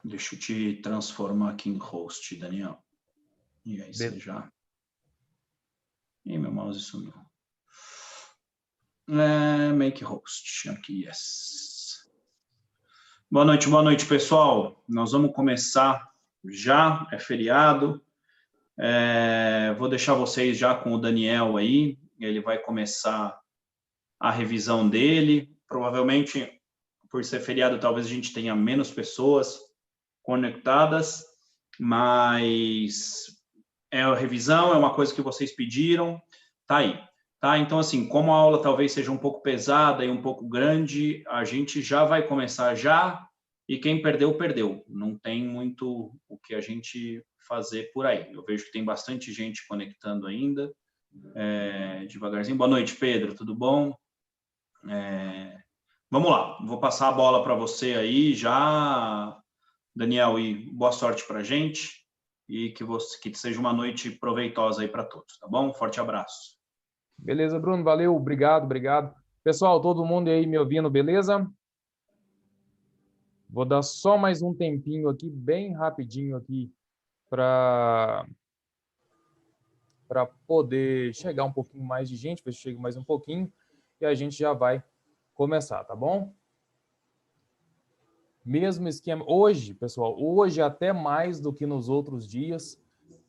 Deixa eu te transformar aqui em host, Daniel. E aí você já... Ih, meu mouse sumiu. Make host. Aqui, yes. Boa noite, pessoal. Nós vamos começar já, é feriado. Vou deixar vocês já com o Daniel aí. Ele vai começar a revisão dele. Provavelmente, por ser feriado, talvez a gente tenha menos pessoas conectadas, mas a revisão é uma coisa que vocês pediram, tá aí. Tá? Então, assim, como a aula talvez seja um pouco pesada e um pouco grande, a gente já vai começar já, e quem perdeu, perdeu. Não tem muito o que a gente fazer por aí. Eu vejo que tem bastante gente conectando ainda, devagarzinho. Boa noite, Pedro, tudo bom? Vamos lá, vou passar a bola para você aí já, Daniel, e boa sorte para a gente, e que seja uma noite proveitosa aí para todos, tá bom? Forte abraço. Beleza, Bruno, valeu, obrigado. Pessoal, todo mundo aí me ouvindo, beleza? Vou dar só mais um tempinho aqui, bem rapidinho aqui, para poder chegar um pouquinho mais de gente, ver se chega mais um pouquinho, e a gente já vai começar, tá bom? Mesmo esquema. Hoje, pessoal, hoje até mais do que nos outros dias,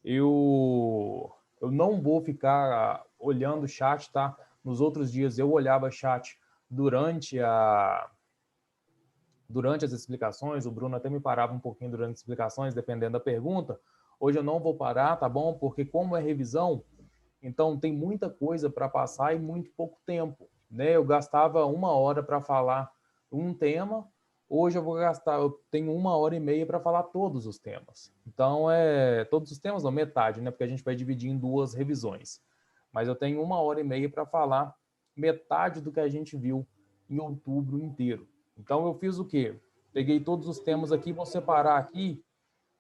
eu não vou ficar olhando o chat, tá? Nos outros dias eu olhava chat durante as explicações, o Bruno até me parava um pouquinho durante as explicações, dependendo da pergunta. Hoje eu não vou parar, tá bom? Porque como é revisão, então tem muita coisa para passar e muito pouco tempo, né? Eu gastava 1 hora para falar um tema, hoje eu tenho 1 hora e meia para falar todos os temas. Então, todos os temas, não, metade, né? Porque a gente vai dividir em 2 revisões. Mas eu tenho 1 hora e meia para falar metade do que a gente viu em outubro inteiro. Então, eu fiz o quê? Peguei todos os temas aqui, vou separar aqui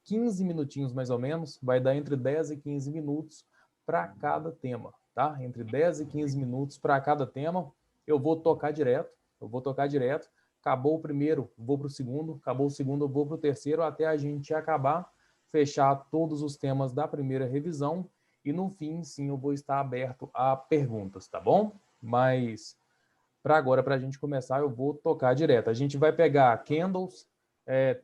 15 minutinhos mais ou menos, vai dar entre 10 e 15 minutos para cada tema, tá? Entre 10 e 15 minutos para cada tema, eu vou tocar direto, acabou o primeiro, vou para o segundo, acabou o segundo, eu vou para o terceiro, até a gente acabar, fechar todos os temas da primeira revisão, e no fim, sim, eu vou estar aberto a perguntas, tá bom? Mas, para agora, para a gente começar, eu vou tocar direto. A gente vai pegar candles,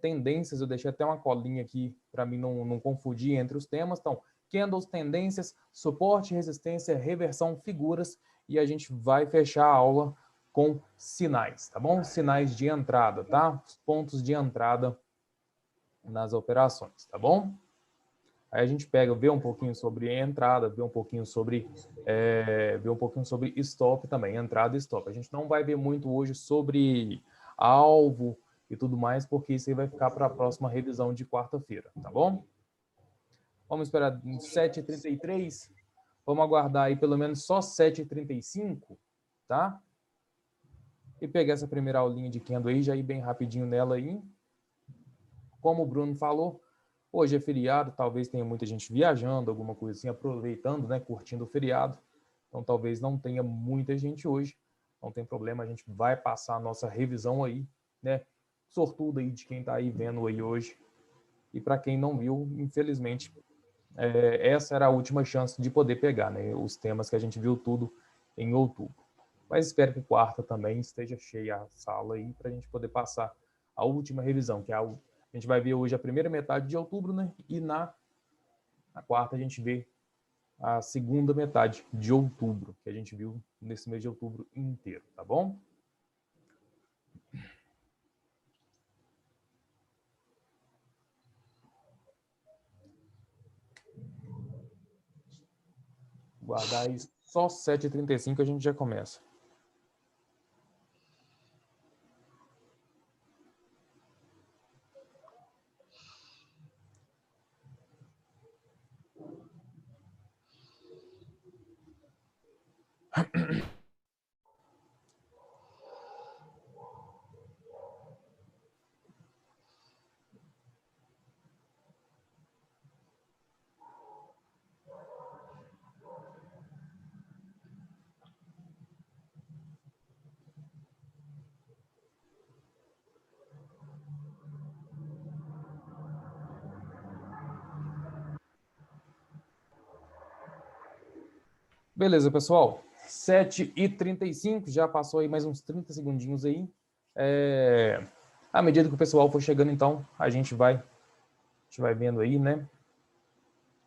tendências, eu deixei até uma colinha aqui para mim não confundir entre os temas. Então, candles, tendências, suporte, resistência, reversão, figuras, e a gente vai fechar a aula com sinais, tá bom? Sinais de entrada, tá? Os pontos de entrada nas operações, tá bom? Aí a gente vê um pouquinho sobre entrada, vê um pouquinho sobre stop também, entrada e stop. A gente não vai ver muito hoje sobre alvo e tudo mais, porque isso aí vai ficar para a próxima revisão de quarta-feira, tá bom? Vamos esperar 7h33. Vamos aguardar aí pelo menos só 7h35, tá? E pegar essa primeira aulinha de Kendo aí, já ir bem rapidinho nela aí. Como o Bruno falou, hoje é feriado, talvez tenha muita gente viajando, alguma coisa assim, aproveitando, né, curtindo o feriado. Então, talvez não tenha muita gente hoje. Não tem problema, a gente vai passar a nossa revisão aí, né? Sortudo aí de quem está aí vendo aí hoje. E para quem não viu, infelizmente, essa era a última chance de poder pegar, né? Os temas que a gente viu tudo em outubro. Mas espero que quarta também esteja cheia a sala aí para a gente poder passar a última revisão, que é a gente vai ver hoje a primeira metade de outubro, né? E na quarta a gente vê a segunda metade de outubro, que a gente viu nesse mês de outubro inteiro, tá bom? Guardar aí só 7h35 a gente já começa. Beleza, pessoal. 7h35, já passou aí mais uns 30 segundinhos aí. À medida que o pessoal for chegando, então, a gente vai vendo aí, né?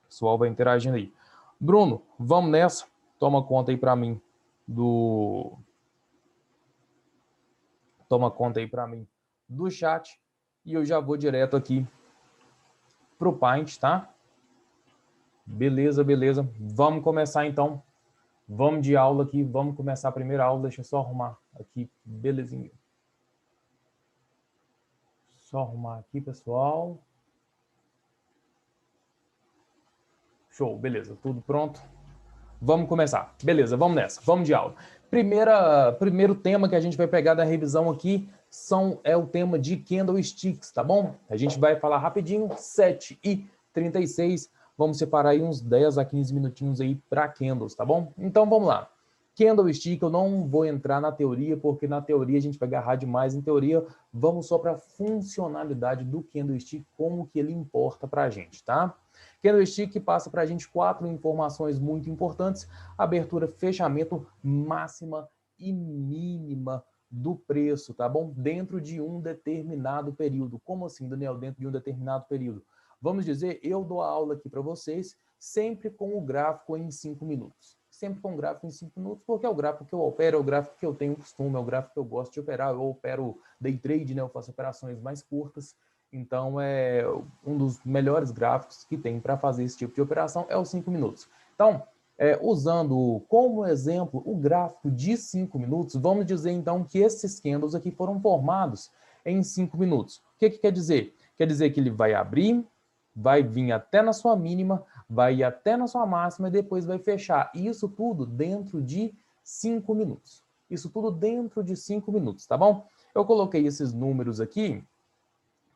O pessoal vai interagindo aí. Bruno, vamos nessa. Toma conta aí para mim do chat e eu já vou direto aqui pro Paint, tá? Beleza, beleza. Vamos começar então. Vamos de aula aqui, vamos começar a primeira aula. Deixa eu só arrumar aqui, belezinha. Só arrumar aqui, pessoal. Show, beleza, tudo pronto. Vamos começar. Beleza, vamos nessa, vamos de aula. Primeiro tema que a gente vai pegar da revisão aqui é o tema de candlesticks, tá bom? A gente vai falar rapidinho, 7h36. Vamos separar aí uns 10 a 15 minutinhos aí para candles, tá bom? Então vamos lá. Candlestick, eu não vou entrar na teoria, porque na teoria a gente vai agarrar demais em teoria. Vamos só para a funcionalidade do candlestick, como que ele importa para a gente, tá? Candlestick passa para a gente 4 informações muito importantes: abertura, fechamento, máxima e mínima do preço, tá bom? Dentro de um determinado período. Como assim, Daniel? Dentro de um determinado período. Vamos dizer, eu dou a aula aqui para vocês sempre com o gráfico em 5 minutos. Sempre com o gráfico em 5 minutos, porque é o gráfico que eu opero, é o gráfico que eu tenho costume, é o gráfico que eu gosto de operar. Eu opero day trade, né? Eu faço operações mais curtas. Então, é um dos melhores gráficos que tem para fazer esse tipo de operação é os 5 minutos. Então, usando como exemplo o gráfico de 5 minutos, vamos dizer então que esses candles aqui foram formados em 5 minutos. O que quer dizer? Quer dizer que ele vai abrir, vai vir até na sua mínima, vai ir até na sua máxima e depois vai fechar. E isso tudo dentro de 5 minutos. Isso tudo dentro de 5 minutos, tá bom? Eu coloquei esses números aqui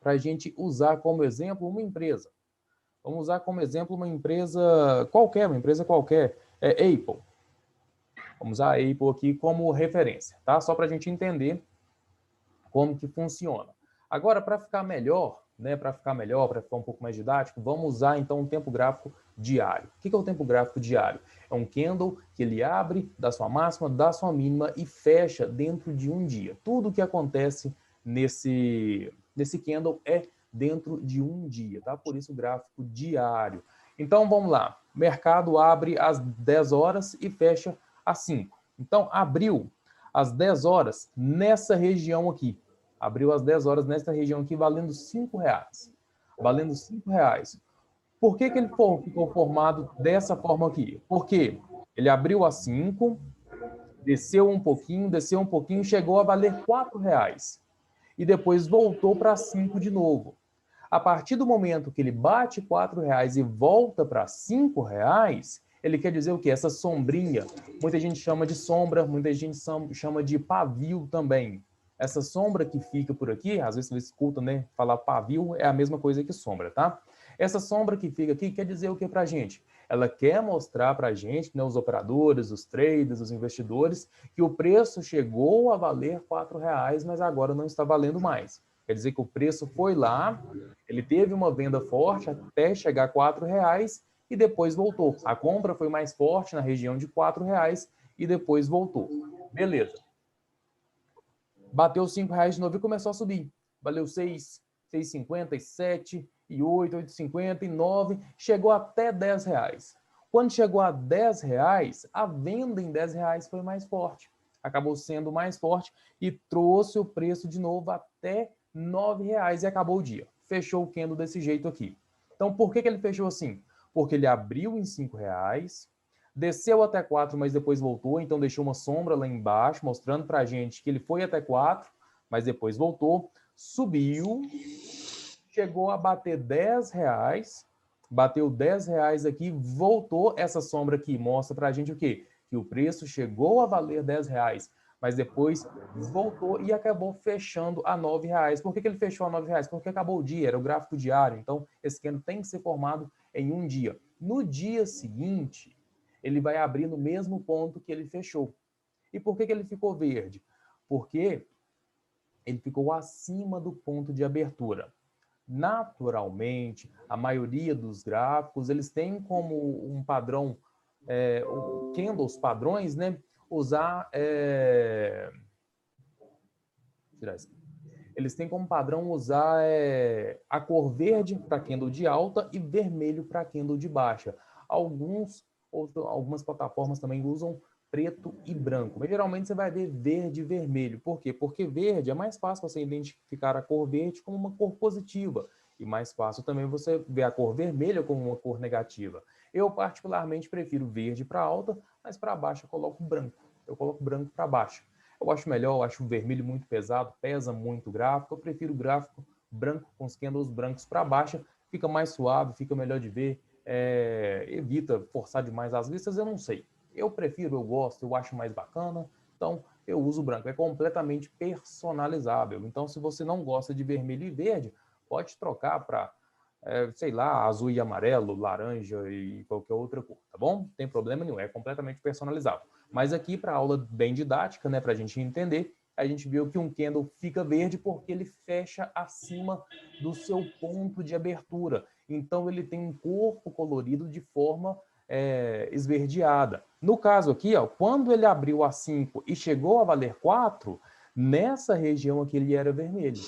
para a gente usar como exemplo uma empresa. Vamos usar como exemplo uma empresa qualquer, Apple. Vamos usar a Apple aqui como referência, tá? Só para a gente entender como que funciona. Agora, para ficar melhor, né, para ficar um pouco mais didático, vamos usar então um tempo gráfico diário. O que é o tempo gráfico diário? É um candle que ele abre da sua máxima, da sua mínima e fecha dentro de um dia. Tudo que acontece nesse candle é dentro de um dia, tá? Por isso o gráfico diário. Então vamos lá. O mercado abre às 10 horas e fecha às 5. Então abriu às 10 horas nessa região aqui. Abriu às 10 horas nessa região aqui, valendo R$5. Valendo R$5. Por que ele ficou formado dessa forma aqui? Porque ele abriu às 5, desceu um pouquinho, chegou a valer R$4. E depois voltou para 5 de novo. A partir do momento que ele bate R$4 e volta para R$5, ele quer dizer o quê? Essa sombrinha, muita gente chama de sombra, muita gente chama de pavio também. Essa sombra que fica por aqui, às vezes você escuta, né, falar pavio, é a mesma coisa que sombra, tá? Essa sombra que fica aqui quer dizer o que para a gente? Ela quer mostrar para a gente, né, os operadores, os traders, os investidores, que o preço chegou a valer R$4, mas agora não está valendo mais. Quer dizer que o preço foi lá, ele teve uma venda forte até chegar a R$4 e depois voltou. A compra foi mais forte na região de R$4 e depois voltou. Beleza. Bateu R$5 de novo e começou a subir. Valeu 6, 6,50, 7, e 8, 8,50, e 9, chegou até R$10. Quando chegou a R$10, a venda em R$10 foi mais forte. Acabou sendo mais forte e trouxe o preço de novo até R$9 e acabou o dia. Fechou o candle desse jeito aqui. Então, por que ele fechou assim? Porque ele abriu em R$5, desceu até 4, mas depois voltou, então deixou uma sombra lá embaixo, mostrando para a gente que ele foi até 4, mas depois voltou, subiu, chegou a bater R$10, bateu R$10 aqui, voltou. Essa sombra aqui mostra para a gente o quê? Que o preço chegou a valer R$10, mas depois voltou e acabou fechando a R$9. Por que ele fechou a R$9? Porque acabou o dia, era o gráfico diário, então esse candle tem que ser formado em um dia. No dia seguinte, ele vai abrir no mesmo ponto que ele fechou. E por que ele ficou verde? Porque ele ficou acima do ponto de abertura. Naturalmente, a maioria dos gráficos, eles têm como um padrão candles padrões, né? Usar... Eles têm como padrão usar a cor verde para candle de alta e vermelho para candle de baixa. Algumas plataformas também usam preto e branco. Mas geralmente você vai ver verde e vermelho. Por quê? Porque verde é mais fácil você identificar a cor verde como uma cor positiva. E mais fácil também você ver a cor vermelha como uma cor negativa. Eu particularmente prefiro verde para alta, mas para baixo eu coloco branco. Eu coloco branco para baixo. Eu acho melhor, eu acho o vermelho muito pesado, pesa muito o gráfico. Eu prefiro o gráfico branco com os candles brancos para baixo. Fica mais suave, fica melhor de ver. Evita forçar demais as listas, eu não sei. Eu prefiro, eu gosto, eu acho mais bacana. Então, eu uso branco. É completamente personalizável. Então, se você não gosta de vermelho e verde, pode trocar para, sei lá, azul e amarelo, laranja e qualquer outra cor, tá bom? Não tem problema nenhum, é completamente personalizável. Mas aqui, para aula bem didática, né, para a gente entender, a gente viu que um candle fica verde porque ele fecha acima do seu ponto de abertura. Então, ele tem um corpo colorido de forma esverdeada. No caso aqui, ó, quando ele abriu a 5 e chegou a valer 4, nessa região aqui ele era vermelho.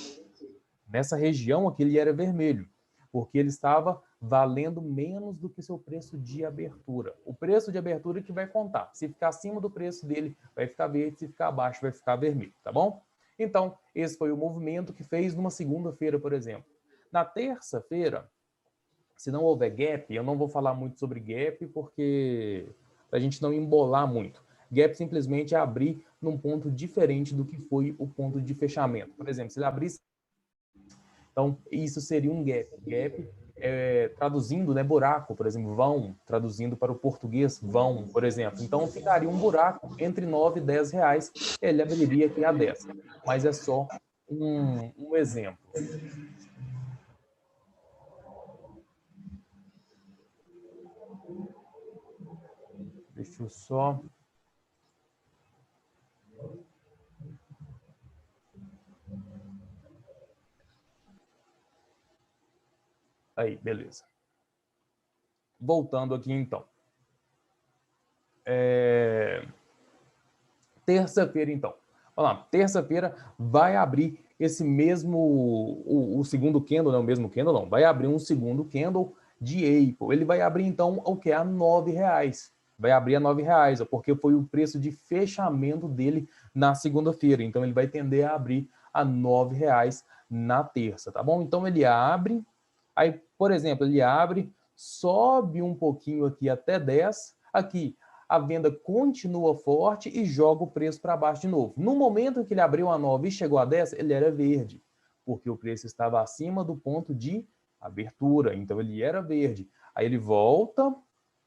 Nessa região aqui ele era vermelho, porque ele estava valendo menos do que seu preço de abertura. O preço de abertura que vai contar. Se ficar acima do preço dele, vai ficar verde. Se ficar abaixo, vai ficar vermelho, tá bom? Então, esse foi o movimento que fez numa segunda-feira, por exemplo. Na terça-feira, se não houver gap, eu não vou falar muito sobre gap, porque para a gente não embolar muito. Gap simplesmente é abrir num ponto diferente do que foi o ponto de fechamento. Por exemplo, se ele abrisse... Então, isso seria um gap. Gap, traduzindo, né, buraco, por exemplo, vão, traduzindo para o português, vão, por exemplo. Então, ficaria um buraco entre 9 e 10 reais, ele abriria aqui a 10. Mas é só um exemplo. Deixa eu só... Aí, beleza. Voltando aqui, então. Terça-feira, então. Vamos lá. Terça-feira vai abrir esse mesmo... O segundo candle, não, o mesmo candle, não. Vai abrir um segundo candle de Apple. Ele vai abrir, então, o que? A 9 reais. Vai abrir a 9 reais, porque foi o preço de fechamento dele na segunda-feira. Então, ele vai tender a abrir a 9 reais na terça, tá bom? Então, ele abre... Aí, por exemplo, ele abre, sobe um pouquinho aqui até 10. Aqui, a venda continua forte e joga o preço para baixo de novo. No momento em que ele abriu a 9 e chegou a 10, ele era verde, porque o preço estava acima do ponto de abertura. Então, ele era verde. Aí ele volta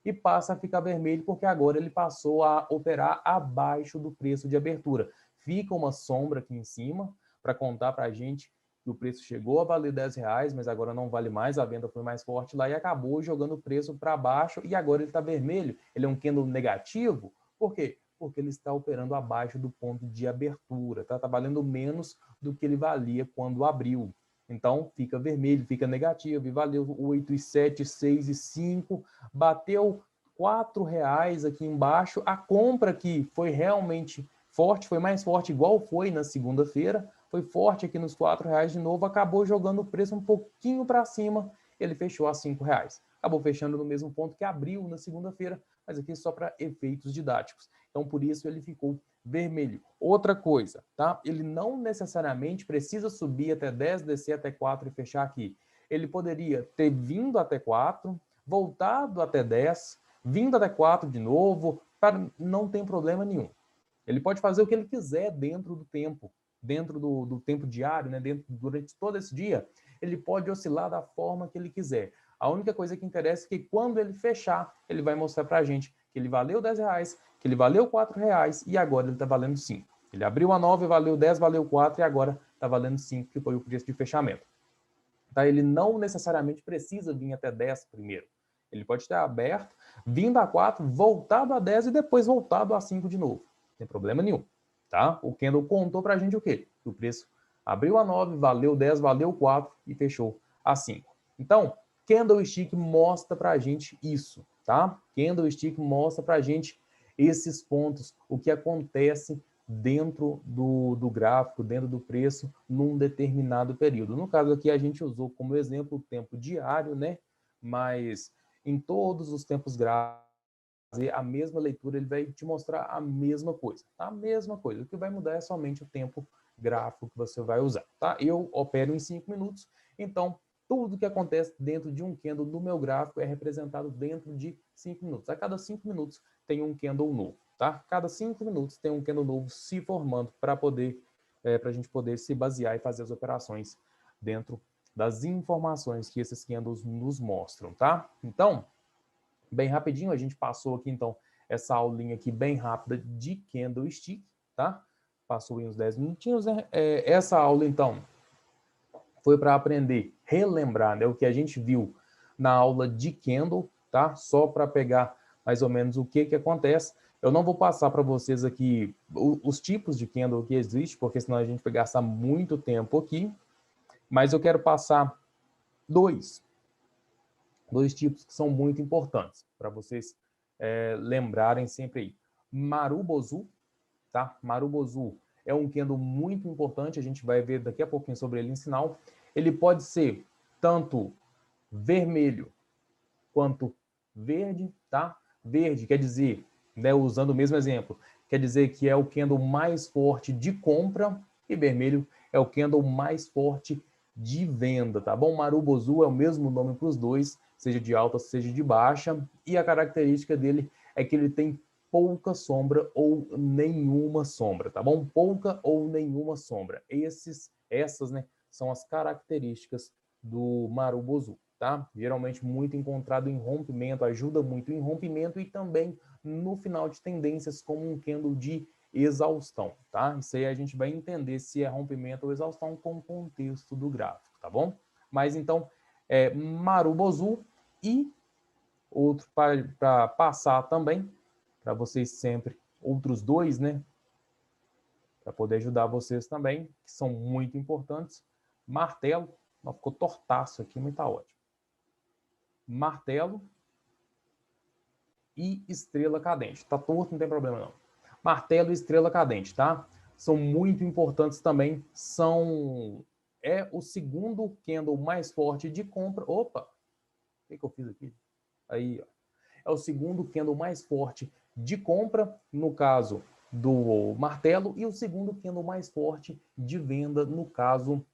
e passa a ficar vermelho, porque agora ele passou a operar abaixo do preço de abertura. Fica uma sombra aqui em cima para contar para a gente que o preço chegou a valer 10 reais, mas agora não vale mais, a venda foi mais forte lá e acabou jogando o preço para baixo e agora ele está vermelho. Ele é um candle negativo. Por quê? Porque ele está operando abaixo do ponto de abertura, tá valendo menos do que ele valia quando abriu. Então, fica vermelho, fica negativo, e valeu 8,7, 6,5, bateu 4 reais aqui embaixo. A compra que foi realmente forte, foi mais forte, igual foi na segunda-feira, foi forte aqui nos 4 reais de novo, acabou jogando o preço um pouquinho para cima, ele fechou a 5 reais. Acabou fechando no mesmo ponto que abriu na segunda-feira, mas aqui só para efeitos didáticos. Então, por isso ele ficou vermelho. Outra coisa, tá? Ele não necessariamente precisa subir até 10, descer até 4 e fechar aqui. Ele poderia ter vindo até 4, voltado até 10, vindo até 4 de novo, não tem problema nenhum. Ele pode fazer o que ele quiser dentro do tempo, dentro do tempo diário, né? Durante todo esse dia, ele pode oscilar da forma que ele quiser. A única coisa que interessa é que quando ele fechar, ele vai mostrar para a gente que ele valeu 10 reais, que ele valeu 4 reais e agora ele está valendo 5. Ele abriu a 9, valeu 10, valeu 4 e agora está valendo 5, que foi o preço de fechamento. Tá? Ele não necessariamente precisa vir até 10 primeiro. Ele pode ter aberto, vindo a 4, voltado a 10 e depois voltado a 5 de novo. Não tem problema nenhum. Tá? O candle contou para a gente o quê? O preço abriu a 9, valeu 10, valeu 4 e fechou a 5. Então, candlestick mostra para a gente isso. tá? Candlestick mostra para a gente esses pontos, o que acontece dentro do gráfico, dentro do preço, num determinado período. No caso aqui, a gente usou como exemplo o tempo diário, né? Mas em todos os tempos gráficos, a mesma leitura, ele vai te mostrar a mesma coisa, tá? A mesma coisa. O que vai mudar é somente o tempo gráfico que você vai usar, tá? Eu opero em 5 minutos, então tudo que acontece dentro de um candle do meu gráfico é representado dentro de 5 minutos. A cada 5 minutos tem um candle novo, tá? Cada 5 minutos tem um candle novo se formando para a gente poder se basear e fazer as operações dentro das informações que esses candles nos mostram, tá? Então, bem rapidinho, a gente passou aqui, então, essa aulinha aqui bem rápida de candlestick, tá? Passou em uns 10 minutinhos, né? Essa aula, então, foi para aprender, relembrar, né, o que a gente viu na aula de candle, tá? Só para pegar mais ou menos o que acontece. Eu não vou passar para vocês aqui os tipos de candle que existe, porque senão a gente vai gastar muito tempo aqui, mas eu quero passar dois tipos que são muito importantes para vocês lembrarem sempre aí. Marubozu, tá? Marubozu é um candle muito importante, a gente vai ver daqui a pouquinho sobre ele em sinal. Ele pode ser tanto vermelho quanto verde, tá? Verde quer dizer, né, usando o mesmo exemplo, quer dizer que é o candle mais forte de compra e vermelho é o candle mais forte de venda, tá bom? Marubozu é o mesmo nome para os dois, seja de alta, seja de baixa, e a característica dele é que ele tem pouca sombra ou nenhuma sombra, tá bom? Pouca ou nenhuma sombra. Essas, né, são as características do Marubozu, tá? Geralmente muito encontrado em rompimento, ajuda muito em rompimento e também no final de tendências como um candle de exaustão, tá? Isso aí a gente vai entender se é rompimento ou exaustão com o contexto do gráfico, tá bom? Mas então, Marubozu e outro para passar também, para vocês sempre, outros dois, né? Para poder ajudar vocês também, que são muito importantes. Martelo, não, ficou tortaço aqui, mas tá ótimo. Martelo e estrela cadente. Tá torto, não tem problema não. Martelo e estrela cadente, tá? São muito importantes também. É o segundo candle mais forte de compra. Opa! O que eu fiz aqui? Aí, ó. É o segundo candle mais forte de compra, no caso do martelo, e o segundo candle mais forte de venda, no caso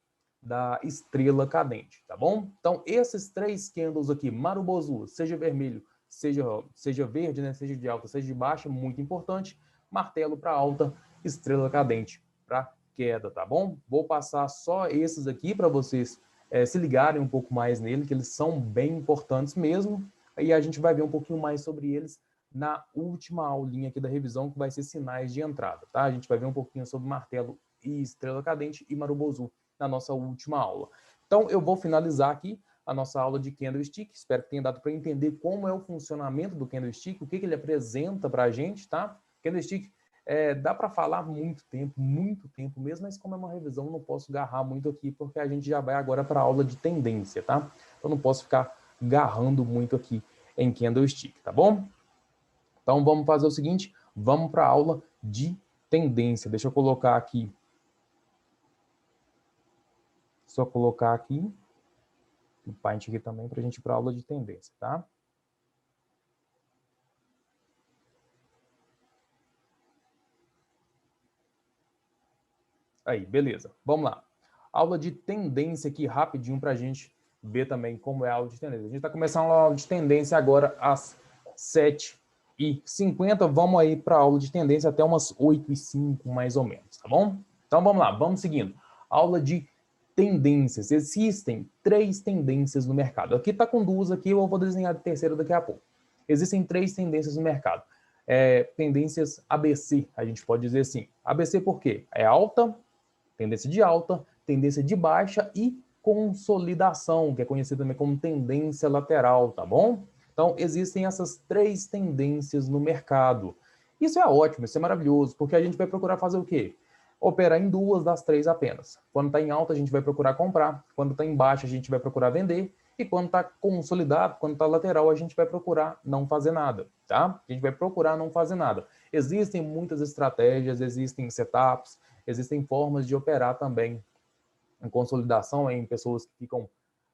da estrela cadente, tá bom? Então, esses três candles aqui, Marubozu, seja vermelho, seja verde, né, seja de alta, seja de baixa, muito importante. Martelo para alta, estrela cadente para queda, tá bom? Vou passar só esses aqui para vocês se ligarem um pouco mais nele, que eles são bem importantes mesmo. E a gente vai ver um pouquinho mais sobre eles na última aulinha aqui da revisão, que vai ser sinais de entrada, tá? A gente vai ver um pouquinho sobre martelo e estrela cadente e Marubozu na nossa última aula. Então, eu vou finalizar aqui a nossa aula de Candlestick. Espero que tenha dado para entender como é o funcionamento do Candlestick, o que ele apresenta para a gente, tá? Candlestick dá para falar muito tempo mesmo, mas como é uma revisão, não posso agarrar muito aqui, porque a gente já vai agora para a aula de tendência, tá? Então, não posso ficar agarrando muito aqui em Candlestick, tá bom? Então, vamos fazer o seguinte, vamos para a aula de tendência. Deixa eu colocar aqui. Só colocar aqui o Paint aqui também para a gente ir para a aula de tendência, tá? Aí, beleza. Vamos lá. Aula de tendência aqui, rapidinho, para a gente ver também como é a aula de tendência. A gente está começando a aula de tendência agora às 7h50. Vamos aí para a aula de tendência até umas 8h05, mais ou menos, tá bom? Então, vamos lá, vamos seguindo. Aula de tendências. Existem 3 tendências no mercado. Aqui está com 2 aqui, eu vou desenhar a terceira daqui a pouco. Existem 3 tendências no mercado. Tendências ABC, a gente pode dizer assim. ABC por quê? É alta, tendência de alta, tendência de baixa e consolidação, que é conhecida também como tendência lateral, tá bom? Então, existem essas 3 tendências no mercado. Isso é ótimo, isso é maravilhoso, porque a gente vai procurar fazer o quê? operar em 2 das 3 apenas. Quando está em alta, a gente vai procurar comprar. Quando está em baixa, a gente vai procurar vender. E quando está consolidado, quando está lateral, a gente vai procurar não fazer nada, tá? A gente vai procurar não fazer nada. Existem muitas estratégias, existem setups, existem formas de operar também em consolidação, em pessoas que ficam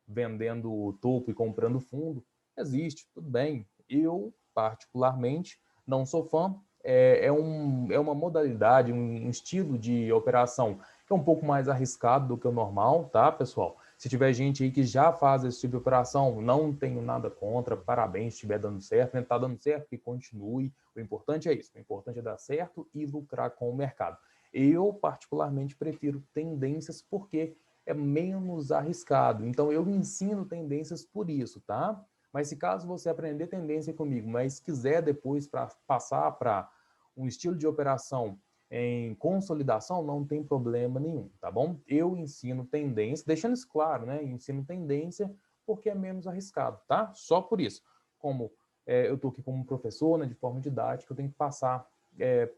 vendendo o topo e comprando fundo. Existe, tudo bem. Eu, particularmente, não sou fã. É uma modalidade, um estilo de operação que é um pouco mais arriscado do que o normal, tá, pessoal? Se tiver gente aí que já faz esse tipo de operação, não tenho nada contra, parabéns, se estiver dando certo, né? Tá dando certo, que continue. O importante é isso, o importante é dar certo e lucrar com o mercado. Eu, particularmente, prefiro tendências porque é menos arriscado. Então, eu ensino tendências por isso, tá? Mas se caso você aprender tendência comigo, mas quiser depois passar para um estilo de operação em consolidação, não tem problema nenhum, tá bom? Eu ensino tendência, deixando isso claro, né? Ensino tendência porque é menos arriscado, tá? Só por isso. Como eu estou aqui como professor, né, de forma didática, eu tenho que passar,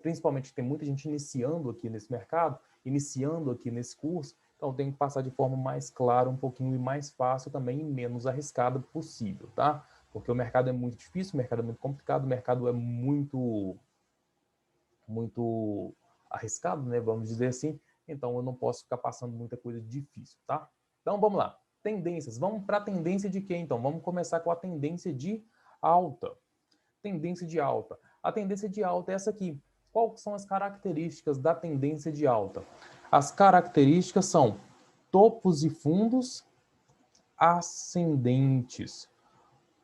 principalmente tem muita gente iniciando aqui nesse mercado, iniciando aqui nesse curso, então tem que passar de forma mais clara, um pouquinho e mais fácil também e menos arriscada possível, tá? Porque o mercado é muito difícil, o mercado é muito complicado, o mercado é muito arriscado, né? Vamos dizer assim. Então eu não posso ficar passando muita coisa difícil, tá? Então vamos lá. Tendências. Vamos para a tendência de quê, então? Vamos começar com a tendência de alta. Tendência de alta. A tendência de alta é essa aqui. Quais são as características da tendência de alta? As características são topos e fundos ascendentes.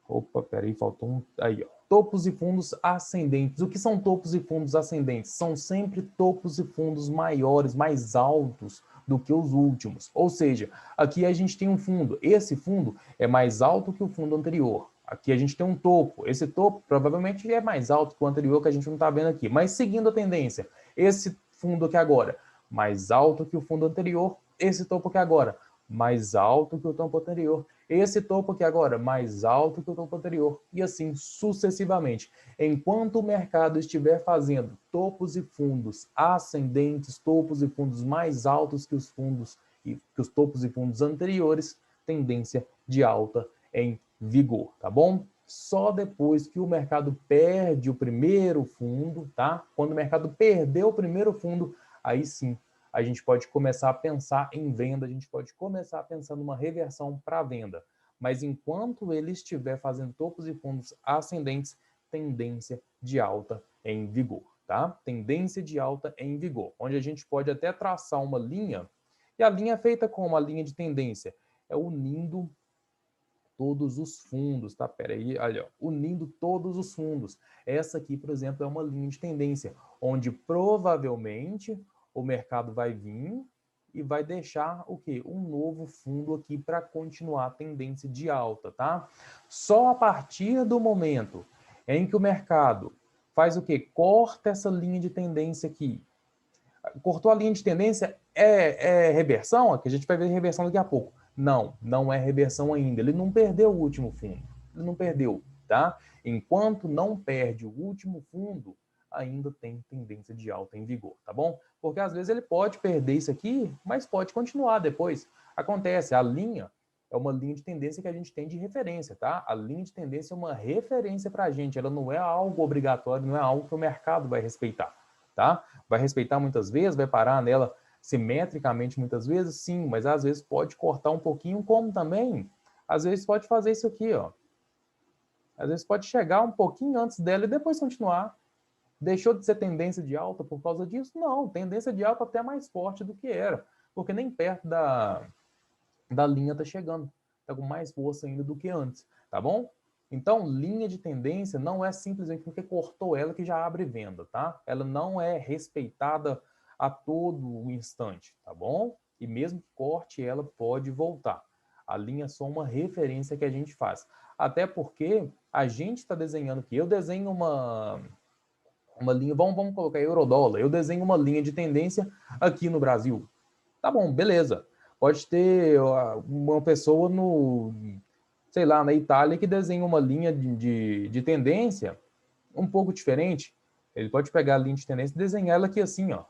Opa, peraí, faltou um... Aí, ó. Topos e fundos ascendentes. O que são topos e fundos ascendentes? São sempre topos e fundos maiores, mais altos do que os últimos. Ou seja, aqui a gente tem um fundo. Esse fundo é mais alto que o fundo anterior. Aqui a gente tem um topo. Esse topo provavelmente é mais alto que o anterior, que a gente não está vendo aqui. Mas seguindo a tendência, esse fundo aqui agora, mais alto que o fundo anterior. Esse topo aqui agora, mais alto que o topo anterior. Esse topo aqui agora, mais alto que o topo anterior. E assim sucessivamente. Enquanto o mercado estiver fazendo topos e fundos ascendentes, topos e fundos mais altos que os fundos e que os topos e fundos anteriores, tendência de alta em vigor, tá bom? Só depois que o mercado perde o primeiro fundo, tá? Quando o mercado perdeu o primeiro fundo, aí sim a gente pode começar a pensar em venda, a gente pode começar a pensar numa reversão para venda. Mas enquanto ele estiver fazendo topos e fundos ascendentes, tendência de alta em vigor, tá? Tendência de alta em vigor, onde a gente pode até traçar uma linha, e a linha é feita com uma linha de tendência, é unindo todos os fundos, tá? Pera aí, olha, unindo todos os fundos. Essa aqui, por exemplo, é uma linha de tendência, onde provavelmente o mercado vai vir e vai deixar o quê? Um novo fundo aqui para continuar a tendência de alta, tá? Só a partir do momento em que o mercado faz o quê? Corta essa linha de tendência aqui. Cortou a linha de tendência, é reversão? Que a gente vai ver reversão daqui a pouco. Não, não é reversão ainda. Ele não perdeu o último fundo. Ele não perdeu, tá? Enquanto não perde o último fundo, ainda tem tendência de alta em vigor, tá bom? Porque às vezes ele pode perder isso aqui, mas pode continuar depois. Acontece, a linha é uma linha de tendência que a gente tem de referência, tá? A linha de tendência é uma referência para a gente, ela não é algo obrigatório, não é algo que o mercado vai respeitar, tá? Vai respeitar muitas vezes, vai parar nela simetricamente muitas vezes, sim, mas às vezes pode cortar um pouquinho, como também, às vezes pode fazer isso aqui, ó. Às vezes pode chegar um pouquinho antes dela e depois continuar. Deixou de ser tendência de alta por causa disso? Não, tendência de alta até mais forte do que era, porque nem perto da linha está chegando, está com mais força ainda do que antes, tá bom? Então, linha de tendência não é simplesmente porque cortou ela que já abre venda, tá? Ela não é respeitada a todo instante, tá bom? E mesmo que corte, ela pode voltar. A linha é só uma referência que a gente faz. Até porque a gente está desenhando aqui. Eu desenho uma linha, vamos colocar eurodólar. Eu desenho uma linha de tendência aqui no Brasil. Tá bom, beleza. Pode ter uma pessoa sei lá, na Itália que desenha uma linha de tendência um pouco diferente. Ele pode pegar a linha de tendência e desenhar ela aqui assim, ó.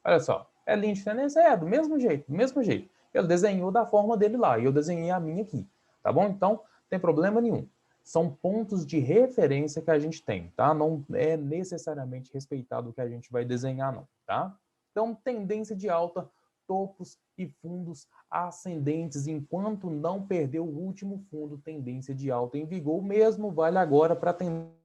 Olha só. É linha de tendência? É, do mesmo jeito, do mesmo jeito. Ele desenhou da forma dele lá, e eu desenhei a minha aqui, tá bom? Então, não tem problema nenhum. São pontos de referência que a gente tem, tá? Não é necessariamente respeitado o que a gente vai desenhar, não, tá? Então, tendência de alta, topos e fundos ascendentes, enquanto não perder o último fundo, tendência de alta em vigor, mesmo vale agora para tendência.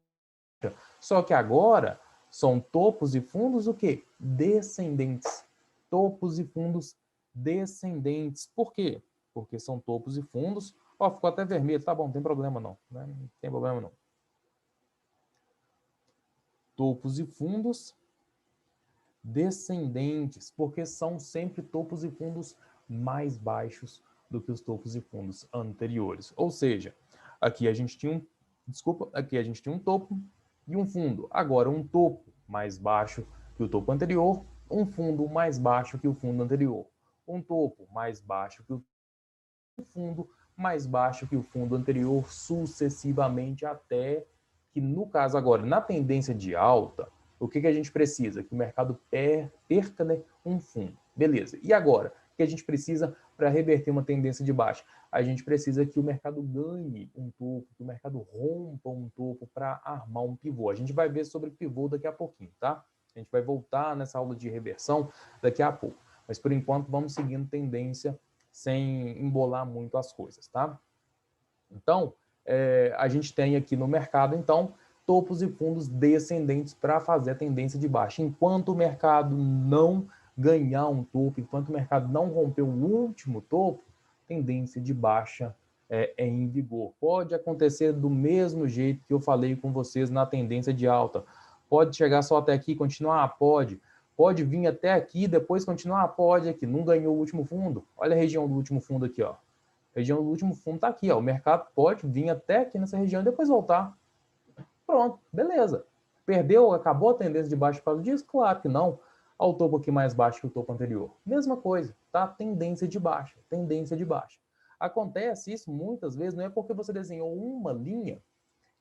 Só que agora são topos e fundos o quê? Descendentes. Topos e fundos descendentes. Por quê? Porque são topos e fundos. Ó, ficou até vermelho. Tá bom, não tem problema não. Né? Não tem problema não. Topos e fundos descendentes, porque são sempre topos e fundos mais baixos do que os topos e fundos anteriores. Ou seja, aqui a gente tinha aqui a gente tinha um topo e um fundo. Agora, um topo mais baixo que o topo anterior, um fundo mais baixo que o fundo anterior. Um topo mais baixo que o fundo, mais baixo que o fundo anterior, sucessivamente, até que, no caso agora, na tendência de alta, o que a gente precisa? Que o mercado perca, né, um fundo. Beleza. E agora? O que a gente precisa para reverter uma tendência de baixa? A gente precisa que o mercado ganhe um topo, que o mercado rompa um topo para armar um pivô. A gente vai ver sobre pivô daqui a pouquinho, tá? A gente vai voltar nessa aula de reversão daqui a pouco. Mas, por enquanto, vamos seguindo tendência sem embolar muito as coisas, tá? Então, a gente tem aqui no mercado, então, topos e fundos descendentes para fazer a tendência de baixa. Enquanto o mercado não ganhar um topo, enquanto o mercado não romper o último topo, tendência de baixa é em vigor. Pode acontecer do mesmo jeito que eu falei com vocês na tendência de alta. Pode chegar só até aqui e continuar? Pode. Pode vir até aqui, depois continuar? Pode aqui. Não ganhou o último fundo? Olha a região do último fundo aqui, ó. A região do último fundo está aqui, ó. O mercado pode vir até aqui nessa região e depois voltar. Pronto, beleza. Perdeu, acabou a tendência de baixo por causa disso? Claro que não. Olha o topo aqui mais baixo que o topo anterior. Mesma coisa, tá? Tendência de baixa, tendência de baixa. Acontece isso muitas vezes, não é porque você desenhou uma linha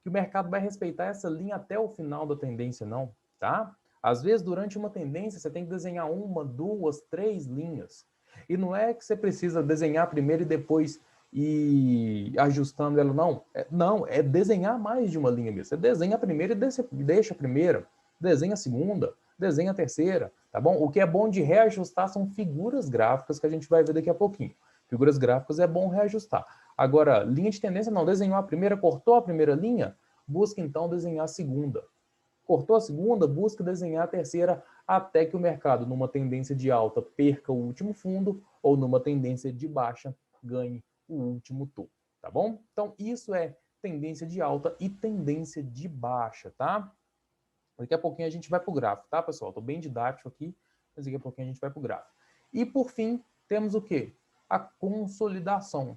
que o mercado vai respeitar essa linha até o final da tendência, não, tá? Às vezes, durante uma tendência, você tem que desenhar uma, duas, três linhas. E não é que você precisa desenhar primeiro e depois ir ajustando ela, não. Não, é desenhar mais de uma linha mesmo. Você desenha a primeira e deixa a primeira. Desenha a segunda, desenha a terceira, tá bom? O que é bom de reajustar são figuras gráficas que a gente vai ver daqui a pouquinho. Figuras gráficas é bom reajustar. Agora, linha de tendência não, desenhou a primeira, cortou a primeira linha, busca então desenhar a segunda. Cortou a segunda, busca desenhar a terceira, até que o mercado, numa tendência de alta, perca o último fundo, ou numa tendência de baixa, ganhe o último topo, tá bom? Então, isso é tendência de alta e tendência de baixa, tá? Daqui a pouquinho a gente vai para o gráfico, tá, pessoal? Estou bem didático aqui, mas daqui a pouquinho a gente vai para o gráfico. E, por fim, temos o quê? A consolidação.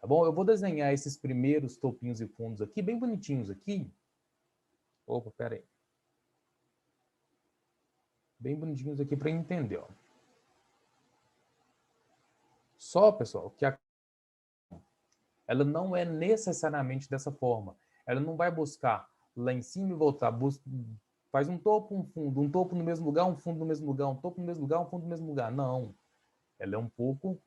Tá bom? Eu vou desenhar esses primeiros topinhos e fundos aqui, bem bonitinhos aqui. Opa, pera aí. Bem bonitinhos aqui para entender, ó. Só, pessoal, que ela não é necessariamente dessa forma. Ela não vai buscar lá em cima e voltar. Faz um topo, um fundo, um topo no mesmo lugar, um fundo no mesmo lugar, um topo no mesmo lugar, um fundo no mesmo lugar. Não. Ela é um pouco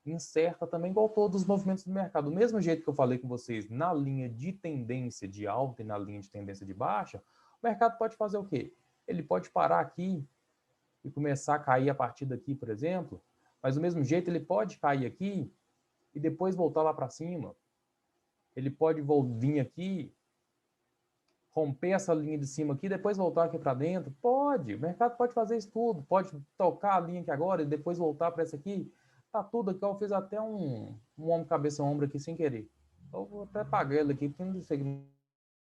incerta também, igual todos os movimentos do mercado. Do mesmo jeito que eu falei com vocês, na linha de tendência de alta e na linha de tendência de baixa, o mercado pode fazer o quê? Ele pode parar aqui e começar a cair a partir daqui, por exemplo, mas do mesmo jeito ele pode cair aqui e depois voltar lá para cima. Ele pode vir aqui, romper essa linha de cima aqui, depois voltar aqui para dentro. Pode, o mercado pode fazer isso tudo. Pode tocar a linha aqui agora e depois voltar para essa aqui. Tá tudo aqui, eu fiz até um ombro, cabeça, ombro aqui sem querer. Eu vou até pagar ele aqui, porque não sei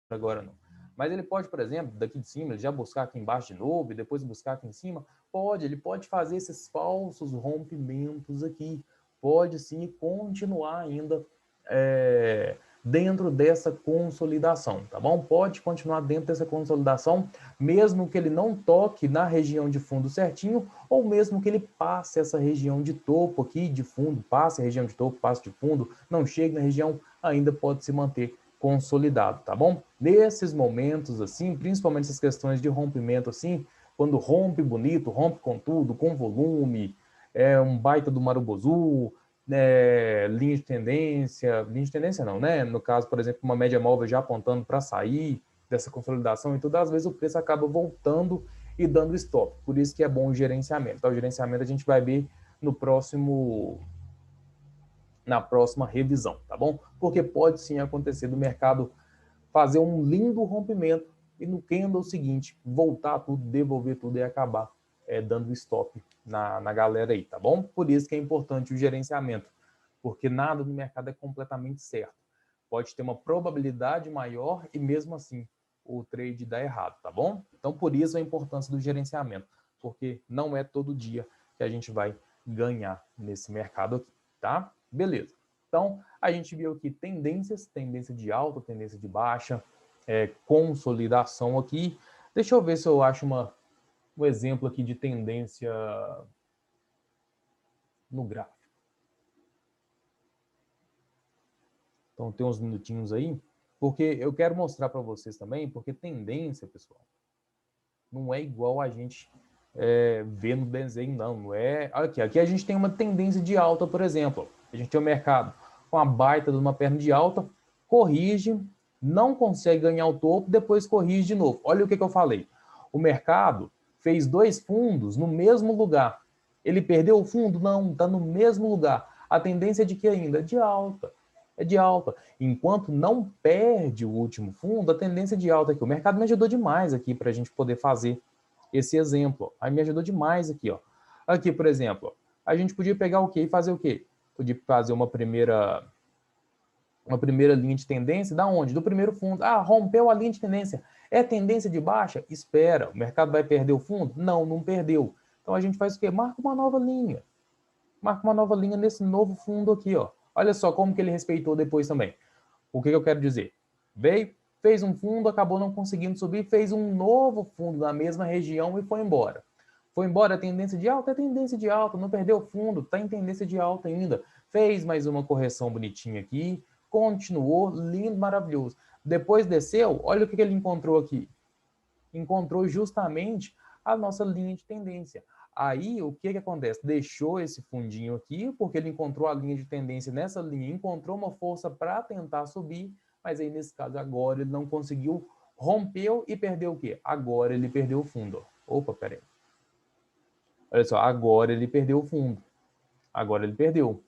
agora não. Mas ele pode, por exemplo, daqui de cima, ele já buscar aqui embaixo de novo e depois buscar aqui em cima. Pode, ele pode fazer esses falsos rompimentos aqui. Pode sim continuar ainda dentro dessa consolidação, tá bom? Pode continuar dentro dessa consolidação, mesmo que ele não toque na região de fundo certinho, ou mesmo que ele passe essa região de topo aqui, de fundo, passe a região de topo, passe de fundo, não chegue na região, ainda pode se manter consolidado, tá bom? Nesses momentos assim, principalmente essas questões de rompimento assim, quando rompe bonito, rompe com tudo, com volume, um baita do Marubozu, linha de tendência não, né? No caso, por exemplo, uma média móvel já apontando para sair dessa consolidação e tudo, às vezes o preço acaba voltando e dando stop. Por isso que é bom o gerenciamento. Então, o gerenciamento a gente vai ver na próxima revisão, tá bom? Porque pode sim acontecer do mercado fazer um lindo rompimento e no candle seguinte voltar tudo, devolver tudo e acabar dando stop na galera aí, tá bom? Por isso que é importante o gerenciamento, porque nada no mercado é completamente certo. Pode ter uma probabilidade maior e mesmo assim o trade dá errado, tá bom? Então por isso a importância do gerenciamento, porque não é todo dia que a gente vai ganhar nesse mercado aqui, tá? Beleza. Então, a gente viu aqui tendências, tendência de alta, tendência de baixa, consolidação aqui. Deixa eu ver se eu acho um exemplo aqui de tendência no gráfico. Então, tem uns minutinhos aí, porque eu quero mostrar para vocês também, porque tendência, pessoal, não é igual a gente ver no desenho, não é... Aqui a gente tem uma tendência de alta, por exemplo. A gente tem o mercado com a baita de uma perna de alta, corrige, não consegue ganhar o topo, depois corrige de novo. Olha o que eu falei. O mercado fez 2 fundos no mesmo lugar. Ele perdeu o fundo? Não, está no mesmo lugar. A tendência é de que ainda? De alta. É de alta. Enquanto não perde o último fundo, a tendência é de alta aqui. O mercado me ajudou demais aqui para a gente poder fazer esse exemplo. Aí me ajudou demais aqui, ó. Aqui, por exemplo, a gente podia pegar o quê e fazer o quê? Podia fazer uma primeira linha de tendência, da onde? Do primeiro fundo. Ah, rompeu a linha de tendência. É tendência de baixa? Espera. O mercado vai perder o fundo? Não, não perdeu. Então a gente faz o quê? Marca uma nova linha. Marca uma nova linha nesse novo fundo aqui, ó. Olha só como que ele respeitou depois também. O que eu quero dizer? Veio, fez um fundo, acabou não conseguindo subir, fez um novo fundo na mesma região e foi embora. Foi embora, a tendência de alta, é tendência de alta, não perdeu o fundo, está em tendência de alta ainda. Fez mais uma correção bonitinha aqui, continuou, lindo, maravilhoso. Depois desceu, olha o que ele encontrou aqui. Encontrou justamente a nossa linha de tendência. Aí, o que acontece? Deixou esse fundinho aqui, porque ele encontrou a linha de tendência nessa linha, encontrou uma força para tentar subir, mas aí, nesse caso, agora ele não conseguiu, rompeu e perdeu o quê? Agora ele perdeu o fundo. Opa, peraí. Olha só, agora ele perdeu o fundo. Agora ele perdeu.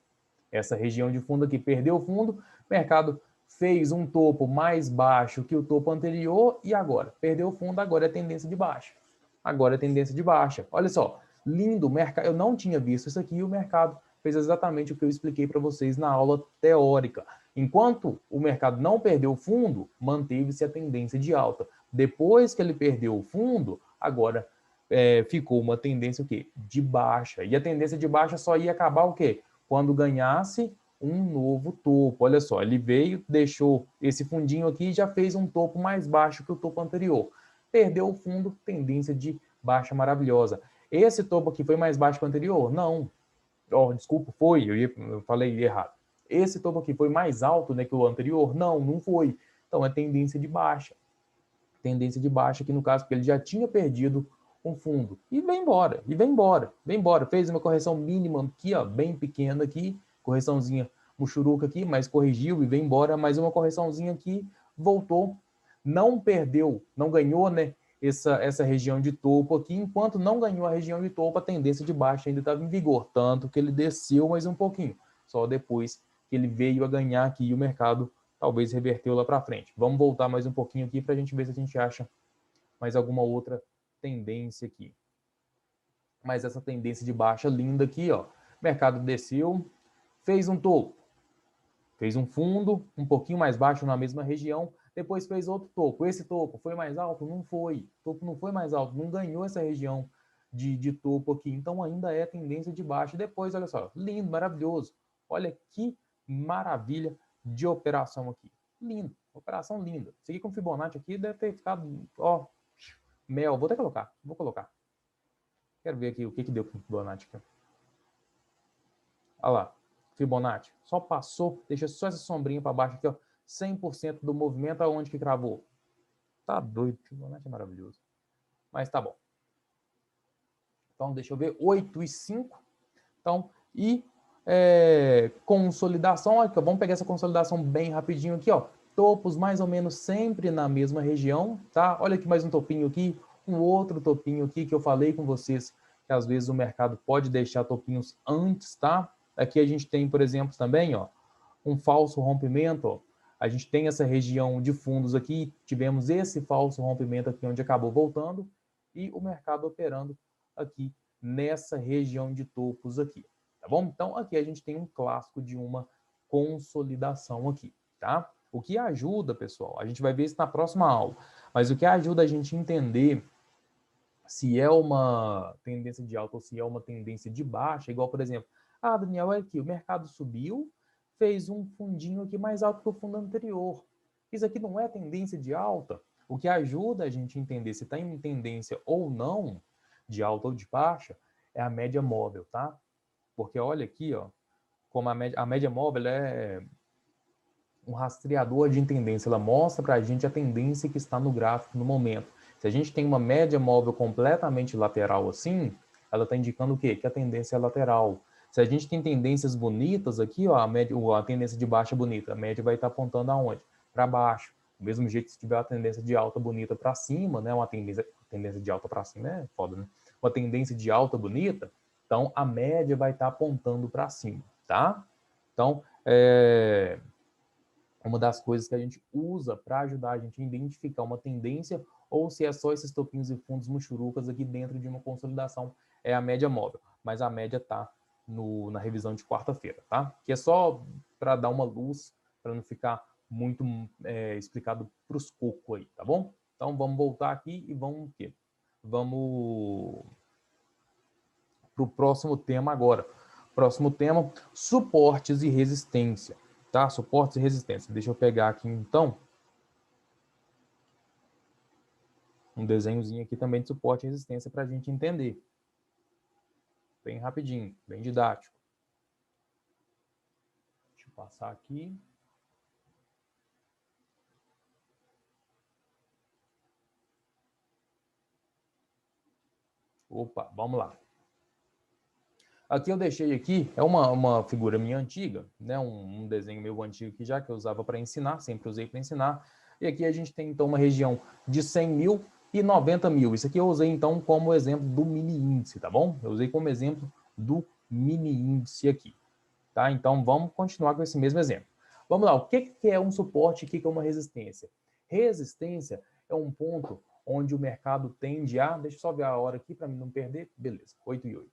Essa região de fundo aqui perdeu o fundo, o mercado fez um topo mais baixo que o topo anterior e agora perdeu o fundo, agora é tendência de baixa. Agora é tendência de baixa. Olha só, lindo, mercado. Eu não tinha visto isso aqui e o mercado fez exatamente o que eu expliquei para vocês na aula teórica. Enquanto o mercado não perdeu o fundo, manteve-se a tendência de alta. Depois que ele perdeu o fundo, agora ficou uma tendência o quê? De baixa. E a tendência de baixa só ia acabar o quê? Quando ganhasse um novo topo. Olha só, ele veio, deixou esse fundinho aqui e já fez um topo mais baixo que o topo anterior. Perdeu o fundo, tendência de baixa maravilhosa. Esse topo aqui foi mais baixo que o anterior? Não. Desculpa, foi, eu falei errado. Esse topo aqui foi mais alto, né, que o anterior? Não, não foi. Então é tendência de baixa. Tendência de baixa aqui no caso, porque ele já tinha perdido um fundo. E vem embora, e vem embora, vem embora. Fez uma correção mínima aqui, ó, bem pequena aqui, correçãozinha muxuruca aqui, mas corrigiu e vem embora. Mais uma correçãozinha aqui, voltou. Não perdeu, não ganhou, né, essa região de topo aqui. Enquanto não ganhou a região de topo, a tendência de baixa ainda estava em vigor. Tanto que ele desceu mais um pouquinho. Só depois que ele veio a ganhar aqui e o mercado talvez reverteu lá para frente. Vamos voltar mais um pouquinho aqui para a gente ver se a gente acha mais alguma outra tendência aqui. Mas essa tendência de baixa linda aqui, ó. Mercado desceu, fez um topo, fez um fundo um pouquinho mais baixo na mesma região, depois fez outro topo. Esse topo foi mais alto? Não foi. O topo não foi mais alto, não ganhou essa região de topo aqui. Então ainda é tendência de baixa. Depois, olha só, lindo, maravilhoso. Olha que maravilha de operação aqui. Lindo, operação linda. Isso aqui com Fibonacci aqui deve ter ficado, ó, mel. Vou até colocar, vou colocar. Quero ver aqui o que deu com Fibonacci aqui. Olha lá, Fibonacci. Só passou, deixa só essa sombrinha para baixo aqui, ó. 100% do movimento aonde que cravou. Tá doido, Fibonacci é maravilhoso. Mas tá bom. Então, deixa eu ver, 8,5. Então, e consolidação, olha, vamos pegar essa consolidação bem rapidinho aqui, ó. Topos mais ou menos sempre na mesma região, tá? Olha aqui mais um topinho aqui, um outro topinho aqui que eu falei com vocês, que às vezes o mercado pode deixar topinhos antes, tá? Aqui a gente tem, por exemplo, também, ó, um falso rompimento, ó. A gente tem essa região de fundos aqui, tivemos esse falso rompimento aqui onde acabou voltando e o mercado operando aqui nessa região de topos aqui, tá bom? Então aqui a gente tem um clássico de uma consolidação aqui, tá? O que ajuda, pessoal, a gente vai ver isso na próxima aula, mas o que ajuda a gente a entender se é uma tendência de alta ou se é uma tendência de baixa, igual, por exemplo, Daniel, olha aqui, o mercado subiu, fez um fundinho aqui mais alto que o fundo anterior. Isso aqui não é tendência de alta. O que ajuda a gente a entender se está em tendência ou não, de alta ou de baixa, é a média móvel, tá? Porque olha aqui, ó, como a média móvel é um rastreador de tendência, ela mostra para a gente a tendência que está no gráfico no momento. Se a gente tem uma média móvel completamente lateral assim, ela está indicando o quê? Que a tendência é lateral. Se a gente tem tendências bonitas aqui, ó, a tendência de baixa bonita, a média vai estar apontando aonde? Para baixo. Do mesmo jeito, se tiver a tendência de alta bonita para cima, né? Uma tendência de alta para cima é foda, né? Uma tendência de alta bonita, então a média vai estar apontando para cima, tá? Então, uma das coisas que a gente usa para ajudar a gente a identificar uma tendência ou se é só esses topinhos e fundos muxurucas aqui dentro de uma consolidação, é a média móvel. Mas a média está na revisão de quarta-feira, tá? Que é só para dar uma luz, para não ficar muito explicado para os cocos aí, tá bom? Então vamos voltar aqui e vamos o quê? Vamos para o próximo tema agora. Próximo tema, suportes e resistência. Tá? Suportes e resistência. Deixa eu pegar aqui, então, um desenhozinho aqui também de suporte e resistência para a gente entender. Bem rapidinho, bem didático. Deixa eu passar aqui. Opa, vamos lá. Aqui eu deixei aqui, é uma figura minha antiga, né? Um desenho meu antigo que eu usava para ensinar, sempre usei para ensinar. E aqui a gente tem, então, uma região de 100 mil e 90 mil. Isso aqui eu usei, então, como exemplo do mini índice, tá bom? Eu usei como exemplo do mini índice aqui, tá? Então, vamos continuar com esse mesmo exemplo. Vamos lá, o que é um suporte e o que é uma resistência? Resistência é um ponto onde o mercado tende a... Deixa eu só ver a hora aqui para mim não perder. Beleza, 8:08.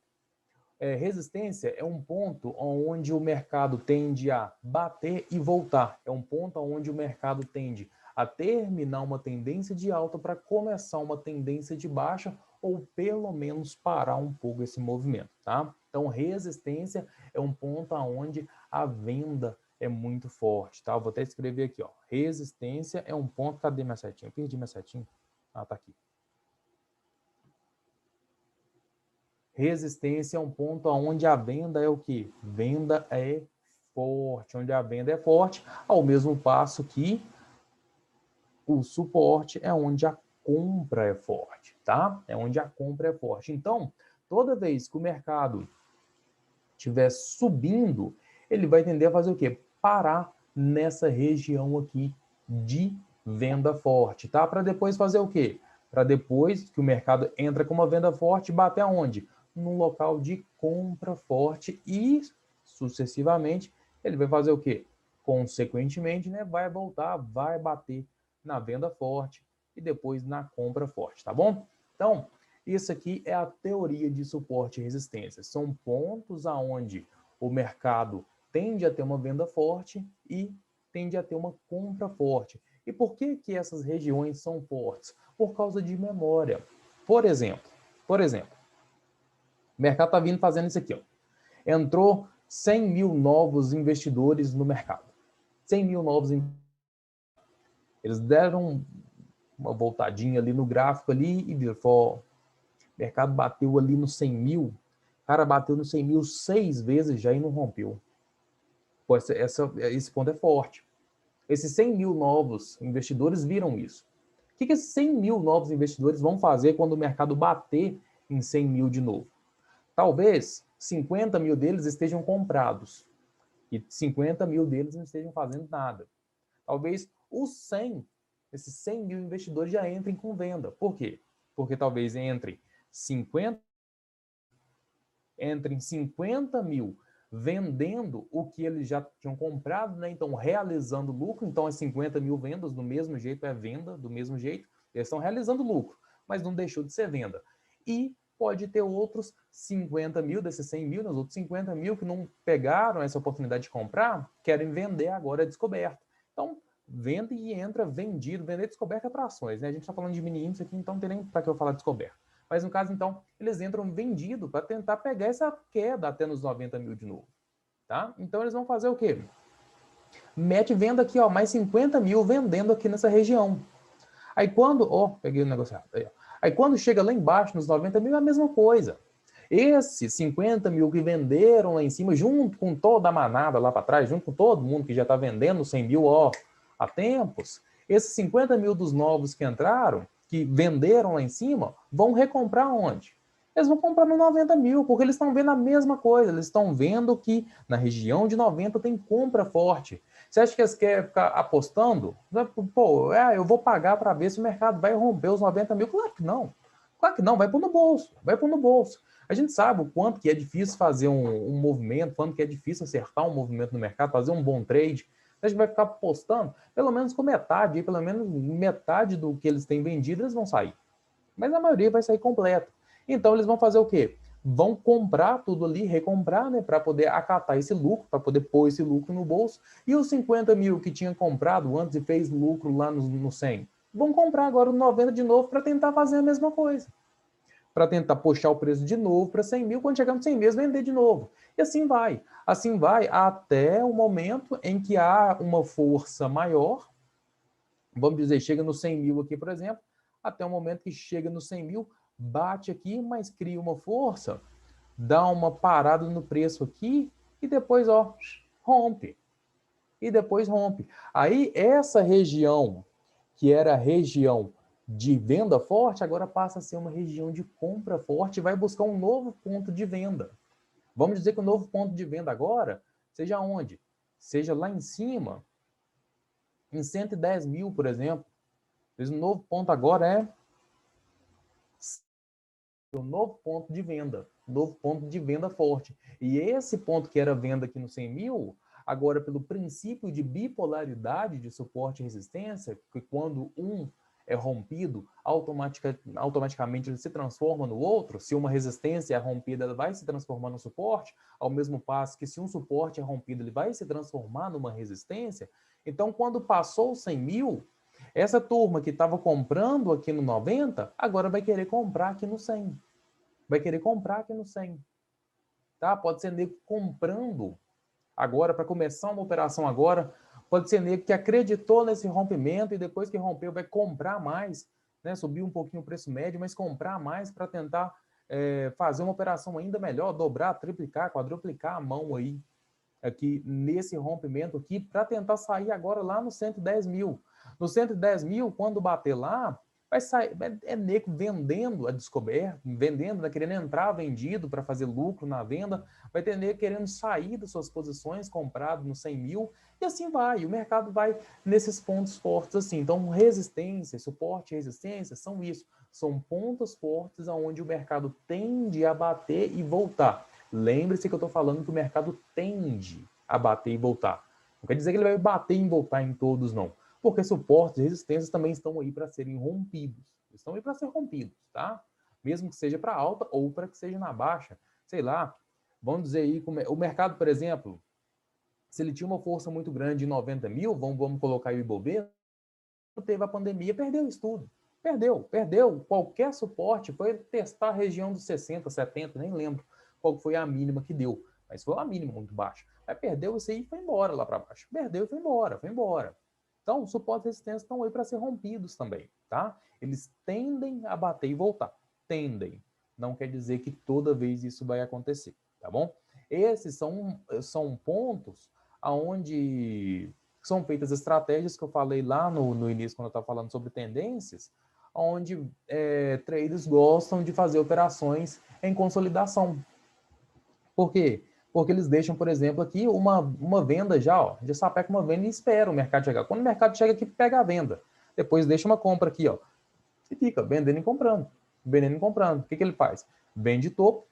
Resistência é um ponto onde o mercado tende a bater e voltar. É um ponto onde o mercado tende a terminar uma tendência de alta para começar uma tendência de baixa ou pelo menos parar um pouco esse movimento, tá? Então, resistência é um ponto onde a venda é muito forte, tá? Eu vou até escrever aqui, ó. Resistência é um ponto... Cadê minha setinha? Eu perdi minha setinha. Ah, tá aqui. Resistência é um ponto onde a venda é o quê? Venda é forte, onde a venda é forte, ao mesmo passo que o suporte é onde a compra é forte, tá? É onde a compra é forte. Então, toda vez que o mercado estiver subindo, ele vai tender a fazer o quê? Parar nessa região aqui de venda forte, tá? Para depois fazer o quê? Para depois que o mercado entra com uma venda forte, bater aonde? Num local de compra forte e, sucessivamente, ele vai fazer o quê? Consequentemente, né, vai voltar, vai bater na venda forte e depois na compra forte, tá bom? Então, isso aqui é a teoria de suporte e resistência. São pontos aonde o mercado tende a ter uma venda forte e tende a ter uma compra forte. E por que que essas regiões são fortes? Por causa de memória. Por exemplo, o mercado está vindo fazendo isso aqui, ó. Entrou 100 mil novos investidores no mercado. 100 mil novos investidores. Eles deram uma voltadinha ali no gráfico ali e viram, o mercado bateu ali no 100 mil. O cara bateu no 100 mil 6 vezes já e não rompeu. Pô, esse ponto é forte. Esses 100 mil novos investidores viram isso. O que esses 100 mil novos investidores vão fazer quando o mercado bater em 100 mil de novo? talvez 50 mil deles estejam comprados e 50 mil deles não estejam fazendo nada. Talvez esses 100 mil investidores já entrem com venda. Por quê? Porque talvez entrem 50 mil vendendo o que eles já tinham comprado, né? Então realizando lucro. Então as 50 mil vendas do mesmo jeito é venda, do mesmo jeito. Eles estão realizando lucro, mas não deixou de ser venda. E pode ter outros 50 mil desses 100 mil, os outros 50 mil que não pegaram essa oportunidade de comprar, querem vender agora a descoberta. Então, vende e entra vendido. Vender descoberta é para ações, né? A gente está falando de mini índice aqui, então não tem nem para que eu falar descoberta. Mas no caso, então, eles entram vendido para tentar pegar essa queda até nos 90 mil de novo. Tá? Então, eles vão fazer o quê? Mete venda aqui, ó, mais 50 mil vendendo aqui nessa região. Aí quando... peguei o negócio errado. Aí quando chega lá embaixo, nos 90 mil, é a mesma coisa. Esses 50 mil que venderam lá em cima, junto com toda a manada lá para trás, junto com todo mundo que já está vendendo 100 mil há tempos, esses 50 mil dos novos que entraram, que venderam lá em cima, vão recomprar onde? Eles vão comprar no 90 mil, porque eles estão vendo a mesma coisa. Eles estão vendo que na região de 90 tem compra forte. Você acha que eles querem ficar apostando? Pô, eu vou pagar para ver se o mercado vai romper os 90 mil. Claro que não. Claro que não, vai pôr no bolso. Vai pôr no bolso. A gente sabe o quanto que é difícil fazer um movimento, quanto que é difícil acertar um movimento no mercado, fazer um bom trade. A gente vai ficar apostando, pelo menos com metade, pelo menos metade do que eles têm vendido, eles vão sair. Mas a maioria vai sair completo. Então, eles vão fazer o quê? Vão comprar tudo ali, recomprar, né, para poder acatar esse lucro, para poder pôr esse lucro no bolso. E os 50 mil que tinham comprado antes e fez lucro lá no 100, vão comprar agora no 90 de novo para tentar fazer a mesma coisa. Para tentar puxar o preço de novo para 100 mil, quando chegar no 100 mil, vender de novo. E assim vai. Assim vai até o momento em que há uma força maior, vamos dizer, chega no 100 mil aqui, por exemplo, até o momento que chega no 100 mil, bate aqui, mas cria uma força, dá uma parada no preço aqui e depois, rompe. E depois rompe. Aí, essa região, que era a região de venda forte, agora passa a ser uma região de compra forte e vai buscar um novo ponto de venda. Vamos dizer que o novo ponto de venda agora seja onde? Seja lá em cima, em 110 mil, por exemplo. O novo ponto agora é o novo ponto de venda, novo ponto de venda forte. E esse ponto que era venda aqui no 100 mil, agora pelo princípio de bipolaridade de suporte e resistência, que quando um é rompido, automaticamente ele se transforma no outro. Se uma resistência é rompida, ela vai se transformar no suporte, ao mesmo passo que se um suporte é rompido, ele vai se transformar numa resistência. Então, quando passou os 100 mil, essa turma que estava comprando aqui no 90, agora vai querer comprar aqui no 100. Vai querer comprar aqui no 100. Tá? Pode ser nego comprando agora, para começar uma operação agora. Pode ser nego que acreditou nesse rompimento e depois que rompeu vai comprar mais, né? Subir um pouquinho o preço médio, mas comprar mais para tentar fazer uma operação ainda melhor, dobrar, triplicar, quadruplicar a mão aí, aqui nesse rompimento aqui, para tentar sair agora lá no 110 mil. No 110 mil, quando bater lá, vai sair, nego vendendo a descoberta, vendendo, né, querendo entrar vendido para fazer lucro na venda, vai ter nego querendo sair das suas posições, comprado no 100 mil, e assim vai. O mercado vai nesses pontos fortes assim. Então, resistência, suporte e resistência são isso. São pontos fortes onde o mercado tende a bater e voltar. Lembre-se que eu estou falando que o mercado tende a bater e voltar. Não quer dizer que ele vai bater e voltar em todos, não. Porque suportes e resistências também estão aí para serem rompidos. Estão aí para ser rompidos, tá? Mesmo que seja para alta ou para que seja na baixa. Sei lá, vamos dizer aí, o mercado, por exemplo, se ele tinha uma força muito grande de 90 mil, vamos colocar aí o Ibovespa, teve a pandemia, perdeu isso tudo. Perdeu qualquer suporte, foi testar a região dos 60, 70, nem lembro qual foi a mínima que deu, mas foi uma mínima muito baixa. Aí perdeu isso aí e foi embora lá para baixo. Perdeu e foi embora. Então, os suportes e resistências estão aí para ser rompidos também, tá? Eles tendem a bater e voltar. Tendem. Não quer dizer que toda vez isso vai acontecer, tá bom? Esses são pontos aonde são feitas estratégias que eu falei lá no início, quando eu estava falando sobre tendências, onde traders gostam de fazer operações em consolidação. Por quê? Porque eles deixam, por exemplo, aqui uma venda já, ó, já sapeca uma venda e espera o mercado chegar. Quando o mercado chega aqui, pega a venda. Depois deixa uma compra aqui, ó. E fica vendendo e comprando. Vendendo e comprando. O que ele faz? Vende topo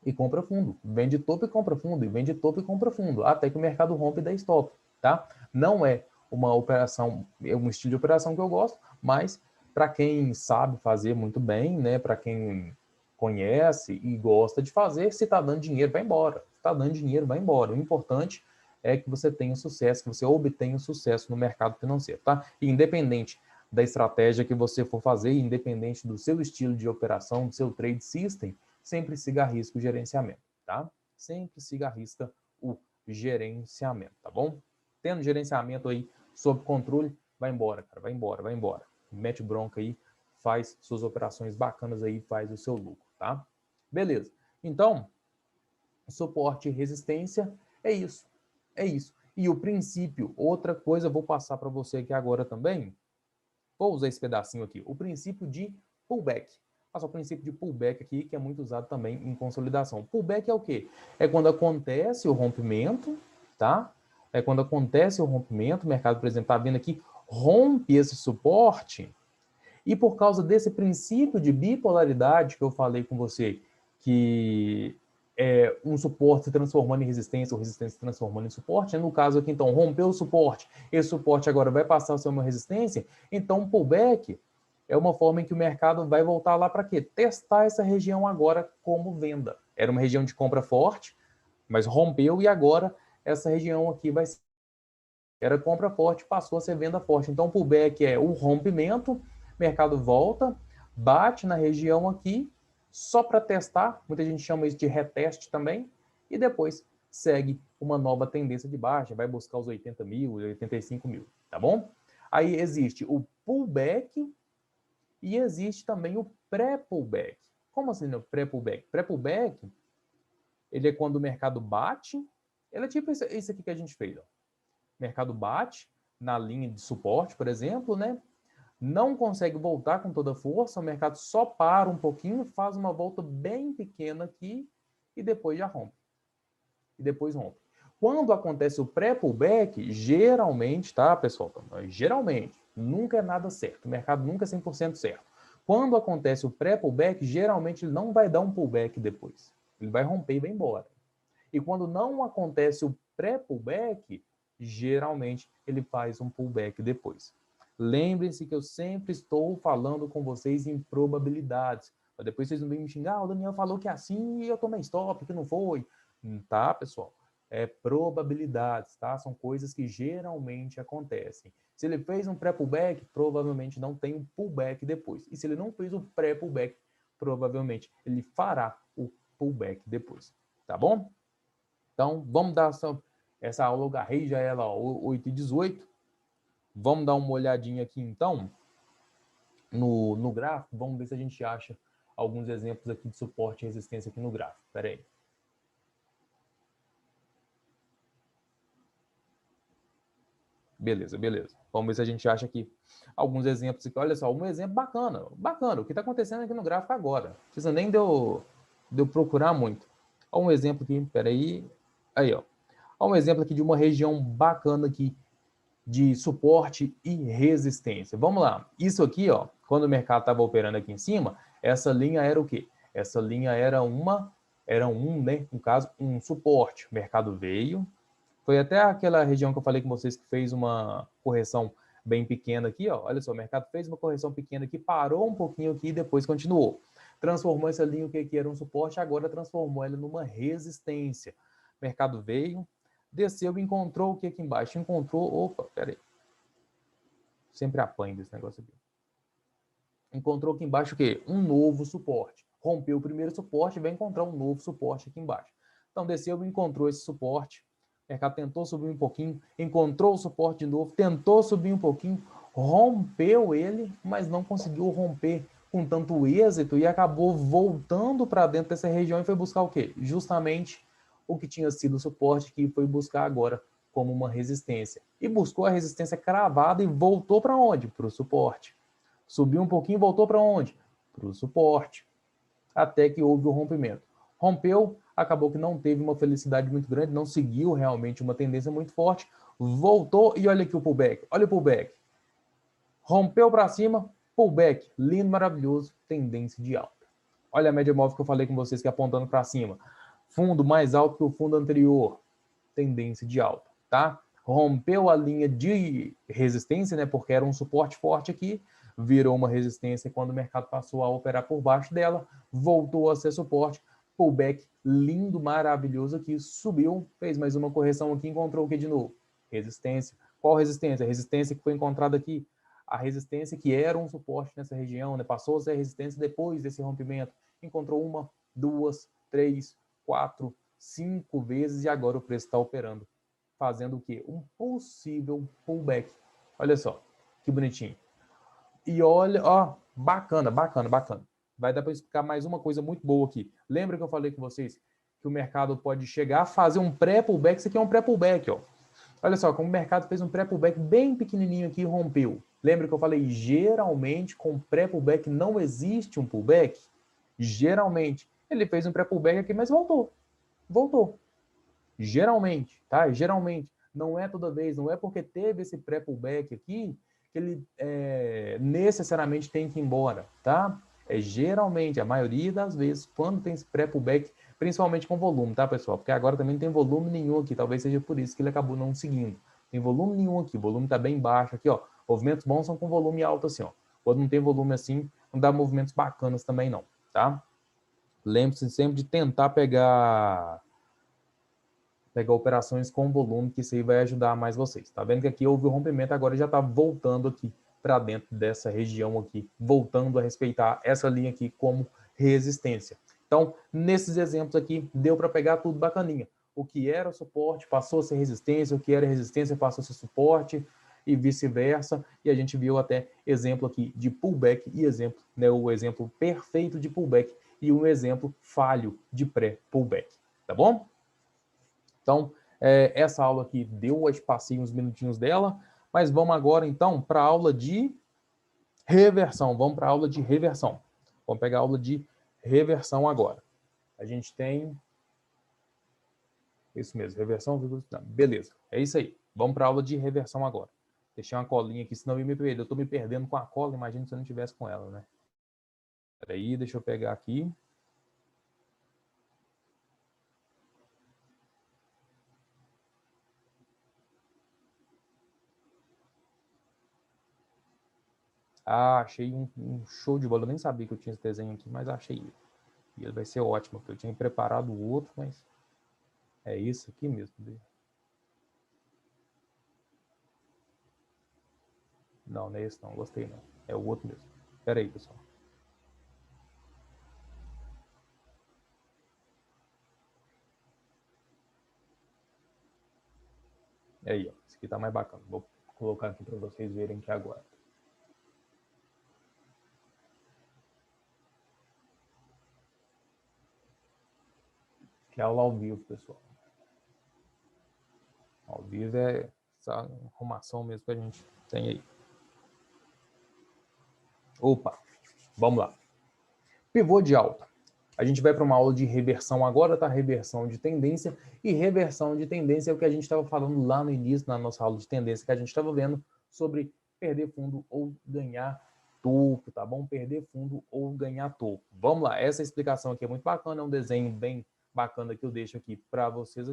e compra fundo. Vende topo e compra fundo. E vende topo e compra fundo. Até que o mercado rompe e dá stop. Tá? Não é uma operação, é um estilo de operação que eu gosto, mas para quem sabe fazer muito bem, né? Para quem conhece e gosta de fazer, se está dando dinheiro, vai embora. Se está dando dinheiro, vai embora. O importante é que você tenha sucesso, que você obtenha sucesso no mercado financeiro, tá? E independente da estratégia que você for fazer, independente do seu estilo de operação, do seu trade system, sempre siga a risca o gerenciamento, tá? Sempre siga a risca o gerenciamento, tá bom? Tendo gerenciamento aí sob controle, vai embora, cara, vai embora, vai embora. Mete bronca aí, faz suas operações bacanas aí, faz o seu lucro, tá? Beleza. Então, suporte e resistência é isso. É isso. E o princípio, outra coisa, eu vou passar para você aqui agora também. Vou usar esse pedacinho aqui. O princípio de pullback. Passar o princípio de pullback aqui, que é muito usado também em consolidação. Pullback é o quê? É quando acontece o rompimento, tá? É quando acontece o rompimento, o mercado, por exemplo, está vindo aqui, rompe esse suporte, e por causa desse princípio de bipolaridade que eu falei com você, que é um suporte se transformando em resistência, ou resistência se transformando em suporte, no caso aqui, então, rompeu o suporte, esse suporte agora vai passar a ser uma resistência, então um pullback é uma forma em que o mercado vai voltar lá para quê? Testar essa região agora como venda. Era uma região de compra forte, mas rompeu e agora essa região aqui vai ser... Era compra forte, passou a ser venda forte. Então, pullback é o rompimento, mercado volta, bate na região aqui, só para testar, muita gente chama isso de reteste também, e depois segue uma nova tendência de baixa, vai buscar os 80 mil, 85 mil, tá bom? Aí existe o pullback e existe também o pré-pullback. Como assim, né? Pré-pullback? Pré-pullback, ele é quando o mercado bate, ele é tipo isso aqui que a gente fez, ó. O mercado bate na linha de suporte, por exemplo, né? Não consegue voltar com toda a força, o mercado só para um pouquinho, faz uma volta bem pequena aqui e depois já rompe. E depois rompe. Quando acontece o pré-pullback, geralmente, tá, pessoal? Geralmente, nunca é nada certo. O mercado nunca é 100% certo. Quando acontece o pré-pullback, geralmente ele não vai dar um pullback depois. Ele vai romper e vai embora. E quando não acontece o pré-pullback, geralmente ele faz um pullback depois. Lembrem-se que eu sempre estou falando com vocês em probabilidades. Mas depois vocês não vêm me xingar, o Daniel falou que é assim e eu tomei stop, que não foi. Tá, pessoal? É probabilidades, tá? São coisas que geralmente acontecem. Se ele fez um pré-pullback, provavelmente não tem um pullback depois. E se ele não fez o pré-pullback, provavelmente ele fará o pullback depois. Tá bom? Então, vamos dar essa aula, eu agarrei já ela, 8h18. Vamos dar uma olhadinha aqui, então, no gráfico. Vamos ver se a gente acha alguns exemplos aqui de suporte e resistência aqui no gráfico. Espera aí. Beleza, beleza. Vamos ver se a gente acha aqui alguns exemplos aqui. Olha só, um exemplo bacana. Bacana. O que está acontecendo aqui no gráfico agora. Não precisa nem de eu procurar muito. Olha um exemplo aqui. Espera aí. Aí, ó. Olha um exemplo aqui de uma região bacana aqui de suporte e resistência. Vamos lá. Isso aqui, ó, quando o mercado estava operando aqui em cima, essa linha era o quê? Essa linha era né, no caso, um suporte. O mercado veio, foi até aquela região que eu falei com vocês que fez uma correção bem pequena aqui, ó. Olha só, o mercado fez uma correção pequena aqui, parou um pouquinho aqui e depois continuou. Transformou essa linha, o que era um suporte, agora transformou ela numa resistência. O mercado veio, desceu e encontrou o que aqui embaixo? Encontrou, opa, peraí. Sempre apanho desse negócio aqui. Encontrou aqui embaixo o quê? Um novo suporte. Rompeu o primeiro suporte e vai encontrar um novo suporte aqui embaixo. Então, desceu e encontrou esse suporte. O mercado tentou subir um pouquinho, encontrou o suporte de novo, tentou subir um pouquinho, rompeu ele, mas não conseguiu romper com tanto êxito e acabou voltando para dentro dessa região e foi buscar o quê? Justamente o que tinha sido o suporte que foi buscar agora como uma resistência. E buscou a resistência cravada e voltou para onde? Para o suporte. Subiu um pouquinho e voltou para onde? Para o suporte. Até que houve o rompimento. Rompeu, acabou que não teve uma felicidade muito grande, não seguiu realmente uma tendência muito forte, voltou e olha aqui o pullback, olha o pullback. Rompeu para cima, pullback, lindo, maravilhoso, tendência de alta. Olha a média móvel que eu falei com vocês que é apontando para cima. Fundo mais alto que o fundo anterior, tendência de alta, tá? Rompeu a linha de resistência, né? Porque era um suporte forte aqui, virou uma resistência quando o mercado passou a operar por baixo dela, voltou a ser suporte, pullback lindo, maravilhoso aqui, subiu, fez mais uma correção aqui, encontrou o que de novo? Resistência. Qual resistência? A resistência que foi encontrada aqui. A resistência que era um suporte nessa região, né? Passou a ser resistência depois desse rompimento. Encontrou uma, duas, três, 4, 5 vezes e agora o preço está operando. Fazendo o quê? Um possível pullback. Olha só, que bonitinho. E olha, ó, bacana, bacana, bacana. Vai dar para explicar mais uma coisa muito boa aqui. Lembra que eu falei com vocês que o mercado pode chegar a fazer um pré-pullback? Isso aqui é um pré-pullback, ó. Olha só, como o mercado fez um pré-pullback bem pequenininho aqui e rompeu. Lembra que eu falei, geralmente com pré-pullback não existe um pullback? Geralmente. Ele fez um pré-pullback aqui, mas voltou. Voltou. Geralmente, tá? Geralmente. Não é toda vez, não é porque teve esse pré-pullback aqui que ele necessariamente tem que ir embora, tá? É geralmente, a maioria das vezes, quando tem esse pré-pullback, principalmente com volume, tá, pessoal? Porque agora também não tem volume nenhum aqui, talvez seja por isso que ele acabou não seguindo. Tem volume nenhum aqui, o volume tá bem baixo aqui, ó. Movimentos bons são com volume alto assim, ó. Quando não tem volume assim, não dá movimentos bacanas também não, tá? Lembre-se sempre de tentar pegar operações com volume, que isso aí vai ajudar mais vocês. Tá vendo que aqui houve o rompimento, agora já está voltando aqui para dentro dessa região aqui, voltando a respeitar essa linha aqui como resistência. Então, nesses exemplos aqui, deu para pegar tudo bacaninha. O que era suporte passou a ser resistência, o que era resistência passou a ser suporte e vice-versa. E a gente viu até exemplo aqui de pullback e exemplo, né, o exemplo perfeito de pullback e um exemplo falho de pré-pullback. Tá bom? Então, essa aula aqui deu a espacinho uns minutinhos dela, mas vamos agora, então, para a aula de reversão. Vamos para a aula de reversão. Vamos pegar a aula de reversão agora. A gente tem... Isso mesmo, reversão... Não, beleza, é isso aí. Vamos para a aula de reversão agora. Deixei uma colinha aqui, senão eu me perder. Eu estou me perdendo com a cola, imagina se eu não tivesse com ela, né? Peraí, deixa eu pegar aqui. Ah, achei um show de bola. Eu nem sabia que eu tinha esse desenho aqui, mas achei ele. E ele vai ser ótimo, porque eu tinha preparado o outro, mas é isso aqui mesmo. Não, não é esse não, gostei não. É o outro mesmo. Espera aí, pessoal. É aí, ó. Esse aqui tá mais bacana. Vou colocar aqui para vocês verem aqui agora. Que é aula ao vivo, pessoal. Ao vivo é essa arrumação mesmo que a gente tem aí. Opa, vamos lá. Pivô de alta. A gente vai para uma aula de reversão agora, tá? Reversão de tendência. E reversão de tendência é o que a gente estava falando lá no início, na nossa aula de tendência, que a gente estava vendo sobre perder fundo ou ganhar topo, tá bom? Perder fundo ou ganhar topo. Vamos lá, essa explicação aqui é muito bacana, é um desenho bem bacana que eu deixo aqui para vocês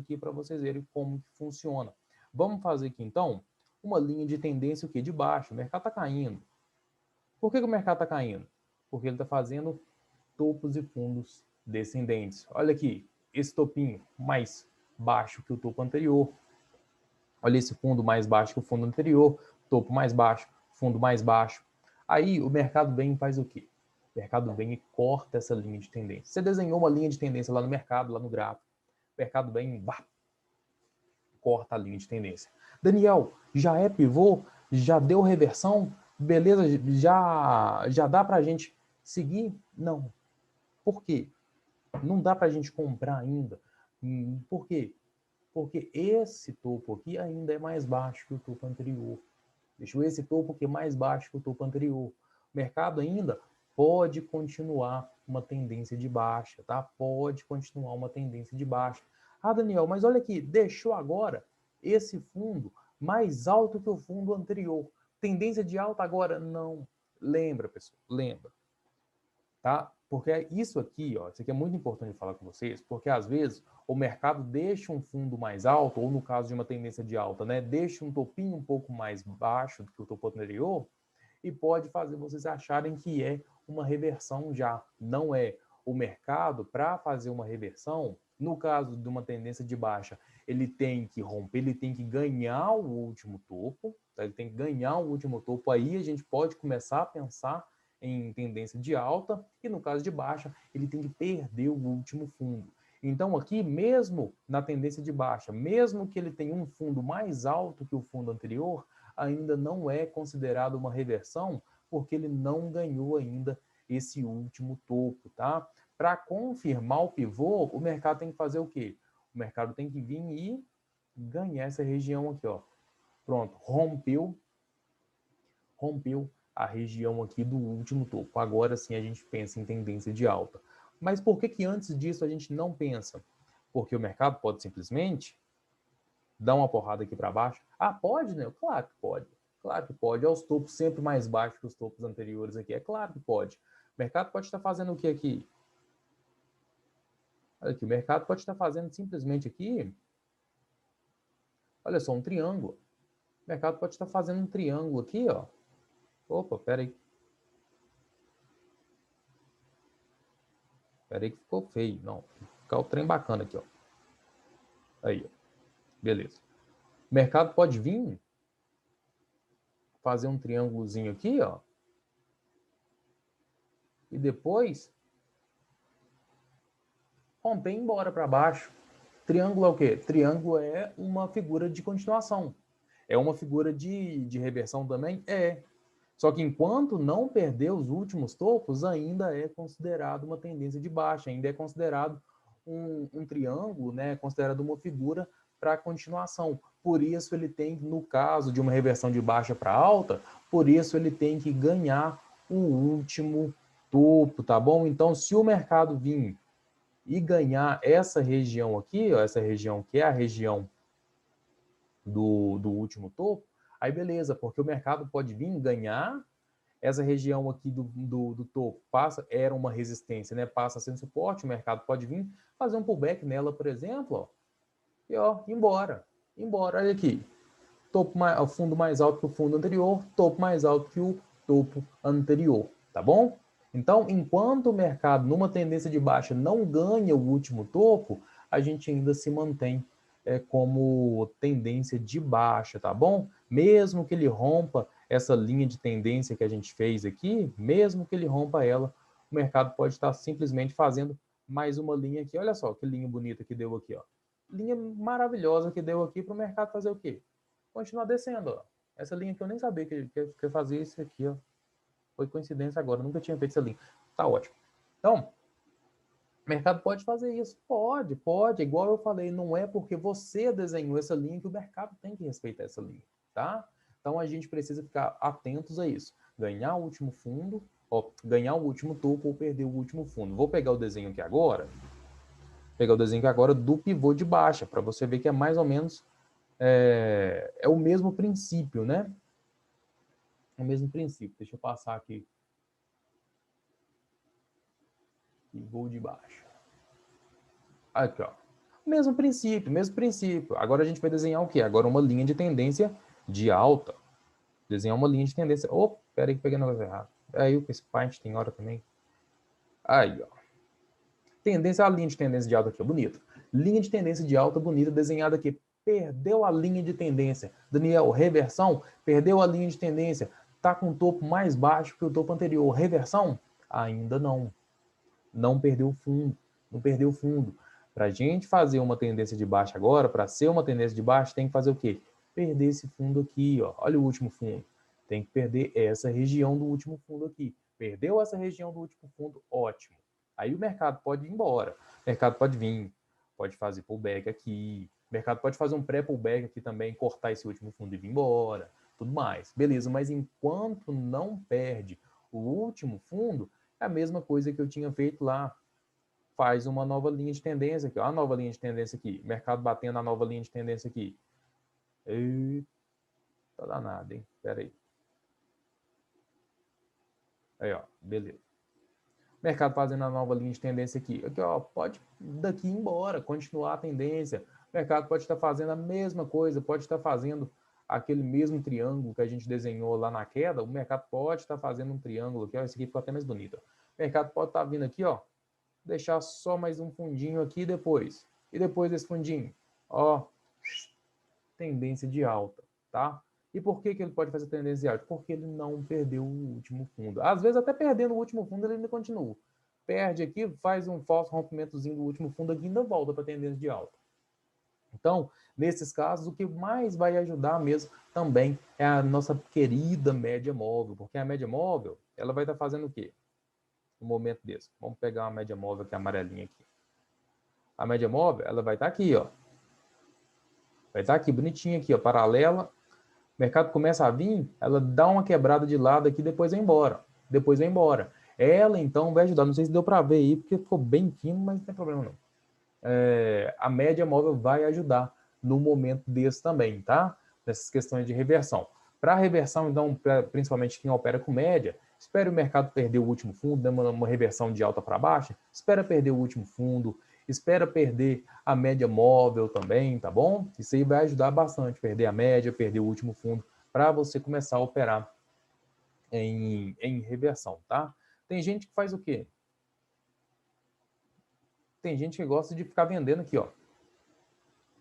verem como funciona. Vamos fazer aqui, então, uma linha de tendência o quê? De baixo. O mercado está caindo. Por que o mercado está caindo? Porque ele está fazendo topos e fundos descendentes. Olha aqui, esse topinho mais baixo que o topo anterior. Olha esse fundo mais baixo que o fundo anterior, topo mais baixo, fundo mais baixo. Aí o mercado vem e faz o quê? O mercado vem e corta essa linha de tendência. Você desenhou uma linha de tendência lá no mercado, lá no gráfico. O mercado vem e corta a linha de tendência. Daniel, já é pivô? Já deu reversão? Beleza? Já dá para a gente seguir? Não. Por quê? Não dá para a gente comprar ainda. Por quê? Porque esse topo aqui ainda é mais baixo que o topo anterior. Deixou esse topo aqui mais baixo que o topo anterior. O mercado ainda pode continuar uma tendência de baixa, tá? Pode continuar uma tendência de baixa. Ah, Daniel, mas olha aqui, deixou agora esse fundo mais alto que o fundo anterior. Tendência de alta agora? Não. Lembra, pessoal, lembra. Tá? Porque isso aqui, ó, isso aqui é muito importante falar com vocês, porque às vezes o mercado deixa um fundo mais alto, ou no caso de uma tendência de alta, né, deixa um topinho um pouco mais baixo do que o topo anterior, e pode fazer vocês acharem que é uma reversão já. Não é. O mercado, para fazer uma reversão, no caso de uma tendência de baixa, ele tem que romper, ele tem que ganhar o último topo, tá? Ele tem que ganhar o último topo, aí a gente pode começar a pensar em tendência de alta, e no caso de baixa, ele tem que perder o último fundo. Então aqui, mesmo na tendência de baixa, mesmo que ele tenha um fundo mais alto que o fundo anterior, ainda não é considerado uma reversão, porque ele não ganhou ainda esse último topo, tá? Para confirmar o pivô, o mercado tem que fazer o quê? O mercado tem que vir e ganhar essa região aqui, ó. Pronto, rompeu a região aqui do último topo. Agora sim a gente pensa em tendência de alta. Mas por que que antes disso a gente não pensa? Porque o mercado pode simplesmente dar uma porrada aqui para baixo. Ah, pode, né? Claro que pode. Claro que pode. Olha os topos sempre mais baixos que os topos anteriores aqui. É claro que pode. O mercado pode estar fazendo o que aqui? Olha aqui, o mercado pode estar fazendo simplesmente aqui, olha só, um triângulo. O mercado pode estar fazendo um triângulo aqui, ó. Opa, pera aí. Pera aí que ficou feio. Não, ficar o trem bacana aqui, ó. Aí, ó. Beleza. O mercado pode vir fazer um triângulozinho aqui, ó. E depois romper e ir embora para baixo. Triângulo é o quê? Triângulo é uma figura de continuação. É uma figura de reversão também? É. Só que enquanto não perder os últimos topos, ainda é considerado uma tendência de baixa, ainda é considerado um triângulo, né? É considerado uma figura para continuação. Por isso ele tem, no caso de uma reversão de baixa para alta, por isso ele tem que ganhar o último topo, tá bom? Então, se o mercado vir e ganhar essa região aqui, ó, essa região que é a região do último topo, aí beleza, porque o mercado pode vir ganhar essa região aqui do topo, era uma resistência, né? Passa a ser um suporte, o mercado pode vir fazer um pullback nela, por exemplo, ó, e ó, embora. Olha aqui, topo o fundo mais alto que o fundo anterior, topo mais alto que o topo anterior, tá bom? Então, enquanto o mercado numa tendência de baixa não ganha o último topo, a gente ainda se mantém como tendência de baixa, tá bom? Mesmo que ele rompa essa linha de tendência que a gente fez aqui, mesmo que ele rompa ela, o mercado pode estar simplesmente fazendo mais uma linha aqui. Olha só que linha bonita que deu aqui, ó. Linha maravilhosa que deu aqui para o mercado fazer o quê? Continuar descendo, ó. Essa linha que eu nem sabia que fazia isso aqui, ó. Foi coincidência agora, nunca tinha feito essa linha. Tá ótimo. Então, o mercado pode fazer isso? Pode. Igual eu falei, não é porque você desenhou essa linha que o mercado tem que respeitar essa linha, tá? Então a gente precisa ficar atentos a isso. Ganhar o último fundo, ó, ganhar o último topo ou perder o último fundo. Vou pegar o desenho aqui agora. Pegar o desenho aqui agora do pivô de baixa, para você ver que é mais ou menos é o mesmo princípio, né? É o mesmo princípio. Deixa eu passar aqui. Pivô de baixa. Aqui, ó. Mesmo princípio. Agora a gente vai desenhar o quê? Agora uma linha de tendência de alta. Desenhar uma linha de tendência. Oh, pera aí que peguei o negócio errado. Aí o esse Paint tem hora também. Aí, ó. Tendência, a linha de tendência de alta aqui, ó, bonito. Linha de tendência de alta bonita desenhada aqui. Perdeu a linha de tendência. Daniel, reversão, perdeu a linha de tendência. Tá com o topo mais baixo que o topo anterior. Reversão? Ainda não. Não perdeu o fundo. Não perdeu o fundo. Para a gente fazer uma tendência de baixa agora, para ser uma tendência de baixa, tem que fazer o quê? Perder esse fundo aqui, ó. Olha o último fundo. Tem que perder essa região do último fundo aqui. Perdeu essa região do último fundo, ótimo. Aí o mercado pode ir embora. O mercado pode vir, pode fazer pullback aqui. O mercado pode fazer um pré-pullback aqui também, cortar esse último fundo e vir embora. Tudo mais. Beleza, mas enquanto não perde o último fundo, É a mesma coisa que eu tinha feito lá. Faz uma nova linha de tendência aqui. Ó, a nova linha de tendência aqui. Mercado batendo a nova linha de tendência aqui. Eita, danado, hein? Pera aí. Aí, ó. Beleza. Mercado fazendo a nova linha de tendência aqui. Aqui, ó. Pode daqui ir embora, continuar a tendência. O mercado pode estar fazendo a mesma coisa, pode estar fazendo aquele mesmo triângulo que a gente desenhou lá na queda. O mercado pode estar fazendo um triângulo aqui. Ó, esse aqui ficou até mais bonito. Ó. O mercado pode estar vindo aqui, ó. Deixar só mais um fundinho aqui depois. E depois desse fundinho, ó, tendência de alta, tá? E por que ele pode fazer tendência de alta? Porque ele não perdeu o último fundo. Às vezes, até perdendo o último fundo, ele ainda continua. Perde aqui, faz um falso rompimentozinho do último fundo aqui e ainda volta para tendência de alta. Então, nesses casos, o que mais vai ajudar mesmo também é a nossa querida média móvel, porque a média móvel, ela vai estar fazendo o quê? No momento desse. Vamos pegar uma média móvel que é amarelinha aqui. A média móvel, ela vai estar aqui, ó. Vai estar aqui, bonitinha aqui, ó, paralela. O mercado começa a vir, ela dá uma quebrada de lado aqui, depois vai embora. Depois vai embora. Ela, então, vai ajudar. Não sei se deu para ver aí, porque ficou bem fino, mas não tem problema não. A média móvel vai ajudar no momento desse também, tá? Nessas questões de reversão. Para reversão, então, principalmente quem opera com média, espera o mercado perder o último fundo, dando uma reversão de alta para baixa, espera perder o último fundo, espera perder a média móvel também, tá bom? Isso aí vai ajudar bastante, perder a média, perder o último fundo, para você começar a operar em reversão, tá? Tem gente que faz o quê? Tem gente que gosta de ficar vendendo aqui, ó.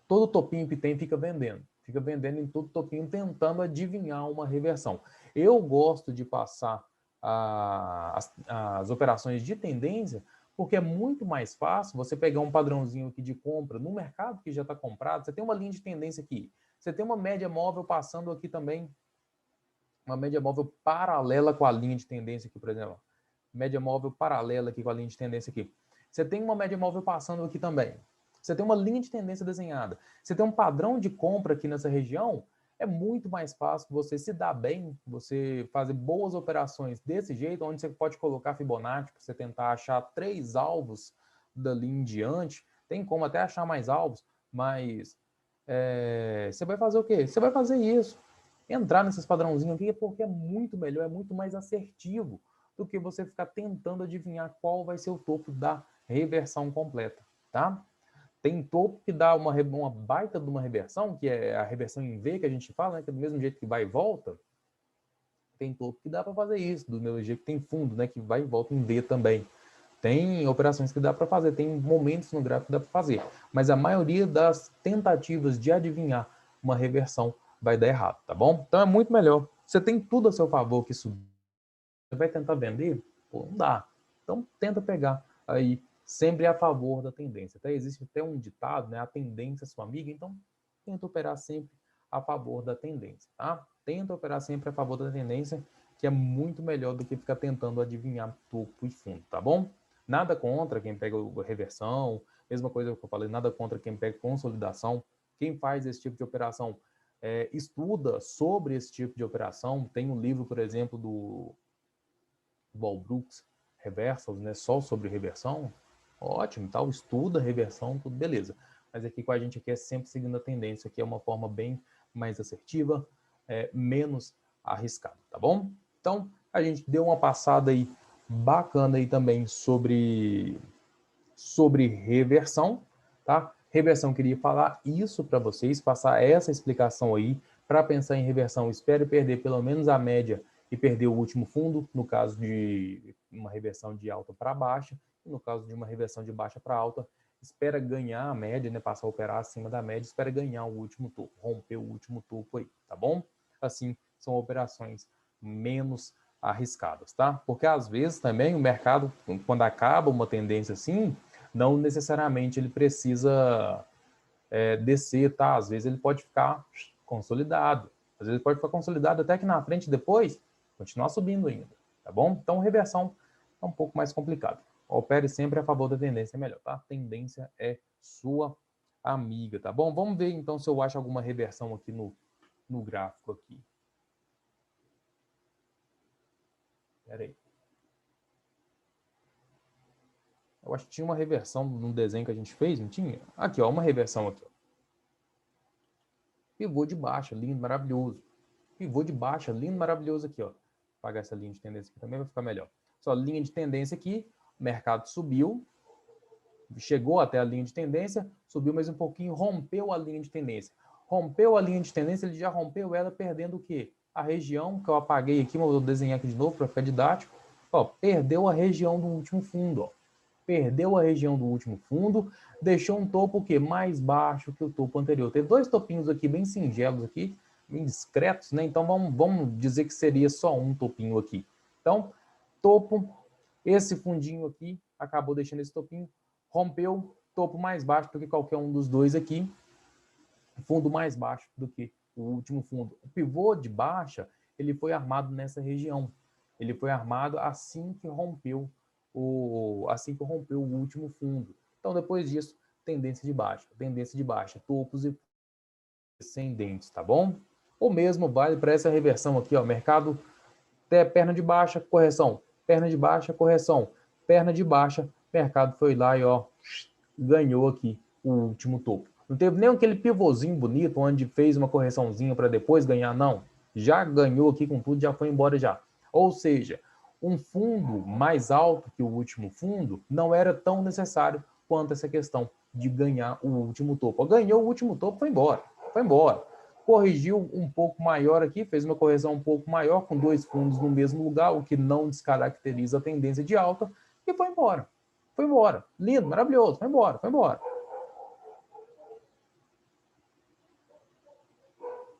Todo topinho que tem fica vendendo em todo topinho, tentando adivinhar uma reversão. Eu gosto de passar as operações de tendência, porque é muito mais fácil você pegar um padrãozinho aqui de compra no mercado que já está comprado, você tem uma linha de tendência aqui, você tem uma média móvel passando aqui também, uma média móvel paralela com a linha de tendência aqui, por exemplo. Média móvel paralela aqui com a linha de tendência aqui. Você tem uma média móvel passando aqui também. Você tem uma linha de tendência desenhada. Você tem um padrão de compra aqui nessa região. É muito mais fácil você se dar bem, você fazer boas operações desse jeito, onde você pode colocar Fibonacci para você tentar achar 3 alvos dali em diante. Tem como até achar mais alvos, mas você vai fazer o quê? Você vai fazer isso. Entrar nesses padrãozinhos aqui porque é muito melhor, é muito mais assertivo do que você ficar tentando adivinhar qual vai ser o topo da reversão completa, tá? Tem topo que dá uma baita de uma reversão, que é a reversão em V que a gente fala, né? Que é do mesmo jeito que vai e volta. Tem topo que dá para fazer isso, do mesmo jeito que tem fundo, né? Que vai e volta em V também. Tem operações que dá para fazer, tem momentos no gráfico que dá para fazer. Mas a maioria das tentativas de adivinhar uma reversão vai dar errado, tá bom? Então é muito melhor. Você tem tudo a seu favor que subir. Você vai tentar vender? Pô, não dá. Então tenta pegar aí sempre a favor da tendência. Até existe até um ditado, né? A tendência é sua amiga, então tenta operar sempre a favor da tendência, tá? Tenta operar sempre a favor da tendência, que é muito melhor do que ficar tentando adivinhar topo e fundo, tá bom? Nada contra quem pega reversão, mesma coisa que eu falei, nada contra quem pega consolidação. Quem faz esse tipo de operação estuda sobre esse tipo de operação. Tem um livro, por exemplo, do Wall Brooks, Reversals, né? Só sobre reversão. Ótimo, tal, estuda reversão, tudo beleza. Mas aqui com a gente aqui é sempre seguindo a tendência, aqui é uma forma bem mais assertiva, menos arriscada, tá bom? Então, a gente deu uma passada aí bacana aí também sobre reversão, tá? Reversão, queria falar isso para vocês, passar essa explicação aí. Para pensar em reversão, espere perder pelo menos a média e perder o último fundo, no caso de uma reversão de alta para baixa, e no caso de uma reversão de baixa para alta, espera ganhar a média, né, passar a operar acima da média, espera ganhar o último topo, romper o último topo aí, tá bom? Assim, são operações menos arriscadas, tá? Porque às vezes também o mercado, quando acaba uma tendência assim, não necessariamente ele precisa descer, tá? Às vezes ele pode ficar consolidado. Às vezes ele pode ficar consolidado até que na frente depois continuar subindo ainda, tá bom? Então reversão é um pouco mais complicado. Opere sempre a favor da tendência, é melhor, tá? Tendência é sua amiga, tá bom? Vamos ver então se eu acho alguma reversão aqui no gráfico aqui. Espera aí. Eu acho que tinha uma reversão no desenho que a gente fez, não tinha? Aqui, ó, uma reversão aqui, ó. Pivô de baixa, lindo, maravilhoso. Pivô de baixa, lindo, maravilhoso aqui, ó. Vou apagar essa linha de tendência aqui também, vai ficar melhor. Só linha de tendência aqui, o mercado subiu, chegou até a linha de tendência, subiu mais um pouquinho, rompeu a linha de tendência. Rompeu a linha de tendência, ele já rompeu ela perdendo o quê? A região, que eu apaguei aqui, mas eu vou desenhar aqui de novo para ficar didático. Ó, perdeu a região do último fundo, ó. Perdeu a região do último fundo, deixou um topo o quê? Mais baixo que o topo anterior. Teve dois topinhos aqui bem singelos aqui, bem discretos, né? Então vamos dizer que seria só um topinho aqui. Então, topo, esse fundinho aqui acabou deixando esse topinho, rompeu topo mais baixo do que qualquer um dos dois aqui, fundo mais baixo do que o último fundo. O pivô de baixa, ele foi armado nessa região. Ele foi armado assim que rompeu o último fundo. Então, depois disso, tendência de baixa, topos e descendentes, tá bom? O mesmo vale para essa reversão aqui, ó, mercado perna de baixa, correção, perna de baixa, correção, perna de baixa, mercado foi lá e ó, ganhou aqui o último topo. Não teve nem aquele pivôzinho bonito onde fez uma correçãozinha para depois ganhar, não. Já ganhou aqui com tudo, já foi embora já. Ou seja, um fundo mais alto que o último fundo não era tão necessário quanto essa questão de ganhar o último topo. Ganhou o último topo, foi embora. Foi embora. Corrigiu um pouco maior aqui, fez uma correção um pouco maior, com dois fundos no mesmo lugar, o que não descaracteriza a tendência de alta, e foi embora. Foi embora. Lindo, maravilhoso. Foi embora, foi embora.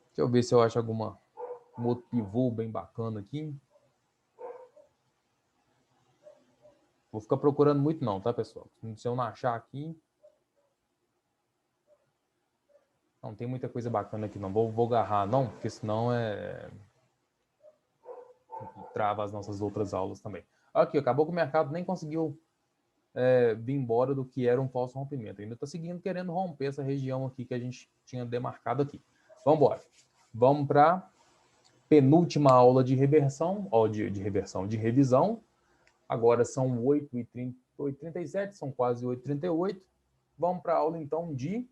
Deixa eu ver se eu acho um outro pivô bem bacana aqui. Vou ficar procurando muito não, tá, pessoal? Se eu não achar aqui... Não tem muita coisa bacana aqui não. Vou agarrar não, porque senão trava as nossas outras aulas também. Aqui, acabou que o mercado nem conseguiu vir embora do que era um falso rompimento. Ainda está seguindo, querendo romper essa região aqui que a gente tinha demarcado aqui. Vamos embora. Vamos para penúltima aula de reversão, de revisão. Agora são 8h37, são quase 8h38. Vamos para a aula, então, de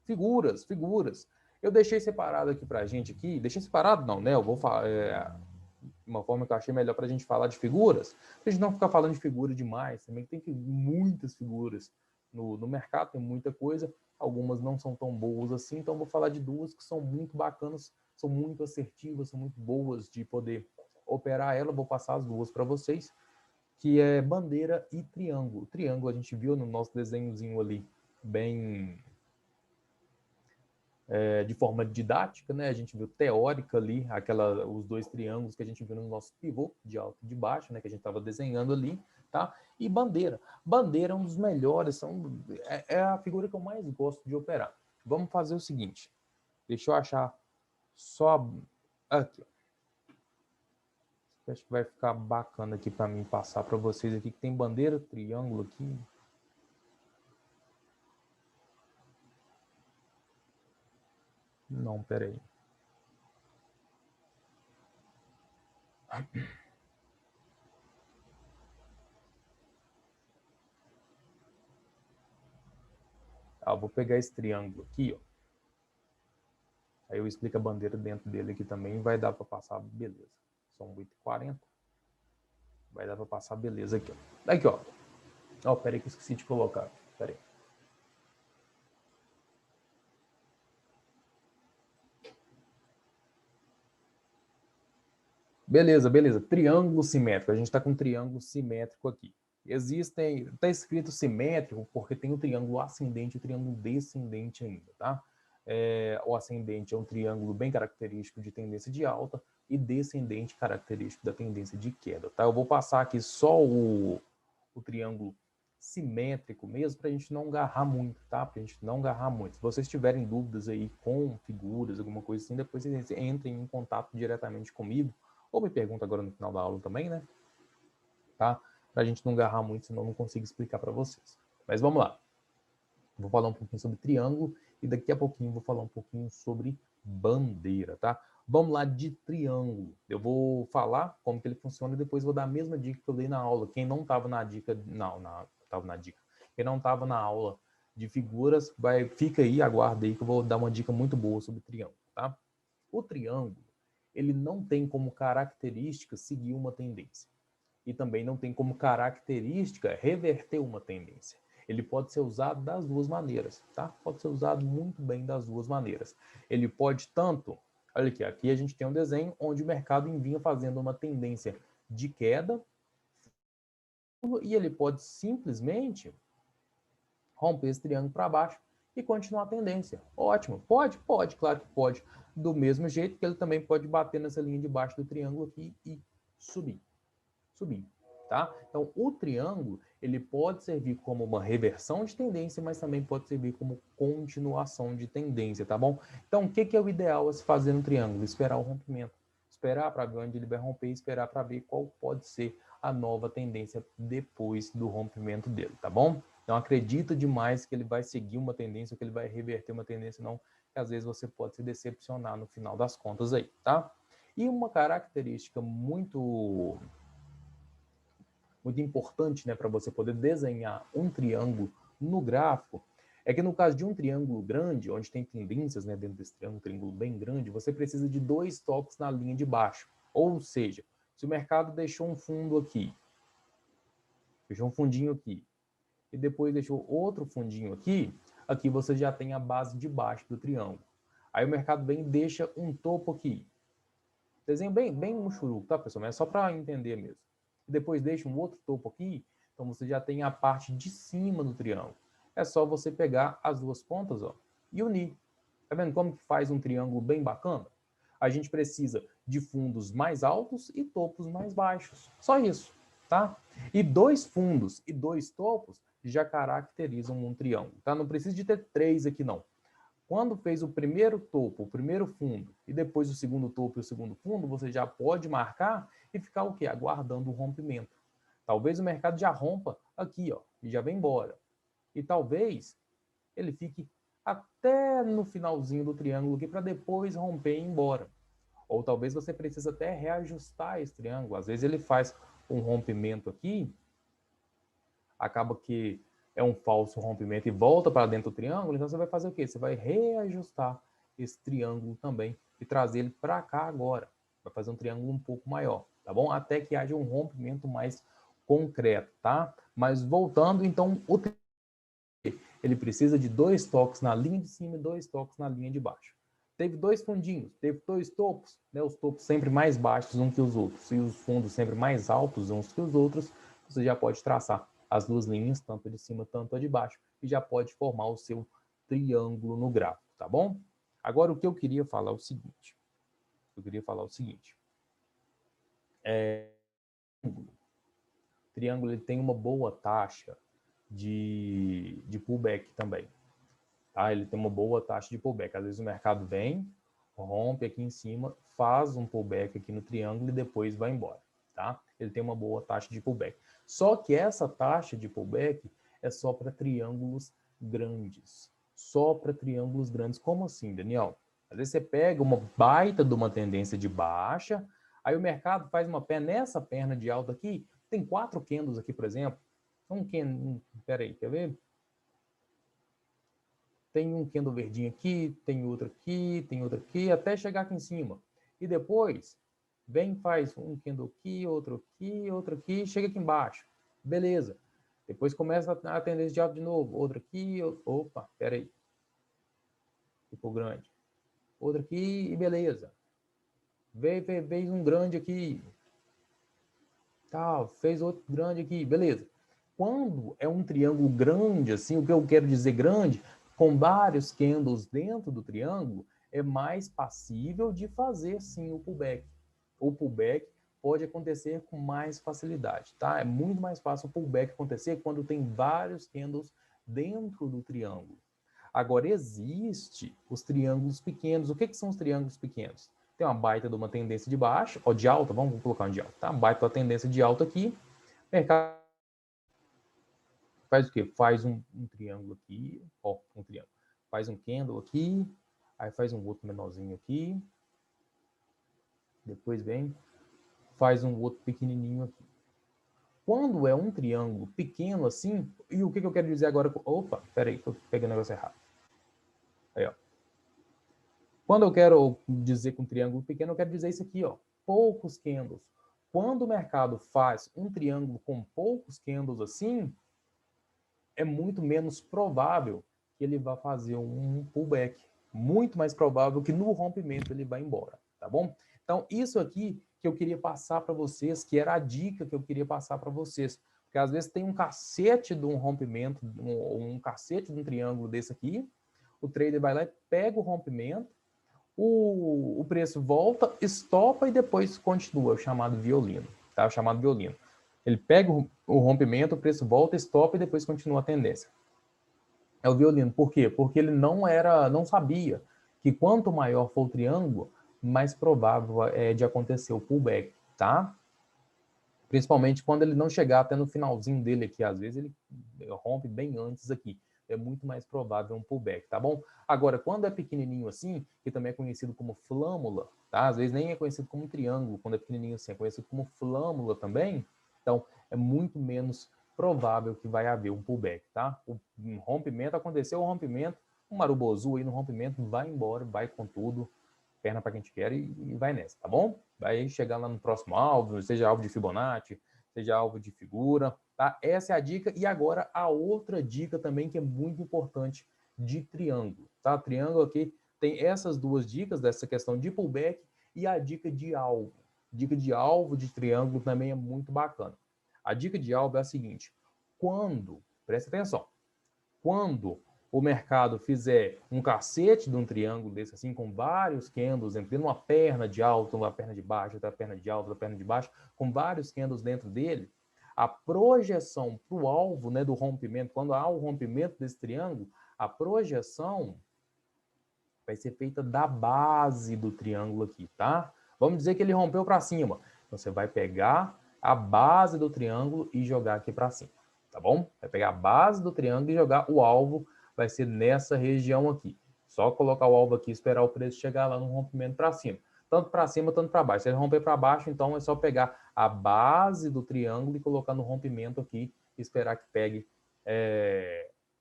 figuras. Eu deixei separado aqui para a gente aqui. Deixei separado? Não, né? Eu vou falar... uma forma que eu achei melhor para a gente falar de figuras, a gente não ficar falando de figura demais, também tem muitas figuras no mercado, tem muita coisa, algumas não são tão boas assim, então vou falar de duas que são muito bacanas, são muito assertivas, são muito boas de poder operar ela, vou passar as duas para vocês, que é bandeira e triângulo. Triângulo a gente viu no nosso desenhozinho ali, bem... de forma didática, né? A gente viu teórica ali, os dois triângulos que a gente viu no nosso pivô, de alto e de baixo, né? Que a gente estava desenhando ali, tá? E bandeira. Bandeira é um dos melhores, é a figura que eu mais gosto de operar. Vamos fazer o seguinte, deixa eu achar só aqui. Acho que vai ficar bacana aqui para mim passar para vocês aqui, que tem bandeira, triângulo aqui. Não, peraí. Vou pegar esse triângulo aqui, ó. Aí eu explico a bandeira dentro dele aqui também, vai dar para passar beleza. São 8h40. Vai dar para passar beleza aqui, ó. Aqui, ó. Ó, peraí que eu esqueci de colocar. Peraí. Beleza. Triângulo simétrico. A gente está com um triângulo simétrico aqui. Está escrito simétrico porque tem o triângulo ascendente e o triângulo descendente ainda, tá? O ascendente é um triângulo bem característico de tendência de alta e descendente característico da tendência de queda, tá? Eu vou passar aqui só o triângulo simétrico mesmo para a gente não agarrar muito, tá? Para a gente não agarrar muito. Se vocês tiverem dúvidas aí com figuras, alguma coisa assim, depois vocês entrem em contato diretamente comigo ou me pergunta agora no final da aula também, né? Tá? Para a gente não agarrar muito, senão eu não consigo explicar para vocês. Mas vamos lá. Vou falar um pouquinho sobre triângulo e daqui a pouquinho vou falar um pouquinho sobre bandeira, tá? Vamos lá de triângulo. Eu vou falar como que ele funciona e depois vou dar a mesma dica que eu dei na aula. Quem não estava na dica, estava na dica. Quem não estava na aula de figuras, fica aí, aguarda aí que eu vou dar uma dica muito boa sobre triângulo, tá? O triângulo, ele não tem como característica seguir uma tendência. E também não tem como característica reverter uma tendência. Ele pode ser usado das duas maneiras, tá? Pode ser usado muito bem das duas maneiras. Ele pode tanto... Olha aqui a gente tem um desenho onde o mercado vinha fazendo uma tendência de queda e ele pode simplesmente romper esse triângulo para baixo e continuar a tendência. Ótimo. Pode? Pode, claro que pode. Do mesmo jeito que ele também pode bater nessa linha de baixo do triângulo aqui e subir. Tá? Então, o triângulo, ele pode servir como uma reversão de tendência, mas também pode servir como continuação de tendência, tá bom? Então, o que é o ideal a se fazer no triângulo? Esperar o rompimento. Esperar para ver onde ele vai romper, esperar para ver qual pode ser a nova tendência depois do rompimento dele, tá bom? Não acredita demais que ele vai seguir uma tendência ou que ele vai reverter uma tendência, não, que às vezes você pode se decepcionar no final das contas aí, tá? E uma característica muito importante, né, para você poder desenhar um triângulo no gráfico, é que no caso de um triângulo grande, onde tem tendências, né, dentro desse triângulo, um triângulo bem grande, você precisa de 2 toques na linha de baixo. Ou seja, se o mercado deixou um fundo aqui, deixou um fundinho aqui, e depois deixou outro fundinho aqui, aqui você já tem a base de baixo do triângulo. Aí o mercado vem e deixa um topo aqui. Desenho bem muxuruco, tá, pessoal? Mas é só para entender mesmo. E depois deixa um outro topo aqui, então você já tem a parte de cima do triângulo. É só você pegar as duas pontas, ó, e unir. Tá vendo como que faz um triângulo bem bacana? A gente precisa de fundos mais altos e topos mais baixos. Só isso, tá? E 2 fundos e 2 topos já caracterizam um triângulo, tá? Não precisa de ter 3 aqui, não. Quando fez o primeiro topo, o primeiro fundo, e depois o segundo topo e o segundo fundo, você já pode marcar e ficar o quê? Aguardando o rompimento. Talvez o mercado já rompa aqui, ó, e já vem embora. E talvez ele fique até no finalzinho do triângulo aqui para depois romper e ir embora. Ou talvez você precise até reajustar esse triângulo. Às vezes ele faz um rompimento aqui, acaba que é um falso rompimento e volta para dentro do triângulo, então você vai fazer o quê? Você vai reajustar esse triângulo também e trazer ele para cá agora. Vai fazer um triângulo um pouco maior, tá bom? Até que haja um rompimento mais concreto, tá? Mas voltando, então, ele precisa de 2 toques na linha de cima e 2 toques na linha de baixo. Teve 2 fundinhos, teve 2 topos, né? Os topos sempre mais baixos uns que os outros e os fundos sempre mais altos uns que os outros, você já pode traçar as duas linhas, tanto a de cima, tanto a de baixo, e já pode formar o seu triângulo no gráfico, tá bom? Agora, o que eu queria falar é o seguinte. O triângulo ele tem uma boa taxa de pullback também. Tá? Ele tem uma boa taxa de pullback. Às vezes o mercado vem, rompe aqui em cima, faz um pullback aqui no triângulo e depois vai embora. Tá? Ele tem uma boa taxa de pullback. Só que essa taxa de pullback é só para triângulos grandes. Só para triângulos grandes. Como assim, Daniel? Às vezes você pega uma baita de uma tendência de baixa, aí o mercado faz uma perna, nessa perna de alta aqui, tem 4 candles aqui, por exemplo. Peraí, quer ver? Tem um candle verdinho aqui, tem outro aqui, até chegar aqui em cima. E depois, vem faz um candle aqui, outro aqui, chega aqui embaixo. Beleza. Depois começa a tendência de alta de novo. Outro aqui, opa, peraí. Ficou grande. Outro aqui e beleza. Veio um grande aqui. Tal, fez outro grande aqui, beleza. Quando é um triângulo grande, assim, o que eu quero dizer grande, com vários candles dentro do triângulo, é mais passível de fazer, sim, o pullback. O pullback pode acontecer com mais facilidade, tá? É muito mais fácil o pullback acontecer quando tem vários candles dentro do triângulo. Agora, existe os triângulos pequenos. O que são os triângulos pequenos? Tem uma baita de uma tendência de baixa, ou de alta, vamos colocar um de alta, tá? Baita de uma tendência de alta aqui, mercado faz o quê? Faz um triângulo aqui, ó, um triângulo. Faz um candle aqui, aí faz um outro menorzinho aqui, depois vem, faz um outro pequenininho aqui. Quando é um triângulo pequeno assim, e o que eu quero dizer agora? Opa, peraí, que eu peguei o negócio errado. Aí, ó. Quando eu quero dizer com triângulo pequeno, eu quero dizer isso aqui, ó, poucos candles. Quando o mercado faz um triângulo com poucos candles assim, é muito menos provável que ele vá fazer um pullback. Muito mais provável que no rompimento ele vá embora, tá bom? Então, isso aqui que eu queria passar para vocês, que era a dica que eu queria passar para vocês. Porque às vezes tem um cacete de um rompimento, um cacete de um triângulo desse aqui, o trader vai lá e pega o rompimento, o preço volta, estopa e depois continua, o chamado violino, tá? O chamado violino. Ele pega o rompimento, o preço volta, estopa e depois continua a tendência. É o violino. Por quê? Porque ele não sabia que quanto maior for o triângulo, mais provável é de acontecer o pullback, tá? Principalmente quando ele não chegar até no finalzinho dele aqui, às vezes ele rompe bem antes aqui. É muito mais provável um pullback, tá bom? Agora, quando é pequenininho assim, que também é conhecido como flâmula, tá? Às vezes nem é conhecido como triângulo, quando é pequenininho assim, é conhecido como flâmula também. Então, é muito menos provável que vai haver um pullback, tá? O rompimento, aconteceu o rompimento, o marubozu aí no rompimento vai embora, vai com tudo, perna para quem te quer e vai nessa, tá bom? Vai chegar lá no próximo alvo, seja alvo de Fibonacci, seja alvo de figura, tá? Essa é a dica. E agora a outra dica também que é muito importante de triângulo, tá? Triângulo aqui tem essas duas dicas dessa questão de pullback e a dica de alvo. Dica de alvo de triângulo também é muito bacana. A dica de alvo é a seguinte: presta atenção, quando o mercado fizer um cacete de um triângulo desse assim, com vários candles dentro dele, uma perna de alto, uma perna de baixo, outra perna de alto, outra perna de baixo, com vários candles dentro dele, a projeção para o alvo, né, do rompimento, quando há o rompimento desse triângulo, a projeção vai ser feita da base do triângulo aqui, tá? Vamos dizer que ele rompeu para cima. Então, você vai pegar a base do triângulo e jogar aqui para cima, tá bom? Vai pegar a base do triângulo e jogar o alvo, vai ser nessa região aqui. Só colocar o alvo aqui e esperar o preço chegar lá no rompimento para cima. Tanto para cima, tanto para baixo. Se ele romper para baixo, então é só pegar a base do triângulo e colocar no rompimento aqui e esperar que pegue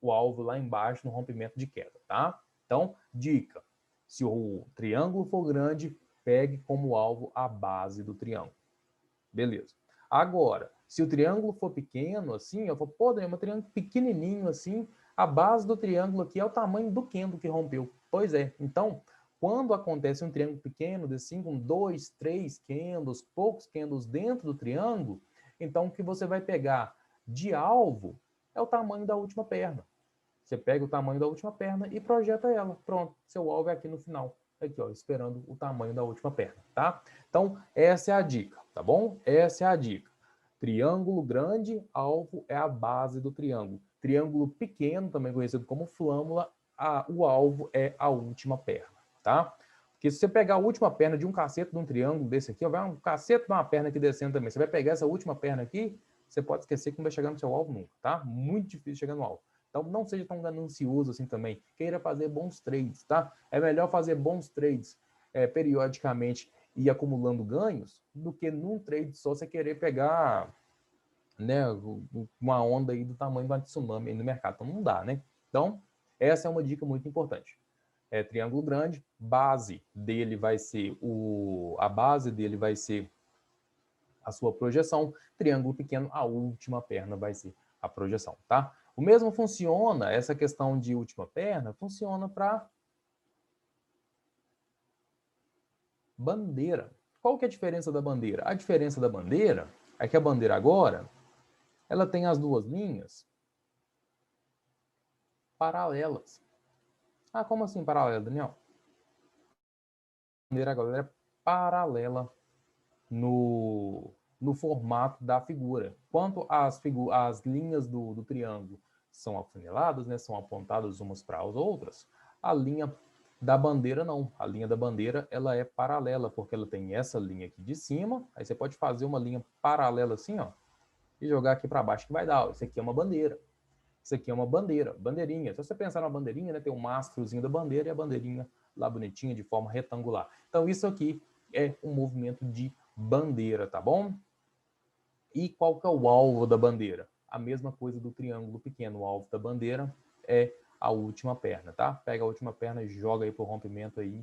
o alvo lá embaixo no rompimento de queda, tá? Então, dica, se o triângulo for grande, pegue como alvo a base do triângulo. Beleza. Agora, se o triângulo for pequeno, assim, eu vou, pô, é um triângulo pequenininho, assim, a base do triângulo aqui é o tamanho do candle que rompeu. Pois é. Então, quando acontece um triângulo pequeno, assim, com 2, 3 candles, poucos candles dentro do triângulo, então o que você vai pegar de alvo é o tamanho da última perna. Você pega o tamanho da última perna e projeta ela. Pronto, seu alvo é aqui no final. Aqui, ó, esperando o tamanho da última perna, tá? Então, essa é a dica, tá bom? Essa é a dica. Triângulo grande, alvo é a base do triângulo. Triângulo pequeno, também conhecido como flâmula, o alvo é a última perna, tá? Porque se você pegar a última perna de um cacete de um triângulo desse aqui, ó, vai um cacete de uma perna aqui descendo também. Você vai pegar essa última perna aqui, você pode esquecer que não vai chegar no seu alvo nunca, tá? Muito difícil chegar no alvo. Então, não seja tão ganancioso assim também. Queira fazer bons trades, tá? É melhor fazer bons trades periodicamente e acumulando ganhos do que num trade só você querer pegar, né, uma onda aí do tamanho de uma tsunami aí no mercado. Então, não dá, né? Então, essa é uma dica muito importante. Triângulo grande, base dele vai ser a base dele vai ser a sua projeção. Triângulo pequeno, a última perna vai ser a projeção, tá? O mesmo funciona, essa questão de última perna, funciona para bandeira. Qual que é a diferença da bandeira? A diferença da bandeira é que a bandeira agora, ela tem as duas linhas paralelas. Ah, como assim paralela, Daniel? A bandeira agora é paralela no formato da figura. Enquanto as linhas do triângulo são afuneladas, né, são apontadas umas para as outras, a linha da bandeira não. A linha da bandeira ela é paralela, porque ela tem essa linha aqui de cima, aí você pode fazer uma linha paralela assim, ó, e jogar aqui para baixo que vai dar. Ó, isso aqui é uma bandeira. Isso aqui é uma bandeira, bandeirinha. Se você pensar na bandeirinha, né, tem um mastrozinho da bandeira e a bandeirinha lá bonitinha de forma retangular. Então isso aqui é um movimento de bandeira, tá bom? E qual que é o alvo da bandeira? A mesma coisa do triângulo pequeno. O alvo da bandeira é a última perna, tá? Pega a última perna e joga aí pro rompimento aí,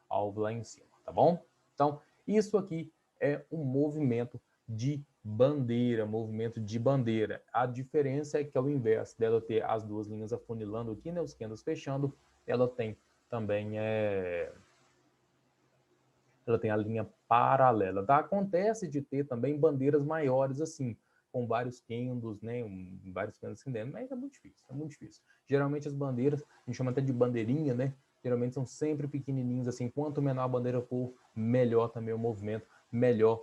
alvo lá em cima, tá bom? Então, isso aqui é um movimento de bandeira, movimento de bandeira. A diferença é que ao invés dela ter as duas linhas afunilando aqui, né, os candles fechando, ela tem também ela tem a linha paralela, tá? Acontece de ter também bandeiras maiores assim, com vários candles, né, vários candles acendendo, mas é muito difícil, é muito difícil. Geralmente as bandeiras, a gente chama até de bandeirinha, né? Geralmente são sempre pequenininhos assim, quanto menor a bandeira for, melhor também o movimento, melhor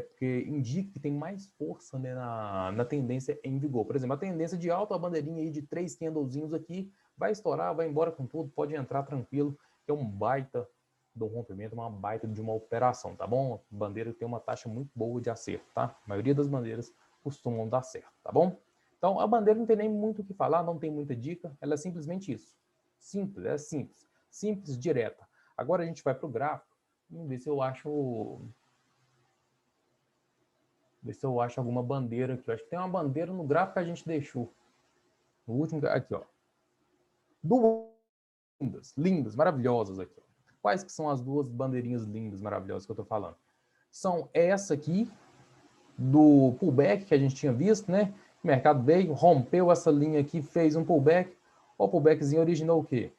porque indica que tem mais força, né, na tendência em vigor. Por exemplo, a tendência de alta, a bandeirinha aí de 3 candlezinhos aqui, vai estourar, vai embora com tudo, pode entrar tranquilo, que é um baita do rompimento, uma baita de uma operação, tá bom? A bandeira tem uma taxa muito boa de acerto, tá? A maioria das bandeiras costumam dar certo, tá bom? Então, a bandeira não tem nem muito o que falar, não tem muita dica, ela é simplesmente isso. Simples, é simples. Simples, direta. Agora a gente vai para o gráfico, vamos ver se eu acho... Ver se eu acho alguma bandeira aqui. Eu acho que tem uma bandeira no gráfico que a gente deixou. No último, aqui, ó. Duas lindas, lindas, maravilhosas aqui, ó. Quais que são as duas bandeirinhas lindas, maravilhosas que eu tô falando? São essa aqui, do pullback que a gente tinha visto, né? O mercado veio, rompeu essa linha aqui, fez um pullback. O pullbackzinho originou o quê?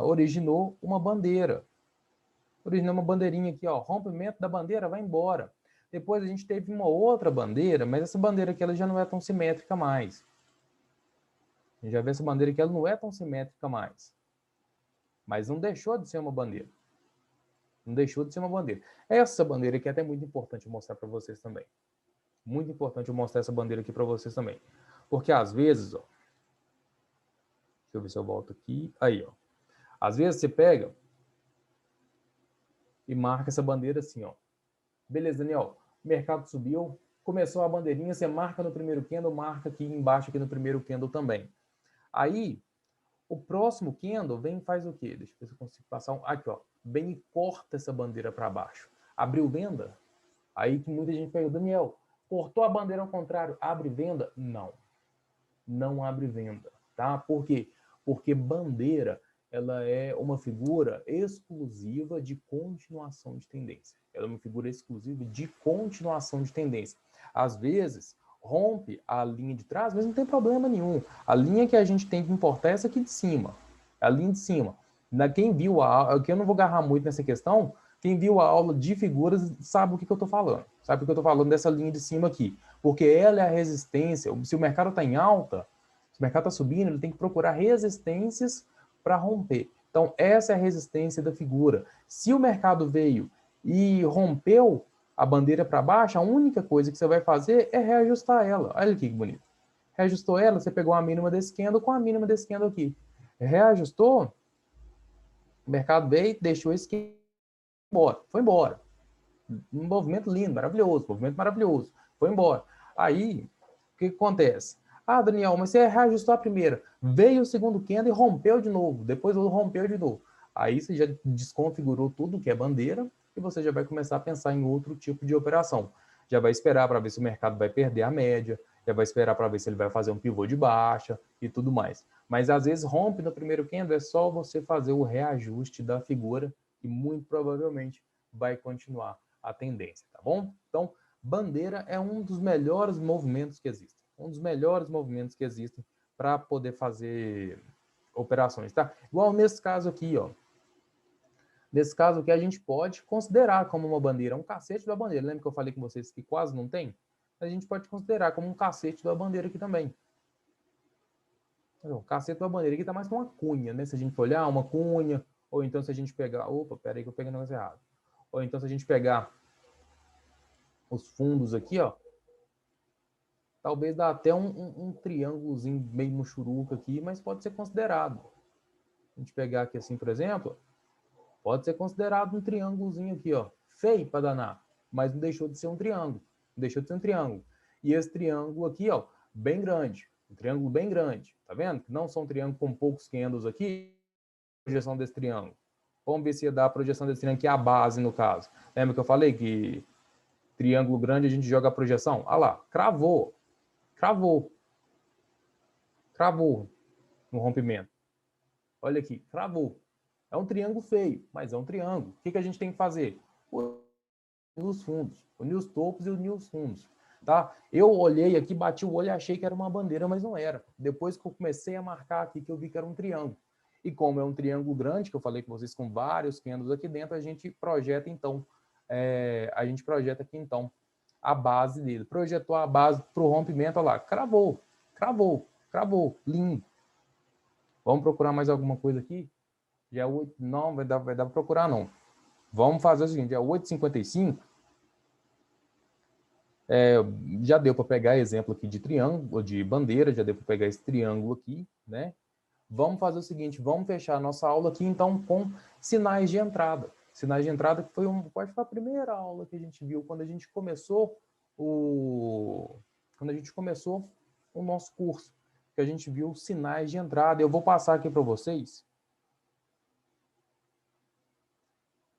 Originou uma bandeira. Originou uma bandeirinha aqui, ó. Rompimento da bandeira, vai embora. Depois a gente teve uma outra bandeira, mas essa bandeira aqui ela já não é tão simétrica mais. A gente já vê essa bandeira aqui, ela não é tão simétrica mais. Mas não deixou de ser uma bandeira. Não deixou de ser uma bandeira. Essa bandeira aqui é até muito importante eu mostrar para vocês também. Muito importante eu mostrar essa bandeira aqui para vocês também. Porque às vezes, ó. Deixa eu ver se eu volto aqui. Aí, ó. Às vezes você pega e marca essa bandeira assim, ó. Beleza, Daniel. O mercado subiu, começou a bandeirinha, você marca no primeiro candle, marca aqui embaixo aqui no primeiro candle também. Aí, o próximo candle vem e faz o quê? Deixa eu ver se eu consigo passar um... Aqui, ó. Vem e corta essa bandeira para baixo. Abriu venda? Aí que muita gente pergunta, Daniel, cortou a bandeira ao contrário, abre venda? Não. Não abre venda, tá? Por quê? Porque bandeira, ela é uma figura exclusiva de continuação de tendência. Ela é uma figura exclusiva de continuação de tendência. Às vezes, rompe a linha de trás, mas não tem problema nenhum. A linha que a gente tem que importar é essa aqui de cima. A linha de cima. Quem viu a aula, que eu não vou agarrar muito nessa questão, quem viu a aula de figuras sabe o que eu estou falando. Sabe o que eu estou falando dessa linha de cima aqui. Porque ela é a resistência. Se o mercado está em alta, se o mercado está subindo, ele tem que procurar resistências para romper. Então, essa é a resistência da figura. Se o mercado veio e rompeu a bandeira para baixo, a única coisa que você vai fazer é reajustar ela. Olha aqui que bonito. Reajustou ela, você pegou a mínima desse candle com a mínima desse candle aqui. Reajustou, o mercado veio, deixou esse candle embora. Foi embora. Um movimento lindo, maravilhoso, movimento maravilhoso. Foi embora. Aí, o que acontece? Ah, Daniel, mas você reajustou a primeira. Veio o segundo candle e rompeu de novo. Depois rompeu de novo. Aí você já desconfigurou tudo que é bandeira e você já vai começar a pensar em outro tipo de operação. Já vai esperar para ver se o mercado vai perder a média, já vai esperar para ver se ele vai fazer um pivô de baixa e tudo mais. Mas às vezes rompe no primeiro candle, é só você fazer o reajuste da figura e muito provavelmente vai continuar a tendência, tá bom? Então, bandeira é um dos melhores movimentos que existem. Um dos melhores movimentos que existem para poder fazer operações, tá? Igual nesse caso aqui, ó. Nesse caso aqui, a gente pode considerar como uma bandeira, um cacete da bandeira. Lembra que eu falei com vocês que quase não tem? A gente pode considerar como um cacete da bandeira aqui também. O cacete da bandeira aqui tá mais que uma cunha, né? Se a gente for olhar, uma cunha, ou então se a gente pegar... Opa, peraí que eu peguei o negócio errado. Ou então se a gente pegar os fundos aqui, ó, talvez dá até um triângulozinho meio muxuruca aqui, mas pode ser considerado. A gente pegar aqui assim, por exemplo, pode ser considerado um triângulozinho aqui, ó, feio para danar, mas não deixou de ser um triângulo. Não deixou de ser um triângulo. E esse triângulo aqui, ó, bem grande. Um triângulo bem grande. Tá vendo? Não são triângulos com poucos candles aqui. Projeção desse triângulo. Vamos ver se dá a projeção desse triângulo, que é a base, no caso. Lembra que eu falei que Triângulo grande, a gente joga a projeção. Olha lá, cravou. Cravou. Cravou no rompimento. Olha aqui, cravou. É um triângulo feio, mas é um triângulo. O que a gente tem que fazer? Unir os fundos. Unir os topos e unir os fundos. Tá? Eu olhei aqui, bati o olho e achei que era uma bandeira, mas não era. Depois que eu comecei a marcar aqui, que eu vi que era um triângulo. E como é um triângulo grande, que eu falei com vocês, com vários candles aqui dentro, a gente projeta, então, aqui, então, a base dele. Projetou a base para o rompimento, olha lá, cravou, cravou, cravou, lindo. Vamos procurar mais alguma coisa aqui? Já é 8, não, vai dar para procurar, não. Vamos fazer o seguinte, é 8,55. Já deu para pegar exemplo aqui de triângulo, de bandeira, já deu para pegar esse triângulo aqui, né? Vamos fazer o seguinte, vamos fechar a nossa aula aqui, então, com sinais de entrada. Sinais de entrada que foi pode foi a primeira aula que a gente viu quando a gente começou o nosso curso, que a gente viu sinais de entrada. Eu vou passar aqui para vocês.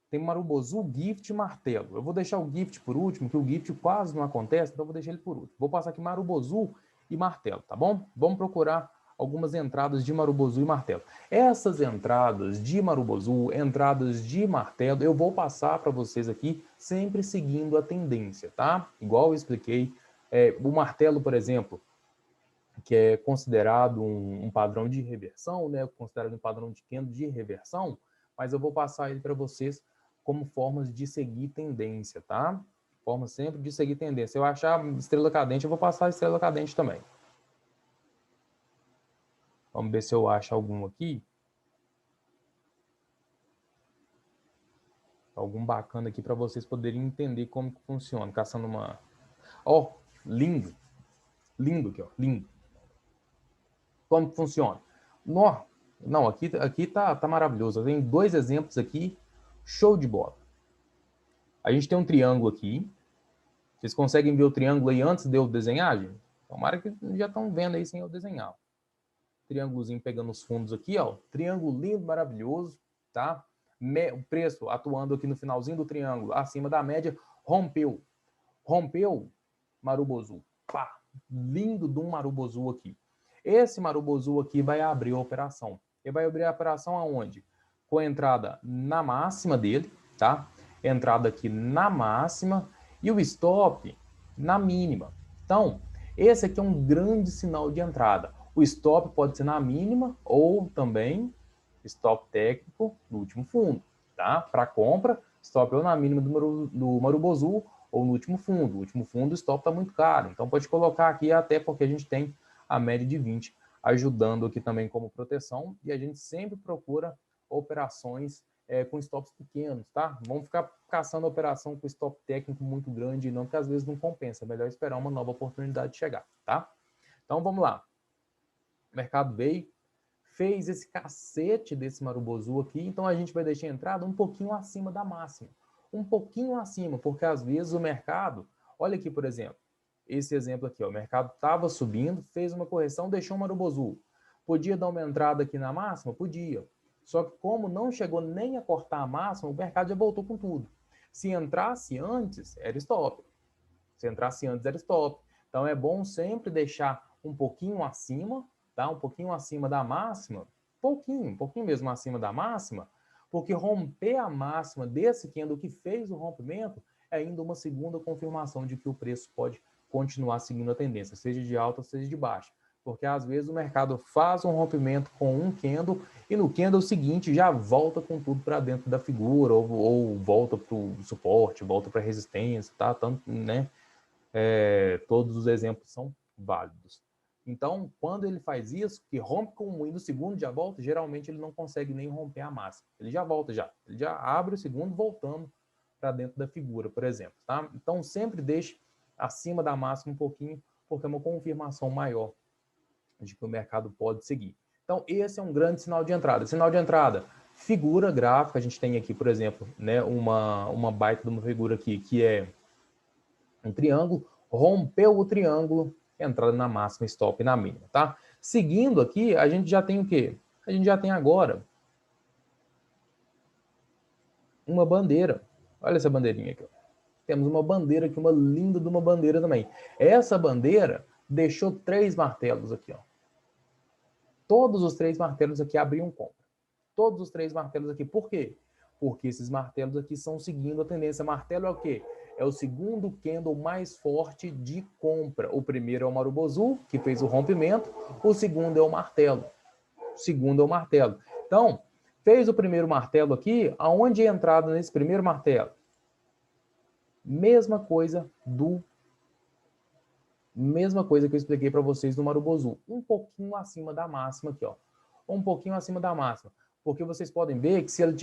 Tem Marubozu, Gift e Martelo. Eu vou deixar o Gift por último, que o Gift quase não acontece, então eu vou deixar ele por último. Vou passar aqui Marubozu e Martelo, tá bom? Vamos procurar algumas entradas de Marubozu e Martelo. Essas entradas de Marubozu, entradas de Martelo, eu vou passar para vocês aqui, sempre seguindo a tendência, tá? Igual eu expliquei. O Martelo, por exemplo, que é considerado um padrão de reversão, né? Considerado um padrão de candle de reversão, mas eu vou passar ele para vocês como formas de seguir tendência, tá? Forma sempre de seguir tendência. Se eu achar estrela cadente, eu vou passar a estrela cadente também. Vamos ver se eu acho algum aqui. Algum bacana aqui para vocês poderem entender como que funciona. Caçando uma... Ó, lindo. Lindo aqui, ó. Lindo. Como que funciona? Não, aqui tá maravilhoso. Tem 2 exemplos aqui. Show de bola. A gente tem um triângulo aqui. Vocês conseguem ver o triângulo aí antes de eu desenhar, gente? Tomara que já estão vendo aí sem eu desenhar. Triângulozinho pegando os fundos aqui, ó. Triângulo lindo, maravilhoso, tá? O preço atuando aqui no finalzinho do triângulo, acima da média, rompeu. Rompeu, Marubozu. Pá, lindo de um Marubozu aqui. Esse Marubozu aqui vai abrir a operação. Ele vai abrir a operação aonde? Com a entrada na máxima dele, tá? Entrada aqui na máxima e o stop na mínima. Então, esse aqui é um grande sinal de entrada. O stop pode ser na mínima ou também stop técnico no último fundo, tá? Para compra, stop ou na mínima do Marubozu ou no último fundo. O último fundo, o stop está muito caro. Então, pode colocar aqui até porque a gente tem a média de 20 ajudando aqui também como proteção. E a gente sempre procura operações com stops pequenos, tá? Vamos ficar caçando operação com stop técnico muito grande, não, porque às vezes não compensa. É melhor esperar uma nova oportunidade chegar, tá? Então, vamos lá. O mercado veio, fez esse cacete desse Marubozu aqui, então a gente vai deixar a entrada um pouquinho acima da máxima. Um pouquinho acima, porque às vezes o mercado... Olha aqui, por exemplo. Esse exemplo aqui, ó, o mercado estava subindo, fez uma correção, deixou o Marubozu. Podia dar uma entrada aqui na máxima? Podia. Só que como não chegou nem a cortar a máxima, o mercado já voltou com tudo. Se entrasse antes, era stop. Se entrasse antes, era stop. Então é bom sempre deixar um pouquinho acima, tá? Um pouquinho acima da máxima, um pouquinho mesmo acima da máxima, porque romper a máxima desse candle que fez o rompimento é ainda uma segunda confirmação de que o preço pode continuar seguindo a tendência, seja de alta, seja de baixa. Porque às vezes o mercado faz um rompimento com um candle e no candle seguinte já volta com tudo para dentro da figura, ou volta para o suporte, volta para a resistência, tá? Tanto, né? Todos os exemplos são válidos. Então, quando ele faz isso, que rompe com um e no segundo já volta, geralmente ele não consegue nem romper a máxima. Ele já volta já. Ele já abre o segundo voltando para dentro da figura, por exemplo. Tá? Então, sempre deixe acima da máxima um pouquinho, porque é uma confirmação maior de que o mercado pode seguir. Então, esse é um grande sinal de entrada. Sinal de entrada, figura gráfica. A gente tem aqui, por exemplo, né, uma baita de uma figura aqui, que é um triângulo, rompeu o triângulo, entrada na máxima, stop na mínima, tá? Seguindo aqui, a gente já tem o quê? A gente já tem agora uma bandeira. Olha essa bandeirinha aqui. Temos uma bandeira aqui, uma linda de uma bandeira também. Essa bandeira deixou 3 martelos aqui, ó. Todos os 3 martelos aqui abriam compra. Todos os 3 martelos aqui. Por quê? Porque esses martelos aqui estão seguindo a tendência. Martelo é o quê? É o segundo candle mais forte de compra. O primeiro é o Marubozu, que fez o rompimento. O segundo é o martelo. O segundo é o martelo. Então, fez o primeiro martelo aqui. Aonde é a entrada nesse primeiro martelo? Mesma coisa que eu expliquei para vocês do Marubozu. Um pouquinho acima da máxima aqui, ó. Um pouquinho acima da máxima. Porque vocês podem ver que se ele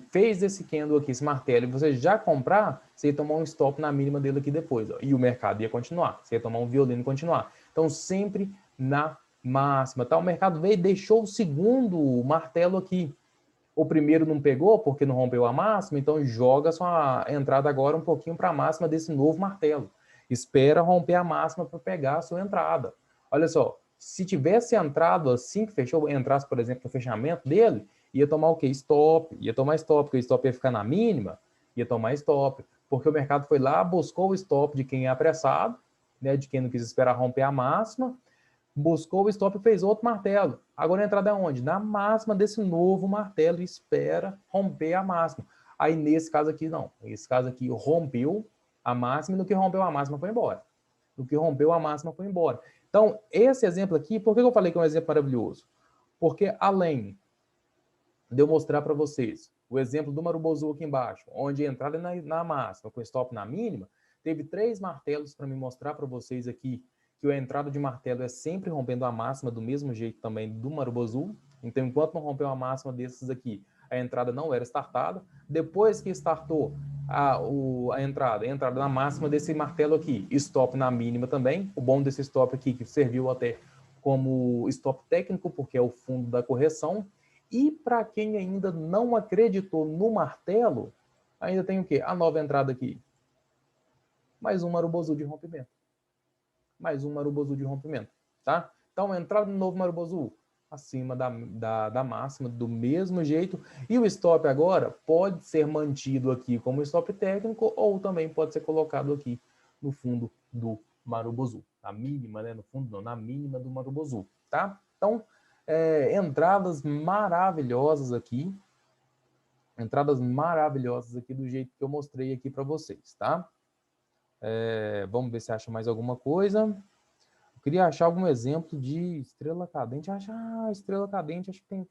fez esse candle aqui, esse martelo, e você já comprar, você ia tomar um stop na mínima dele aqui depois, ó, e o mercado ia continuar. Você ia tomar um violino e continuar. Então, sempre na máxima, tá? O mercado veio e deixou o segundo martelo aqui. O primeiro não pegou porque não rompeu a máxima, então joga sua entrada agora um pouquinho para a máxima desse novo martelo. Espera romper a máxima para pegar a sua entrada. Olha só, se tivesse entrado assim que fechou, entrasse, por exemplo, no fechamento dele, ia tomar o quê? Stop. Ia tomar stop, porque o stop ia ficar na mínima, ia tomar stop. Porque o mercado foi lá, buscou o stop de quem é apressado, né, de quem não quis esperar romper a máxima, buscou o stop e fez outro martelo. Agora a entrada é onde? Na máxima desse novo martelo, espera romper a máxima. Aí nesse caso aqui, não. Nesse caso aqui, rompeu a máxima, e no que rompeu a máxima foi embora. No que rompeu a máxima foi embora. Então, esse exemplo aqui, por que eu falei que é um exemplo maravilhoso? Porque além de eu mostrar para vocês o exemplo do Marubozu aqui embaixo, onde a entrada é na máxima, com stop na mínima, teve 3 martelos para me mostrar para vocês aqui que a entrada de martelo é sempre rompendo a máxima do mesmo jeito também do Marubozu. Então, enquanto não rompeu a máxima desses aqui, a entrada não era startada. Depois que startou a entrada na máxima desse martelo aqui, stop na mínima também. O bom desse stop aqui, que serviu até como stop técnico, porque é o fundo da correção. E para quem ainda não acreditou no martelo, ainda tem o quê? A nova entrada aqui. Mais um Marubozu de rompimento. Mais um Marubozu de rompimento, tá? Então, entrada no novo Marubozu, acima da máxima, do mesmo jeito. E o stop agora pode ser mantido aqui como stop técnico ou também pode ser colocado aqui no fundo do Marubozu. Na mínima, né? No fundo não, na mínima do Marubozu, tá? Então, entradas maravilhosas aqui. Entradas maravilhosas aqui do jeito que eu mostrei aqui para vocês, tá? Vamos ver se acha mais alguma coisa. Eu queria achar algum exemplo de estrela cadente. Estrela cadente, acho que tem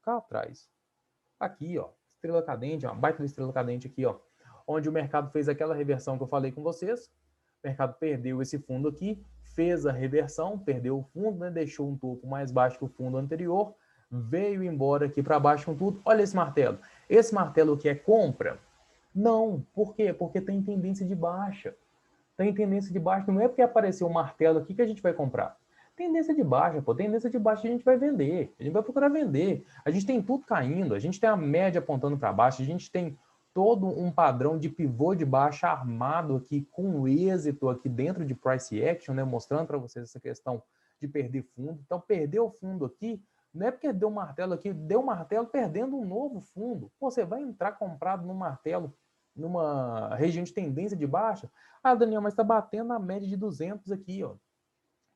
cá atrás. Aqui, ó. Estrela cadente, uma baita de estrela cadente aqui, ó. Onde o mercado fez aquela reversão que eu falei com vocês. O mercado perdeu esse fundo aqui, fez a reversão, perdeu o fundo, né? Deixou um topo mais baixo que o fundo anterior, veio embora aqui para baixo com tudo. Olha esse martelo. Esse martelo aqui é compra? Não. Por quê? Porque tem tendência de baixa. Tem tendência de baixa, não é porque apareceu um martelo aqui que a gente vai comprar. Tendência de baixa, pô, tendência de baixa a gente vai vender, a gente vai procurar vender. A gente tem tudo caindo, a gente tem a média apontando para baixo, a gente tem todo um padrão de pivô de baixa armado aqui com êxito aqui dentro de price action, né, mostrando para vocês essa questão de perder fundo. Então, perder o fundo aqui não é porque deu um martelo aqui, deu um martelo perdendo um novo fundo. Pô, você vai entrar comprado no martelo numa região de tendência de baixa. Ah, Daniel, mas está batendo na média de 200 aqui, ó.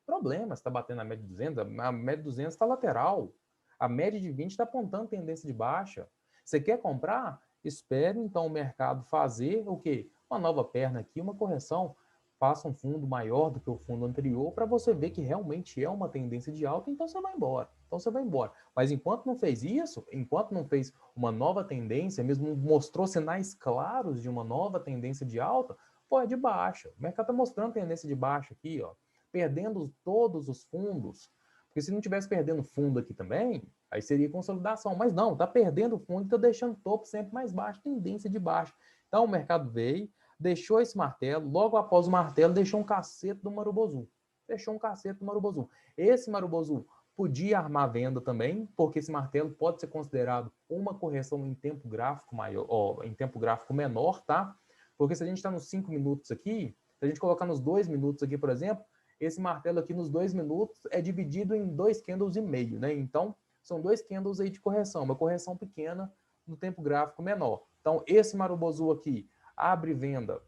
Problema, está batendo na média de 200, a média de 200 está lateral. A média de 20 está apontando tendência de baixa. Você quer comprar? Espere então o mercado fazer o quê? Uma nova perna aqui, uma correção. Faça um fundo maior do que o fundo anterior para você ver que realmente é uma tendência de alta, então você vai embora. Então você vai embora. Mas enquanto não fez isso, enquanto não fez uma nova tendência, mesmo mostrou sinais claros de uma nova tendência de alta, pô, é de baixa. O mercado está mostrando tendência de baixa aqui, ó, perdendo todos os fundos. Porque se não tivesse perdendo fundo aqui também, aí seria consolidação. Mas não, está perdendo fundo e está deixando o topo sempre mais baixo, tendência de baixa. Então o mercado veio, deixou esse martelo, logo após o martelo, deixou um cacete do Marubozu. Deixou um cacete do Marubozu. Esse Marubozu podia armar venda também, porque esse martelo pode ser considerado uma correção em tempo gráfico maior, ó, em tempo gráfico menor, tá? Porque se a gente está nos 5 minutos aqui, se a gente colocar nos 2 minutos aqui, por exemplo, esse martelo aqui nos 2 minutos é dividido em 2 candles e meio, né? Então, são 2 candles aí de correção, uma correção pequena no tempo gráfico menor. Então, esse Marubozu aqui abre venda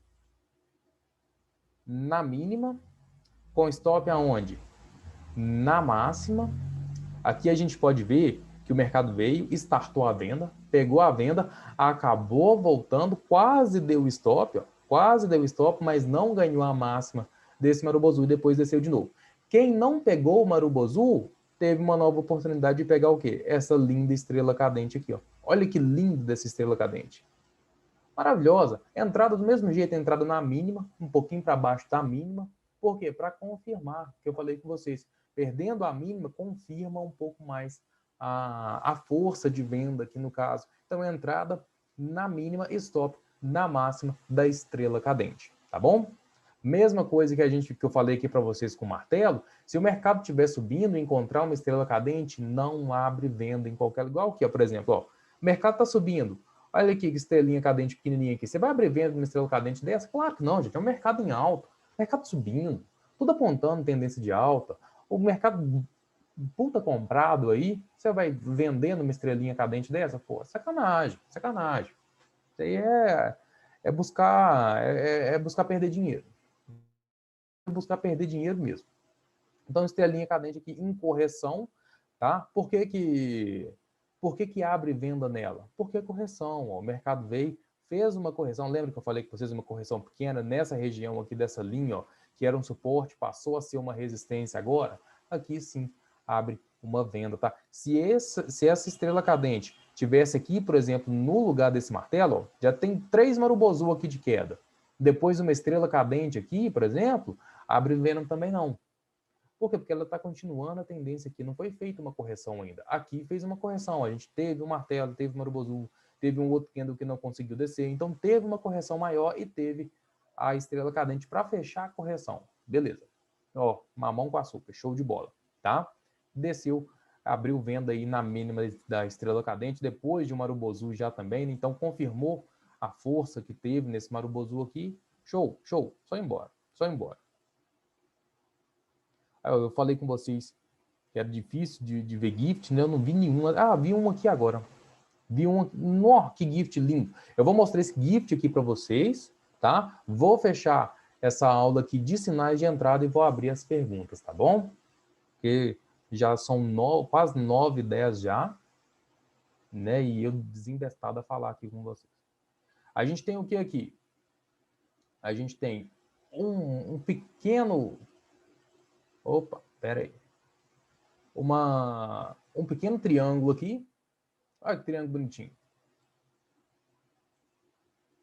na mínima, com stop aonde? Na máxima. Aqui a gente pode ver que o mercado veio, startou a venda, pegou a venda, acabou voltando, quase deu stop, ó, quase deu stop, mas não ganhou a máxima desse Marubozu e depois desceu de novo. Quem não pegou o Marubozu teve uma nova oportunidade de pegar o quê? Essa linda estrela cadente aqui, ó. Olha que lindo dessa estrela cadente. Maravilhosa. Entrada do mesmo jeito, entrada na mínima, um pouquinho para baixo da mínima. Por quê? Para confirmar, que eu falei com vocês. Perdendo a mínima, confirma um pouco mais a força de venda aqui no caso. Então, entrada na mínima, stop na máxima da estrela cadente. Tá bom? Mesma coisa que eu falei aqui para vocês com o martelo, se o mercado estiver subindo e encontrar uma estrela cadente, não abre venda em qualquer lugar. Igual aqui, ó, por exemplo, ó, o mercado está subindo. Olha aqui que estrelinha cadente pequenininha aqui. Você vai abrir venda numa estrela cadente dessa? Claro que não, gente. É um mercado em alta, mercado subindo, tudo apontando tendência de alta. O mercado puta comprado aí, você vai vendendo uma estrelinha cadente dessa? Pô, sacanagem, sacanagem. Isso aí é buscar perder dinheiro. Buscar perder dinheiro mesmo. Então, estrelinha cadente aqui em correção, tá? Por que abre venda nela? Porque é correção, ó, o mercado veio, fez uma correção, lembra que eu falei que vocês uma correção pequena nessa região aqui dessa linha, ó, que era um suporte, passou a ser uma resistência agora? Aqui sim, abre uma venda, tá? Se essa estrela cadente tivesse aqui, por exemplo, no lugar desse martelo, ó, já tem 3 Marubozu aqui de queda. Depois uma estrela cadente aqui, por exemplo, abre venda também não. Por quê? Porque ela está continuando a tendência aqui. Não foi feita uma correção ainda. Aqui fez uma correção. A gente teve um martelo, teve um Marubozu, teve um outro candle que não conseguiu descer. Então, teve uma correção maior e teve a estrela cadente para fechar a correção. Beleza. Ó, mamão com açúcar. Show de bola. Tá? Desceu, abriu venda aí na mínima da estrela cadente, depois de um Marubozu já também. Então, confirmou a força que teve nesse Marubozu aqui. Show, show. Só embora. Só embora. Eu falei com vocês que era difícil de ver gift, né? Eu não vi nenhuma. Ah, vi um aqui agora. Vi um. Nossa, que gift lindo. Eu vou mostrar esse gift aqui para vocês, tá? Vou fechar essa aula aqui de sinais de entrada e vou abrir as perguntas, tá bom? Porque já são quase 9, 10 já, né? E eu desembestado a falar aqui com vocês. A gente tem o que aqui? A gente tem um pequeno... Opa, pera aí. Um pequeno triângulo aqui. Olha que triângulo bonitinho.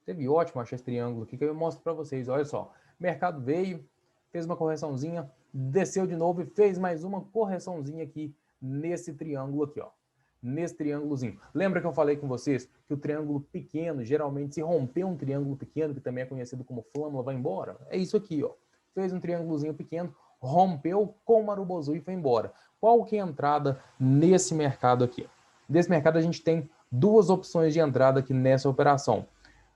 Teve ótimo achar esse triângulo aqui que eu mostro para vocês. Olha só. O mercado veio, fez uma correçãozinha, desceu de novo e fez mais uma correçãozinha aqui nesse triângulo aqui, ó. Nesse triângulozinho. Lembra que eu falei com vocês que o triângulo pequeno, geralmente, se romper um triângulo pequeno, que também é conhecido como flâmula, vai embora? É isso aqui, ó. Fez um triângulozinho pequeno, rompeu com o Marubozu e foi embora. Qual que é a entrada nesse mercado aqui? Nesse mercado a gente tem duas opções de entrada aqui nessa operação.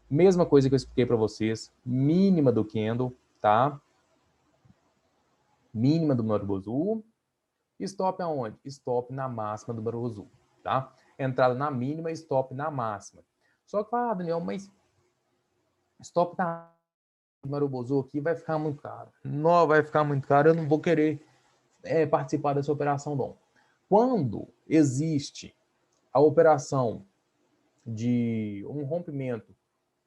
Mesma coisa que eu expliquei para vocês, mínima do candle, tá? Mínima do Marubozu. Stop aonde? Stop na máxima do Marubozu, tá? Entrada na mínima, stop na máxima. Só que, Daniel, mas stop na Marubozu aqui vai ficar muito caro. Não vai ficar muito caro, eu não vou querer participar dessa operação, não. Quando existe a operação de um rompimento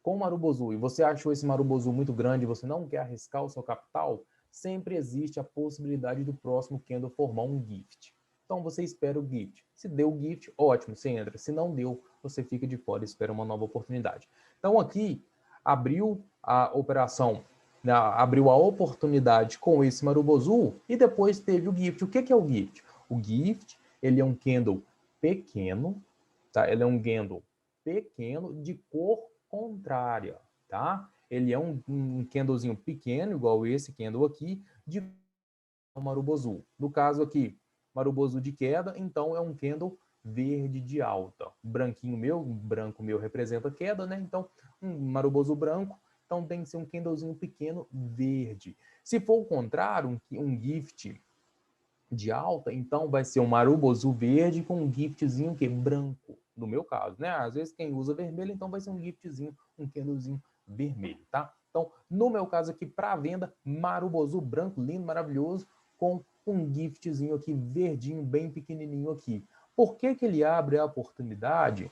com o Marubozu e você achou esse Marubozu muito grande e você não quer arriscar o seu capital, sempre existe a possibilidade do próximo candle formar um gift. Então você espera o gift. Se deu o gift, ótimo, você entra. Se não deu, você fica de fora e espera uma nova oportunidade. Então aqui abriu a operação, abriu a oportunidade com esse Marubozu e depois teve o gift. O que é o gift? O gift, ele é um candle pequeno, tá? Ele é um candle pequeno de cor contrária, tá? Ele é um candlezinho pequeno, igual esse candle aqui, de Marubozu. No caso aqui, Marubozu de queda, então é um candle verde de alta. Branco meu representa queda, né? Então, um Marubozu branco, então tem que ser um candlezinho pequeno verde. Se for o contrário, um gift de alta, então vai ser um Marubozu verde com um giftzinho que branco, no meu caso, né? Às vezes quem usa vermelho, então vai ser um giftzinho, um candlezinho vermelho, tá? Então, no meu caso aqui, para venda, Marubozu branco, lindo, maravilhoso, com um giftzinho aqui, verdinho, bem pequenininho aqui. Por que que ele abre a oportunidade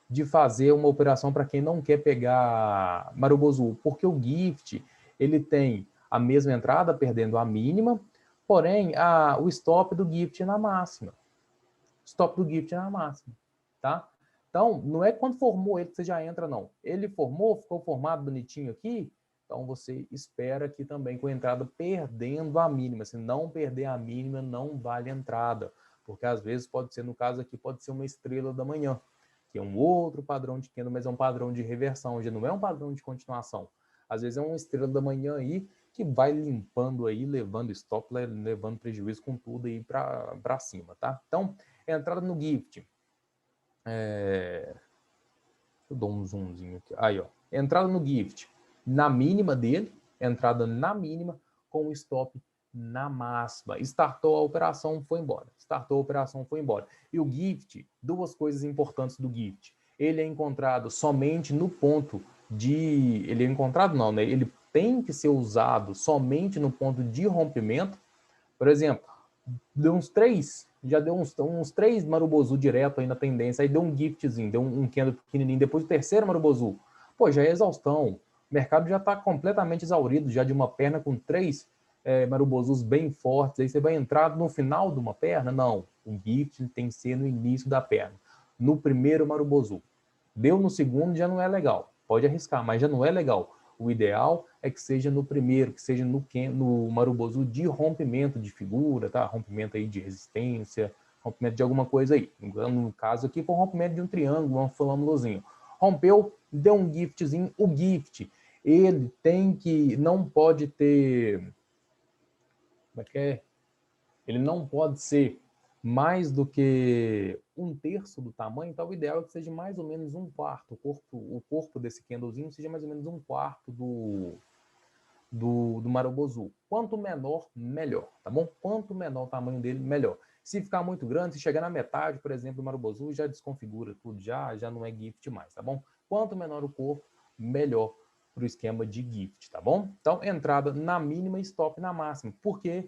de fazer uma operação para quem não quer pegar Marubozu? Porque o gift, ele tem a mesma entrada, perdendo a mínima, porém, o stop do gift é na máxima. Stop do gift é na máxima, tá? Então, não é quando formou ele que você já entra, não. Ele formou, ficou formado bonitinho aqui, então você espera aqui também com a entrada perdendo a mínima. Se não perder a mínima, não vale entrada. Porque às vezes pode ser, no caso aqui, pode ser uma estrela da manhã, que é um outro padrão de candle, mas é um padrão de reversão, já não é um padrão de continuação. Às vezes é uma estrela da manhã aí que vai limpando aí, levando stop, levando prejuízo com tudo aí para cima, tá? Então, entrada no gift. Eu dou um zoomzinho aqui. Aí, ó. Entrada no gift na mínima dele, entrada na mínima, com o stop na máxima. Startou a operação, foi embora. Startou a operação, foi embora. E o gift, duas coisas importantes do gift. Ele é encontrado somente no ponto de... Ele é encontrado não, né? Ele tem que ser usado somente no ponto de rompimento. Por exemplo, deu uns 3, já deu uns 3 Marubozu direto aí na tendência, aí deu um giftzinho, deu um candle pequenininho, depois o terceiro Marubozu. Pô, já é exaustão. O mercado já está completamente exaurido, já de uma perna com 3 Marubozus bem fortes, aí você vai entrar no final de uma perna? Não, o gift tem que ser no início da perna, no primeiro Marubozu. Deu no segundo, já não é legal. Pode arriscar, mas já não é legal. O ideal é que seja no primeiro, que seja no Marubozu de rompimento de figura, tá? Rompimento aí de resistência, rompimento de alguma coisa aí. No caso aqui, foi um rompimento de um triângulo, um flâmulozinho. Rompeu, deu um giftzinho. O gift, ele tem que, não pode ter... Como é que é? Ele não pode ser mais do que 1/3 do tamanho, então o ideal é que seja mais ou menos 1/4. O corpo desse candlezinho seja mais ou menos 1/4 do Marubozu. Quanto menor, melhor, tá bom? Quanto menor o tamanho dele, melhor. Se ficar muito grande, se chegar na metade, por exemplo, do Marubozu, já desconfigura tudo, já não é gift mais, tá bom? Quanto menor o corpo, melhor para o esquema de gift, tá bom? Então, entrada na mínima e stop na máxima. Por que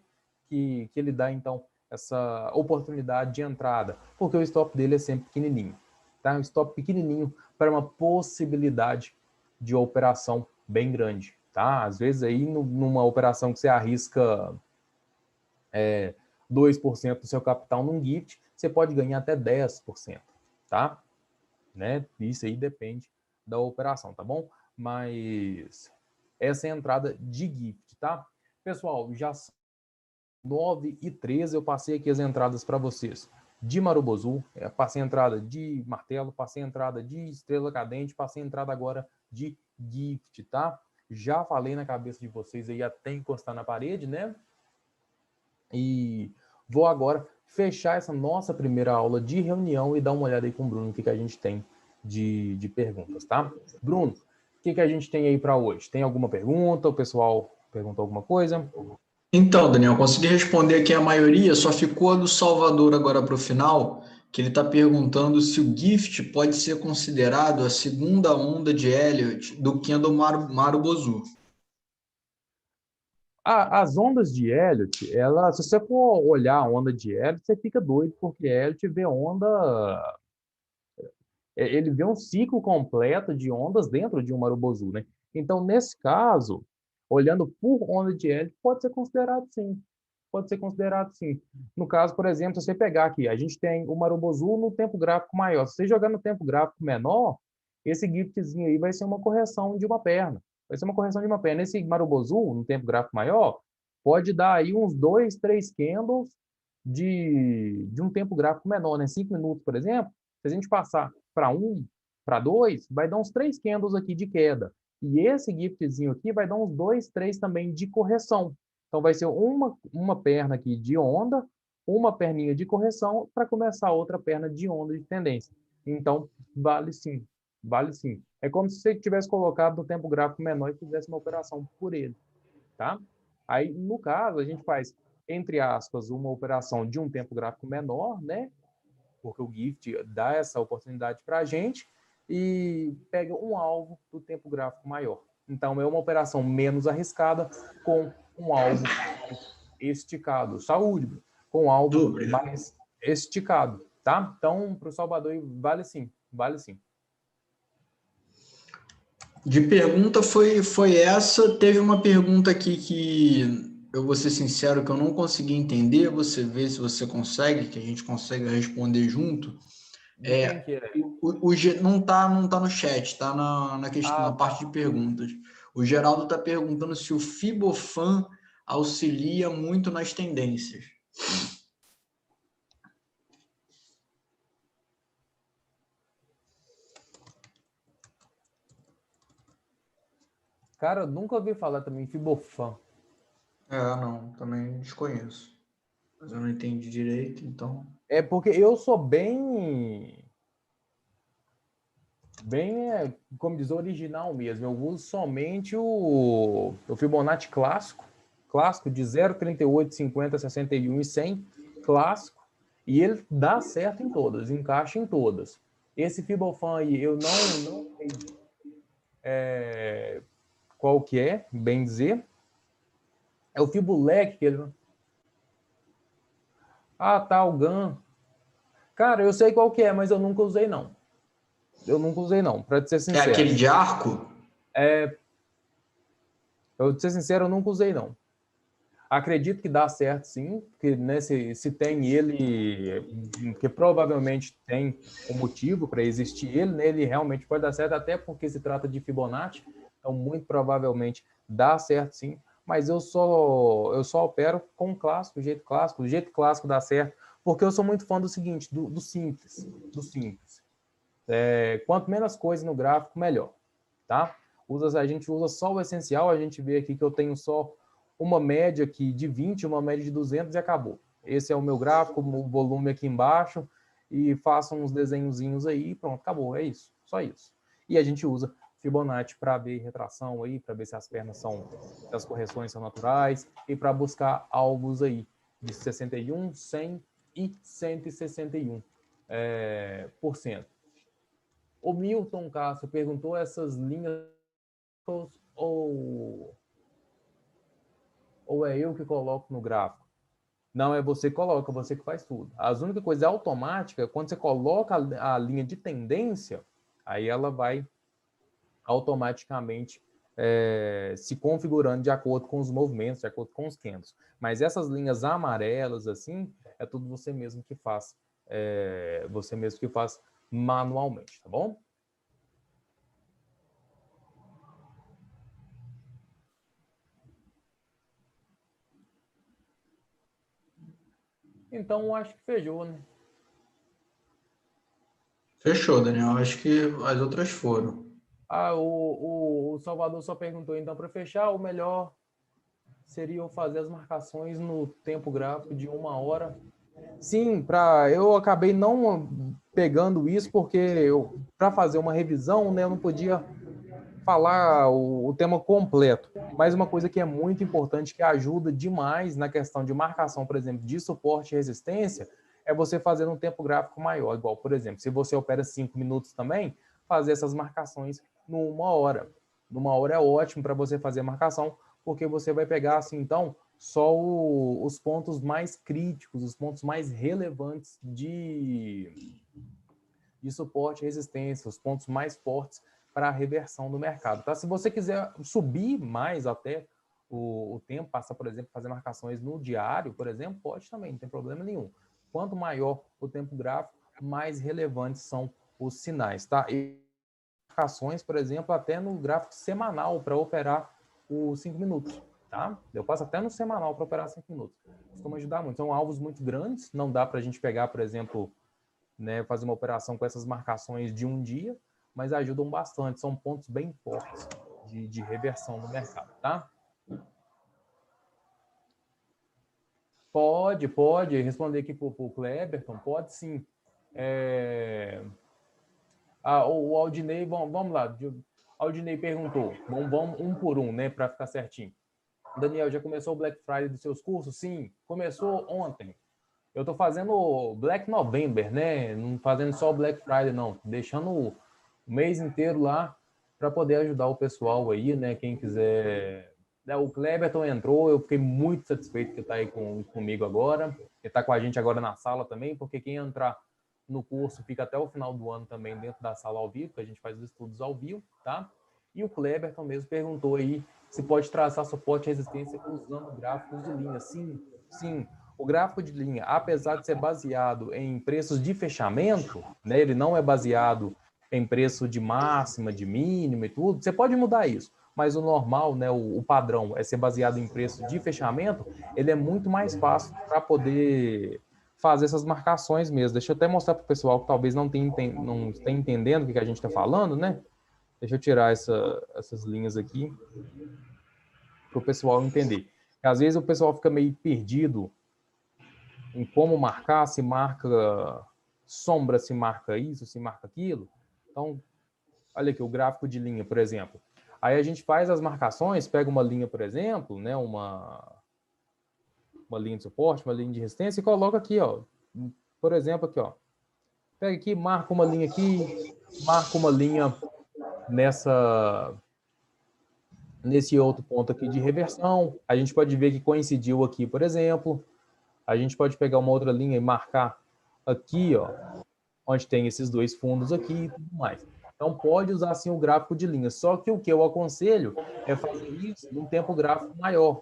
ele dá, então, essa oportunidade de entrada? Porque o stop dele é sempre pequenininho, tá? Um stop pequenininho para uma possibilidade de operação bem grande, tá? Às vezes aí numa operação que você arrisca 2% do seu capital num gift, você pode ganhar até 10%, tá? Né? Isso aí depende da operação, tá bom? Mas essa é a entrada de gift, tá? Pessoal, já são 9h13, eu passei aqui as entradas para vocês de Marubozu, passei a entrada de martelo, passei a entrada de estrela cadente, passei a entrada agora de gift, tá? Já falei na cabeça de vocês aí até encostar na parede, né? E vou agora fechar essa nossa primeira aula de reunião e dar uma olhada aí com o Bruno, o que a gente tem de perguntas, tá? Bruno, o que a gente tem aí para hoje? Tem alguma pergunta? O pessoal perguntou alguma coisa? Então, Daniel, consegui responder aqui a maioria, só ficou a do Salvador agora para o final, que ele está perguntando se o Gift pode ser considerado a segunda onda de Elliott do Kendall Marubozu. As ondas de Elliott, se você for olhar a onda de Elliott, você fica doido, porque Elliott vê onda... Ele vê um ciclo completo de ondas dentro de um Marubozu, né? Então, nesse caso, olhando por onda de Elliott, pode ser considerado sim. Pode ser considerado sim. No caso, por exemplo, se você pegar aqui, a gente tem o Marubozu no tempo gráfico maior. Se você jogar no tempo gráfico menor, esse giftzinho aí vai ser uma correção de uma perna. Vai ser uma correção de uma perna. Esse Marubozu, no tempo gráfico maior, pode dar aí uns 2, 3 candles de um tempo gráfico menor, né? 5 minutos, por exemplo. Se a gente passar para 1, para 2, vai dar uns 3 candles aqui de queda. E esse giftzinho aqui vai dar uns 2, 3 também de correção. Então, vai ser uma perna aqui de onda, uma perninha de correção, para começar outra perna de onda de tendência. Então, vale sim. Vale sim. É como se você tivesse colocado no tempo gráfico menor e fizesse uma operação por ele. Tá? Aí, no caso, a gente faz, entre aspas, uma operação de um tempo gráfico menor, né? Porque o Gift dá essa oportunidade para a gente, e pega um alvo do tempo gráfico maior. Então, é uma operação menos arriscada com um alvo esticado. Saúde, com um alvo mais esticado, tá? Então, para o Salvador, vale sim, vale sim. De pergunta foi essa. Teve uma pergunta aqui que eu vou ser sincero que eu não consegui entender. Você vê se você consegue, que a gente consegue responder junto. Quem que é? Não tá no chat, tá na questão, na parte de perguntas. O Geraldo está perguntando se o Fibofan auxilia muito nas tendências. Cara, eu nunca ouvi falar também Fibofan. Não, também desconheço. Mas eu não entendi direito, então... É porque eu sou bem, como diz, original mesmo. Eu uso somente o Fibonacci clássico de 0, 38, 50, 61 e 100, clássico, e ele dá certo em todas, encaixa em todas. Esse Fibofan aí, eu não sei qual que é, bem dizer. É o Fibulec que ele... Ah, tá, o GAN. Cara, eu sei qual que é, mas eu nunca usei, não. Pra te ser sincero. É aquele de arco? Eu, te ser sincero, eu nunca usei, não. Acredito que dá certo, sim, porque né, se tem ele, que provavelmente tem um motivo para existir ele, né, ele realmente pode dar certo, até porque se trata de Fibonacci, então muito provavelmente dá certo, sim, mas eu só opero com o clássico, o jeito clássico dá certo, porque eu sou muito fã do seguinte, do simples, quanto menos coisa no gráfico, melhor, tá? A gente usa só o essencial, a gente vê aqui que eu tenho só uma média aqui de 20, uma média de 200 e acabou. Esse é o meu gráfico, o volume aqui embaixo, e faço uns desenhozinhos aí, pronto, acabou, é isso, só isso. E a gente usa Fibonacci para ver retração aí, para ver se as pernas se as correções são naturais, e para buscar alvos aí de 61, 100 e 161%. O Milton Castro perguntou essas linhas ou é eu que coloco no gráfico? Não, é você que coloca, você que faz tudo. As única coisa automática, quando você coloca a linha de tendência, aí ela vai automaticamente se configurando de acordo com os movimentos, de acordo com os candles. Mas essas linhas amarelas, assim, é tudo você mesmo que faz. Você mesmo que faz manualmente, tá bom? Então, acho que fechou, né? Fechou, Daniel. Acho que as outras foram. O Salvador só perguntou, então, para fechar, o melhor seria eu fazer as marcações no tempo gráfico de 1 hora. Sim, eu acabei não pegando isso porque para fazer uma revisão, né, eu não podia falar o tema completo. Mas uma coisa que é muito importante, que ajuda demais na questão de marcação, por exemplo, de suporte e resistência, é você fazer um tempo gráfico maior. Igual, por exemplo, se você opera 5 minutos também, fazer essas marcações numa hora. Numa hora é ótimo para você fazer a marcação, porque você vai pegar, assim, então, só os pontos mais críticos, os pontos mais relevantes de suporte e resistência, os pontos mais fortes para a reversão do mercado. Tá? Se você quiser subir mais até o tempo, passar, por exemplo, fazer marcações no diário, por exemplo, pode também, não tem problema nenhum. Quanto maior o tempo gráfico, mais relevantes são os sinais. Tá? E marcações, por exemplo, até no gráfico semanal para operar os 5 minutos. Tá? Eu passo até no semanal para operar 5 minutos. Costuma ajudar muito. São alvos muito grandes, não dá para a gente pegar, por exemplo, né, fazer uma operação com essas marcações de um dia, mas ajudam bastante, são pontos bem fortes de reversão no mercado, tá? Pode responder aqui para o Cleberton, pode sim. O Aldinei, vamos lá, o Aldinei perguntou, vamos um por um, né, para ficar certinho. Daniel, já começou o Black Friday dos seus cursos? Sim, começou ontem. Eu estou fazendo Black November, né? Não fazendo só Black Friday, não. Deixando o mês inteiro lá para poder ajudar o pessoal aí, né? Quem quiser. O Cleberton entrou, eu fiquei muito satisfeito que está aí comigo agora. Ele está com a gente agora na sala também, porque quem entrar no curso fica até o final do ano também dentro da sala ao vivo, que a gente faz os estudos ao vivo, tá? E o Cleberton mesmo perguntou aí se pode traçar suporte e resistência usando gráficos de linha. Sim, sim. O gráfico de linha, apesar de ser baseado em preços de fechamento, né, ele não é baseado em preço de máxima, de mínima e tudo, você pode mudar isso. Mas o normal, né, o padrão é ser baseado em preço de fechamento, ele é muito mais fácil para poder fazer essas marcações mesmo. Deixa eu até mostrar para o pessoal que talvez não esteja entendendo o que a gente está falando, né? Deixa eu tirar essas linhas aqui para o pessoal entender. Às vezes o pessoal fica meio perdido em como marcar, se marca sombra, se marca isso, se marca aquilo. Então, olha aqui, o gráfico de linha, por exemplo. Aí a gente faz as marcações, pega uma linha, por exemplo, né, uma linha de suporte, uma linha de resistência e coloca aqui, ó. Por exemplo, aqui, ó. Pega aqui, marca uma linha aqui, marca uma linha nesse outro ponto aqui de reversão. A gente pode ver que coincidiu aqui, por exemplo. A gente pode pegar uma outra linha e marcar aqui, ó, onde tem esses dois fundos aqui e tudo mais. Então, pode usar, assim, o gráfico de linha. Só que o que eu aconselho é fazer isso num tempo gráfico maior.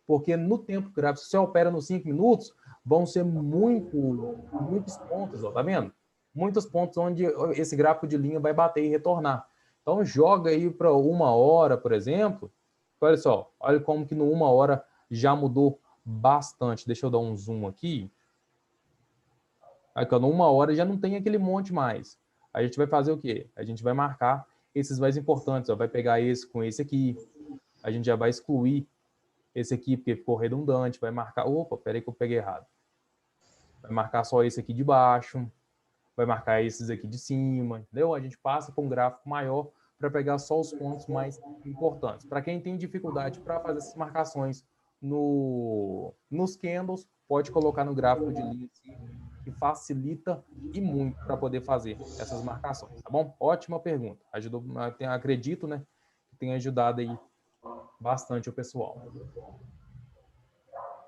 Porque no tempo gráfico, se você opera nos 5 minutos, vão ser muitos pontos, ó, tá vendo? Muitos pontos onde esse gráfico de linha vai bater e retornar. Então, joga aí para 1 hora, por exemplo. Olha só, olha como que no 1 hora já mudou bastante. Deixa eu dar um zoom aqui. Aqui, ó, no 1 hora já não tem aquele monte mais. A gente vai fazer o quê? A gente vai marcar esses mais importantes. Ó. Vai pegar esse com esse aqui. A gente já vai excluir esse aqui porque ficou redundante. Vai marcar... Opa, peraí que eu peguei errado. Vai marcar só esse aqui de baixo. Vai marcar esses aqui de cima. Entendeu? A gente passa para um gráfico maior para pegar só os pontos mais importantes. Para quem tem dificuldade para fazer essas marcações nos candles, pode colocar no gráfico de linha assim, que facilita e muito para poder fazer essas marcações, tá bom? Ótima pergunta. Ajudou, acredito, né, que tenha ajudado aí bastante o pessoal.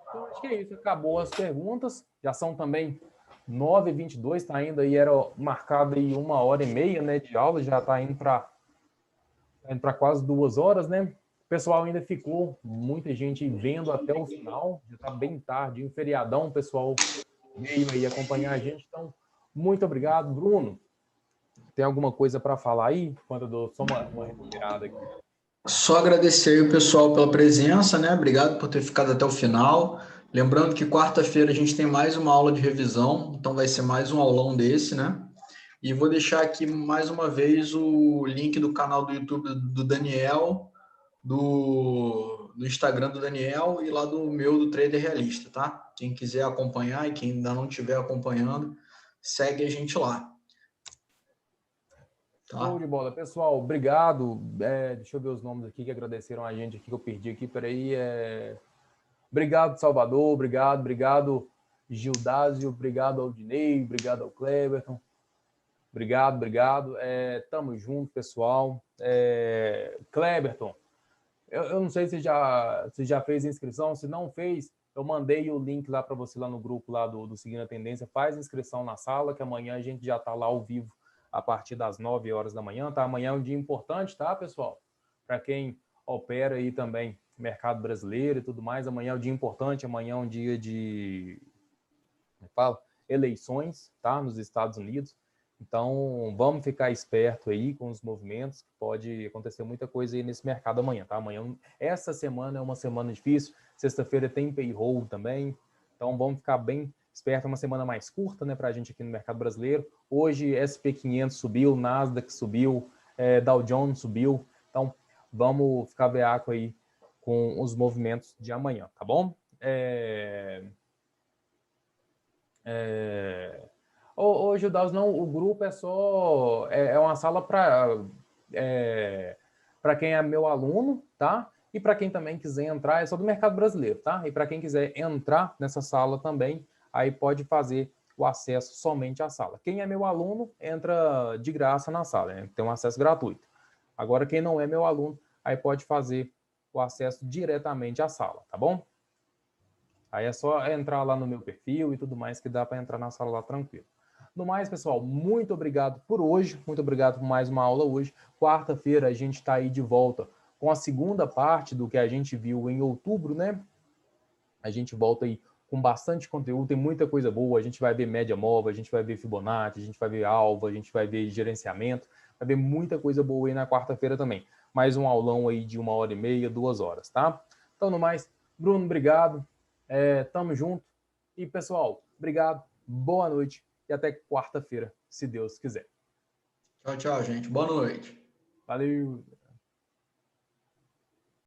Então, acho que é isso. Acabou as perguntas. Já são também 9h22, está ainda aí, era marcado aí 1h30, né, de aula, já está indo para quase 2 horas, né? O pessoal ainda ficou, muita gente vendo até o final, já está bem tarde, um feriadão, o pessoal veio aí acompanhar a gente, então, muito obrigado. Bruno, tem alguma coisa para falar aí? Quando eu dou só uma retirada aqui. Só agradecer o pessoal pela presença, né? Obrigado por ter ficado até o final. Lembrando que quarta-feira a gente tem mais uma aula de revisão, então vai ser mais um aulão desse, né? E vou deixar aqui mais uma vez o link do canal do YouTube do Daniel, do Instagram do Daniel e lá do meu, do Trader Realista, tá? Quem quiser acompanhar e quem ainda não estiver acompanhando, segue a gente lá. Tá? Show de bola. Pessoal, obrigado. Deixa eu ver os nomes aqui que agradeceram a gente aqui, que eu perdi aqui. Peraí. Obrigado, Salvador. Obrigado, Gildásio. Obrigado, Aldinei. Obrigado ao Cleberton. Obrigado. Tamo junto, pessoal. Cleberton, eu não sei se já fez a inscrição. Se não fez, eu mandei o link lá para você lá no grupo lá do Seguindo a Tendência. Faz a inscrição na sala, que amanhã a gente já está lá ao vivo a partir das 9 horas da manhã, tá? Amanhã é um dia importante, tá, pessoal? Para quem opera aí também mercado brasileiro e tudo mais, amanhã é um dia importante, amanhã é um dia de eleições, tá? Nos Estados Unidos. Então, vamos ficar esperto aí com os movimentos, que pode acontecer muita coisa aí nesse mercado amanhã, tá? Essa semana é uma semana difícil, sexta-feira tem payroll também, então vamos ficar bem esperto, é uma semana mais curta, né, pra gente aqui no mercado brasileiro. Hoje, SP500 subiu, Nasdaq subiu, Dow Jones subiu, então vamos ficar veaco aí com os movimentos de amanhã, tá bom? Hoje o Daus não, o grupo é só uma sala para quem é meu aluno, tá? E para quem também quiser entrar, é só do mercado brasileiro, tá? E para quem quiser entrar nessa sala também, aí pode fazer o acesso somente à sala. Quem é meu aluno entra de graça na sala, né? Tem um acesso gratuito. Agora, quem não é meu aluno, aí pode fazer o acesso diretamente à sala, tá bom? Aí é só entrar lá no meu perfil e tudo mais, que dá para entrar na sala lá tranquilo. No mais, pessoal, muito obrigado por hoje, muito obrigado por mais uma aula hoje. Quarta-feira a gente está aí de volta com a segunda parte do que a gente viu em outubro, né? A gente volta aí com bastante conteúdo, tem muita coisa boa, a gente vai ver média móvel, a gente vai ver Fibonacci, a gente vai ver alvo, a gente vai ver gerenciamento, vai ver muita coisa boa aí na quarta-feira também. Mais um aulão aí de 1h30, 2 horas, tá? Então, no mais, Bruno, obrigado, tamo junto. E, pessoal, obrigado, boa noite e até quarta-feira, se Deus quiser. Tchau, tchau, gente. Boa noite. Valeu!